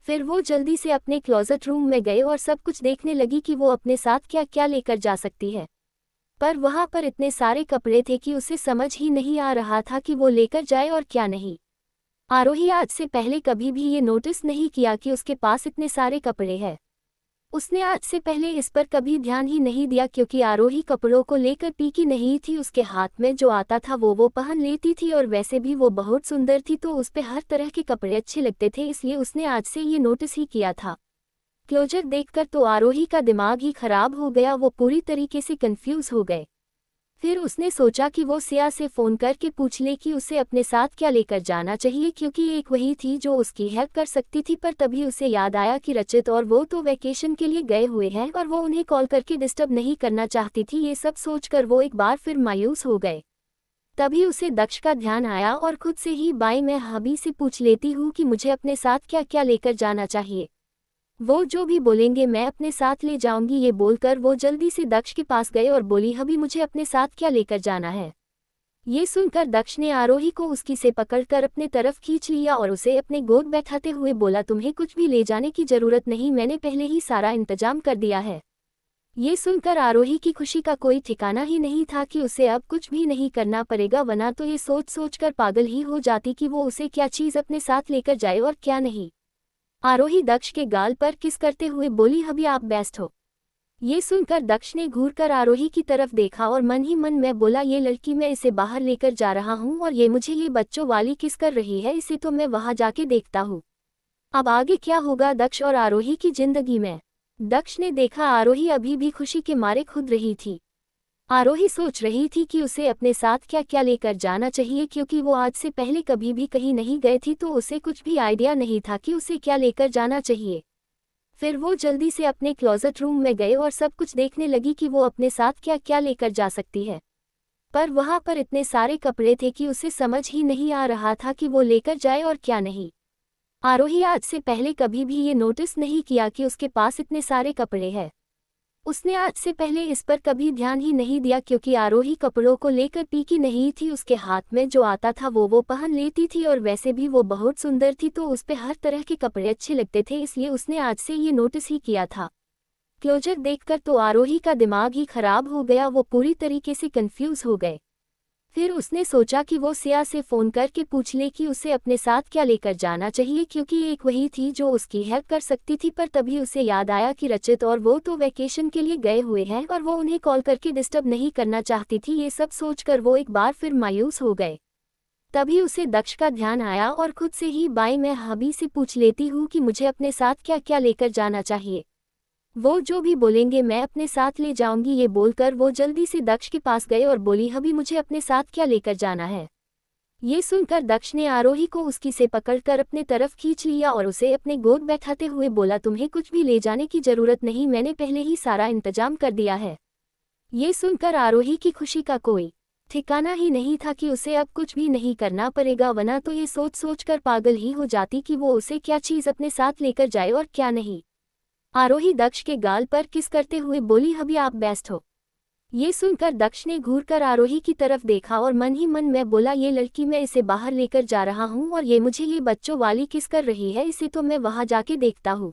फिर वो जल्दी से अपने क्लोजेट रूम में गए और सब कुछ देखने लगी कि वो अपने साथ क्या क्या लेकर जा सकती है। पर वहाँ पर इतने सारे कपड़े थे कि उसे समझ ही नहीं आ रहा था कि वो लेकर जाए और क्या नहीं। आरोही आज से पहले कभी भी ये नोटिस नहीं किया कि उसके पास इतने सारे कपड़े हैं। उसने आज से पहले इस पर कभी ध्यान ही नहीं दिया, क्योंकि आरोही कपड़ों को लेकर पीकी नहीं थी। उसके हाथ में जो आता था वो पहन लेती थी, और वैसे भी वो बहुत सुंदर थी, तो उस पे हर तरह के कपड़े अच्छे लगते थे, इसलिए उसने आज से ये नोटिस ही किया था। क्लोजर देखकर तो आरोही का दिमाग ही खराब हो गया, वो पूरी तरीके से कंफ्यूज हो गए। फिर उसने सोचा कि वो सिया से फ़ोन करके पूछ ले कि उसे अपने साथ क्या लेकर जाना चाहिए, क्योंकि एक वही थी जो उसकी हेल्प कर सकती थी। पर तभी उसे याद आया कि रचित और वो तो वैकेशन के लिए गए हुए हैं और वो उन्हें कॉल करके डिस्टर्ब नहीं करना चाहती थी। ये सब सोचकर वो एक बार फिर मायूस हो गए। तभी उसे दक्ष का ध्यान आया और खुद से ही बाई मैं हबी से पूछ लेती हूँ कि मुझे अपने साथ क्या क्या लेकर जाना चाहिए। वो जो भी बोलेंगे मैं अपने साथ ले जाऊंगी। ये बोलकर वो जल्दी से दक्ष के पास गए और बोली, हबी मुझे अपने साथ क्या लेकर जाना है। ये सुनकर दक्ष ने आरोही को उसकी से पकड़कर अपने तरफ खींच लिया और उसे अपने गोद बैठाते हुए बोला, तुम्हें कुछ भी ले जाने की जरूरत नहीं, मैंने पहले ही सारा इंतजाम कर दिया है। ये सुनकर आरोही की खुशी का कोई ठिकाना ही नहीं था कि उसे अब कुछ भी नहीं करना पड़ेगा, वरना तो ये सोच सोचकर पागल ही हो जाती कि वो उसे क्या चीज़ अपने साथ लेकर जाए और क्या नहीं। आरोही दक्ष के गाल पर किस करते हुए बोली, हबी आप बेस्ट हो। ये सुनकर दक्ष ने घूरकर आरोही की तरफ देखा और मन ही मन में बोला, ये लड़की मैं इसे बाहर लेकर जा रहा हूँ और ये मुझे ये बच्चों वाली किस कर रही है, इसे तो मैं वहां जाके देखता हूँ। अब आगे क्या होगा दक्ष और आरोही की जिंदगी में। दक्ष ने देखा आरोही अभी भी खुशी के मारे खुद रही थी। आरोही सोच रही थी कि उसे अपने साथ क्या क्या लेकर जाना चाहिए, क्योंकि वो आज से पहले कभी भी कहीं नहीं गई थी तो उसे कुछ भी आइडिया नहीं था कि उसे क्या लेकर जाना चाहिए। फिर वो जल्दी से अपने क्लोजेट रूम में गए और सब कुछ देखने लगी कि वो अपने साथ क्या क्या लेकर जा सकती है। पर वहाँ पर इतने सारे कपड़े थे कि उसे समझ ही नहीं आ रहा था कि वो लेकर जाए और क्या नहीं। आरोही आज से पहले कभी भी ये नोटिस नहीं किया कि उसके पास इतने सारे कपड़े हैं। उसने आज से पहले इस पर कभी ध्यान ही नहीं दिया, क्योंकि आरोही कपड़ों को लेकर पीकी नहीं थी। उसके हाथ में जो आता था वो पहन लेती थी और वैसे भी वो बहुत सुंदर थी तो उस पे हर तरह के कपड़े अच्छे लगते थे, इसलिए उसने आज से ये नोटिस ही किया था। क्लोजर देखकर तो आरोही का दिमाग ही खराब हो गया, वो पूरी तरीके से कंफ्यूज हो गए। फिर उसने सोचा कि वो सिया से फ़ोन करके पूछ ले कि उसे अपने साथ क्या लेकर जाना चाहिए, क्योंकि एक वही थी जो उसकी हेल्प कर सकती थी। पर तभी उसे याद आया कि रचित और वो तो वैकेशन के लिए गए हुए हैं और वो उन्हें कॉल करके डिस्टर्ब नहीं करना चाहती थी। ये सब सोचकर वो एक बार फिर मायूस हो गए। तभी उसे दक्ष का ध्यान आया और खुद से ही बाई मैं हबी से पूछ लेती हूँ कि मुझे अपने साथ क्या क्या लेकर जाना चाहिए। वो जो भी बोलेंगे मैं अपने साथ ले जाऊंगी। ये बोलकर वो जल्दी से दक्ष के पास गए और बोली, हबी मुझे अपने साथ क्या लेकर जाना है। ये सुनकर दक्ष ने आरोही को उसकी से पकड़कर अपने तरफ खींच लिया और उसे अपने गोद बैठाते हुए बोला, तुम्हें कुछ भी ले जाने की जरूरत नहीं, मैंने पहले ही सारा इंतजाम कर दिया है। ये सुनकर आरोही की खुशी का कोई ठिकाना ही नहीं था कि उसे अब कुछ भी नहीं करना पड़ेगा, वरना तो ये सोच सोचकर पागल ही हो जाती कि वो उसे क्या चीज़ अपने साथ लेकर जाए और क्या नहीं। आरोही दक्ष के गाल पर किस करते हुए बोली, हबी आप बेस्ट हो। ये सुनकर दक्ष ने घूरकर आरोही की तरफ देखा और मन ही मन में बोला, ये लड़की मैं इसे बाहर लेकर जा रहा हूँ और ये मुझे ये बच्चों वाली किस कर रही है, इसे तो मैं वहां जाके देखता हूँ।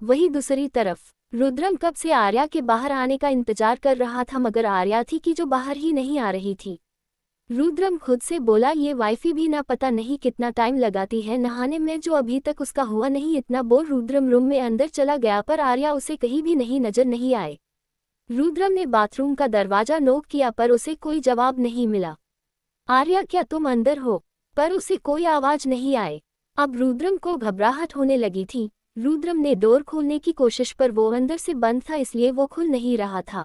वही दूसरी तरफ रुद्रम कब से आर्या के बाहर आने का इंतजार कर रहा था, मगर आर्या थी कि जो बाहर ही नहीं आ रही थी। रुद्रम खुद से बोला, ये वाइफी भी ना पता नहीं कितना टाइम लगाती है नहाने में, जो अभी तक उसका हुआ नहीं। इतना बोल रुद्रम रूम में अंदर चला गया पर आर्या उसे कहीं भी नहीं नजर नहीं आए। रुद्रम ने बाथरूम का दरवाजा नॉक किया पर उसे कोई जवाब नहीं मिला। आर्या क्या तुम अंदर हो, पर उसे कोई आवाज नहीं आए। अब रुद्रम को घबराहट होने लगी थी। रुद्रम ने डोर खोलने की कोशिश पर वो अंदर से बंद था, इसलिए वो खुल नहीं रहा था।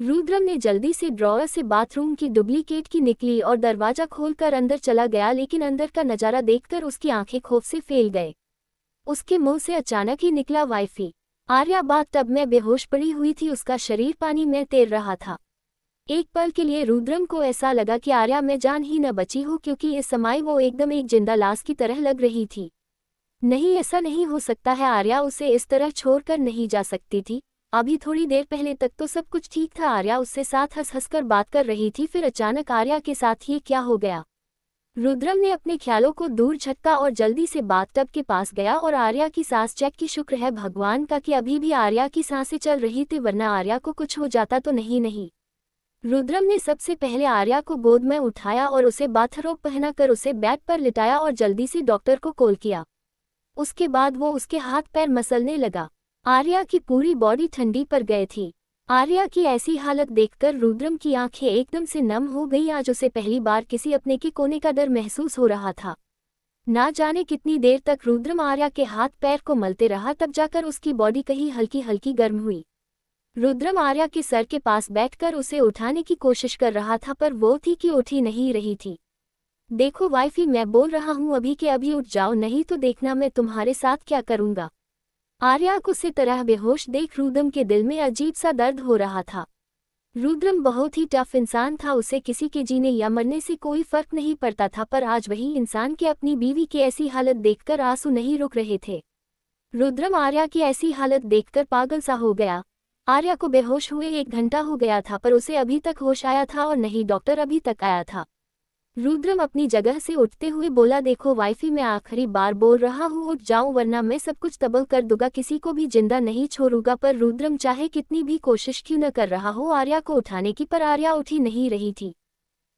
रुद्रम ने जल्दी से ड्रॉअर से बाथरूम की डुप्लीकेट की निकली और दरवाजा खोलकर अंदर चला गया, लेकिन अंदर का नजारा देखकर उसकी आंखें खौफ से फैल गए। उसके मुंह से अचानक ही निकला, वाइफी। आर्या बाथटब में बेहोश पड़ी हुई थी, उसका शरीर पानी में तैर रहा था। एक पल के लिए रुद्रम को ऐसा लगा कि आर्या में जान ही न बची हो, क्योंकि इस समय वो एकदम एक जिंदा लाश की तरह लग रही थी। नहीं, ऐसा नहीं हो सकता है, आर्या उसे इस तरह छोड़कर नहीं जा सकती थी। अभी थोड़ी देर पहले तक तो सब कुछ ठीक था, आर्या उससे साथ हंस हंस कर बात कर रही थी, फिर अचानक आर्या के साथ ये क्या हो गया। रुद्रम ने अपने ख्यालों को दूर झटका और जल्दी से बाथटब के पास गया और आर्या की सांस चेक की। शुक्र है भगवान का कि अभी भी आर्या की सांसें चल रही थी, वरना आर्या को कुछ हो जाता तो नहीं। रुद्रम ने सबसे पहले आर्या को गोद में उठाया और उसे बाथरोब पहनाकर उसे बेड पर लिटाया और जल्दी से डॉक्टर को कॉल किया। उसके बाद वो उसके हाथ पैर मसलने लगा। आर्या की पूरी बॉडी ठंडी पर गई थी। आर्या की ऐसी हालत देखकर रुद्रम की आंखें एकदम से नम हो गई। आज उसे पहली बार किसी अपने के कोने का डर महसूस हो रहा था। ना जाने कितनी देर तक रुद्रम आर्या के हाथ पैर को मलते रहा, तब जाकर उसकी बॉडी कहीं हल्की हल्की गर्म हुई। रुद्रम आर्या के सर के पास बैठकर उसे उठाने की कोशिश कर रहा था, पर वो थी कि उठ ही नहीं रही थी। देखो वाइफी, मैं बोल रहा हूँ अभी के अभी उठ जाओ, नहीं तो देखना मैं तुम्हारे साथ क्या करूँगा। आर्या को उसी तरह बेहोश देख रुद्रम के दिल में अजीब सा दर्द हो रहा था। रुद्रम बहुत ही टफ इंसान था, उसे किसी के जीने या मरने से कोई फर्क नहीं पड़ता था, पर आज वही इंसान के अपनी बीवी की ऐसी हालत देखकर आंसू नहीं रुक रहे थे। रुद्रम आर्या की ऐसी हालत देखकर पागल सा हो गया। आर्या को बेहोश हुए 1 घंटा हो गया था, पर उसे अभी तक होश आया था और नहीं डॉक्टर अभी तक आया था। रुद्रम अपनी जगह से उठते हुए बोला, देखो वाइफी, मैं आखिरी बार बोल रहा हूँ उठ जाऊं, वरना मैं सब कुछ तबाह कर दूंगा, किसी को भी जिंदा नहीं छोड़ूंगा। पर रुद्रम चाहे कितनी भी कोशिश क्यों न कर रहा हो आर्या को उठाने की, पर आर्या उठ ही नहीं रही थी।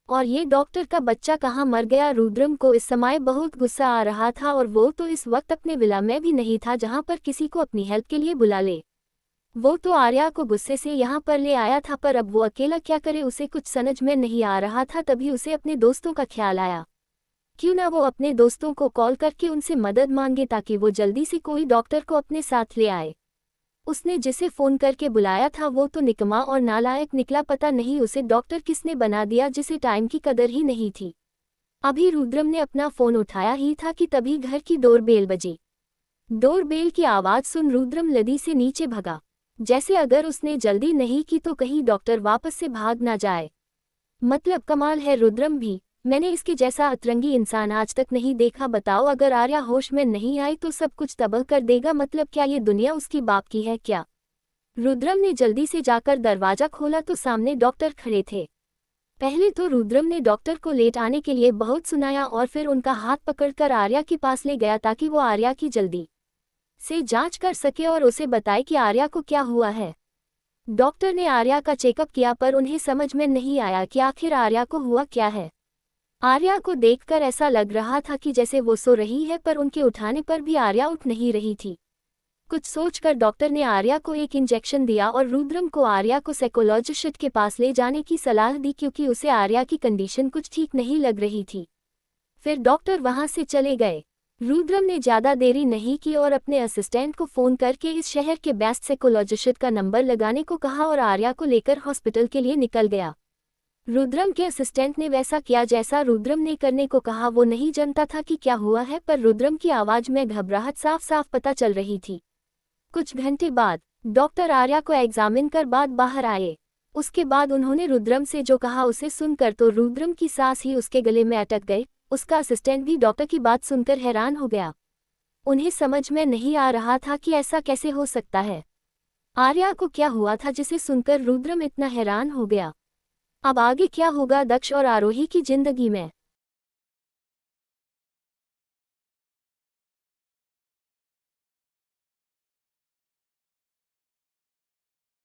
और ये डॉक्टर का बच्चा कहाँ मर गया। रुद्रम को इस समय बहुत गुस्सा आ रहा था, और वो तो इस वक्त अपने विला में भी नहीं था जहाँ पर किसी को अपनी हेल्प के लिए बुला ले। वो तो आर्या को गुस्से से यहाँ पर ले आया था, पर अब वो अकेला क्या करे उसे कुछ समझ में नहीं आ रहा था। तभी उसे अपने दोस्तों का ख्याल आया, क्यों ना वो अपने दोस्तों को कॉल करके उनसे मदद मांगे ताकि वो जल्दी से कोई डॉक्टर को अपने साथ ले आए। उसने जिसे फ़ोन करके बुलाया था वो तो निकम्मा और नालायक निकला, पता नहीं उसे डॉक्टर किसने बना दिया जिसे टाइम की कदर ही नहीं थी। अभी रुद्रम ने अपना फ़ोन उठाया ही था कि तभी घर की डोरबेल बजी। डोरबेल की आवाज़ सुन रुद्रम लदी से नीचे भगा, जैसे अगर उसने जल्दी नहीं की तो कहीं डॉक्टर वापस से भाग ना जाए। मतलब कमाल है रुद्रम भी, मैंने इसके जैसा अतरंगी इंसान आज तक नहीं देखा। बताओ, अगर आर्या होश में नहीं आई तो सब कुछ तबाह कर देगा। मतलब क्या ये दुनिया उसकी बाप की है क्या? रुद्रम ने जल्दी से जाकर दरवाजा खोला तो सामने डॉक्टर खड़े थे। पहले तो रुद्रम ने डॉक्टर को लेट आने के लिए बहुत सुनाया और फिर उनका हाथ पकड़कर आर्या के पास ले गया ताकि वो आर्या की जल्दी से जांच कर सके और उसे बताए कि आर्या को क्या हुआ है। डॉक्टर ने आर्या का चेकअप किया, पर उन्हें समझ में नहीं आया कि आखिर आर्या को हुआ क्या है। आर्या को देखकर ऐसा लग रहा था कि जैसे वो सो रही है, पर उनके उठाने पर भी आर्या उठ नहीं रही थी। कुछ सोचकर डॉक्टर ने आर्या को एक इंजेक्शन दिया और रुद्रम को आर्या को साइकोलॉजिस्ट के पास ले जाने की सलाह दी, क्योंकि उसे आर्या की कंडीशन कुछ ठीक नहीं लग रही थी। फिर डॉक्टर वहां से चले गए। रुद्रम ने ज़्यादा देरी नहीं की और अपने असिस्टेंट को फ़ोन करके इस शहर के बेस्ट साइकोलॉजिस्ट का नंबर लगाने को कहा और आर्या को लेकर हॉस्पिटल के लिए निकल गया। रुद्रम के असिस्टेंट ने वैसा किया जैसा रुद्रम ने करने को कहा। वो नहीं जानता था कि क्या हुआ है, पर रुद्रम की आवाज़ में घबराहट साफ साफ पता चल रही थी। कुछ घंटे बाद डॉक्टर आर्या को एग्जामिन कर बाद बाहर आए। उसके बाद उन्होंने रुद्रम से जो कहा उसे सुनकर तो रुद्रम की सांस ही उसके गले में अटक गई। उसका असिस्टेंट भी डॉक्टर की बात सुनकर हैरान हो गया। उन्हें समझ में नहीं आ रहा था कि ऐसा कैसे हो सकता है। आर्या को क्या हुआ था जिसे सुनकर रुद्रम इतना हैरान हो गया। अब आगे क्या होगा दक्ष और आरोही की जिंदगी में?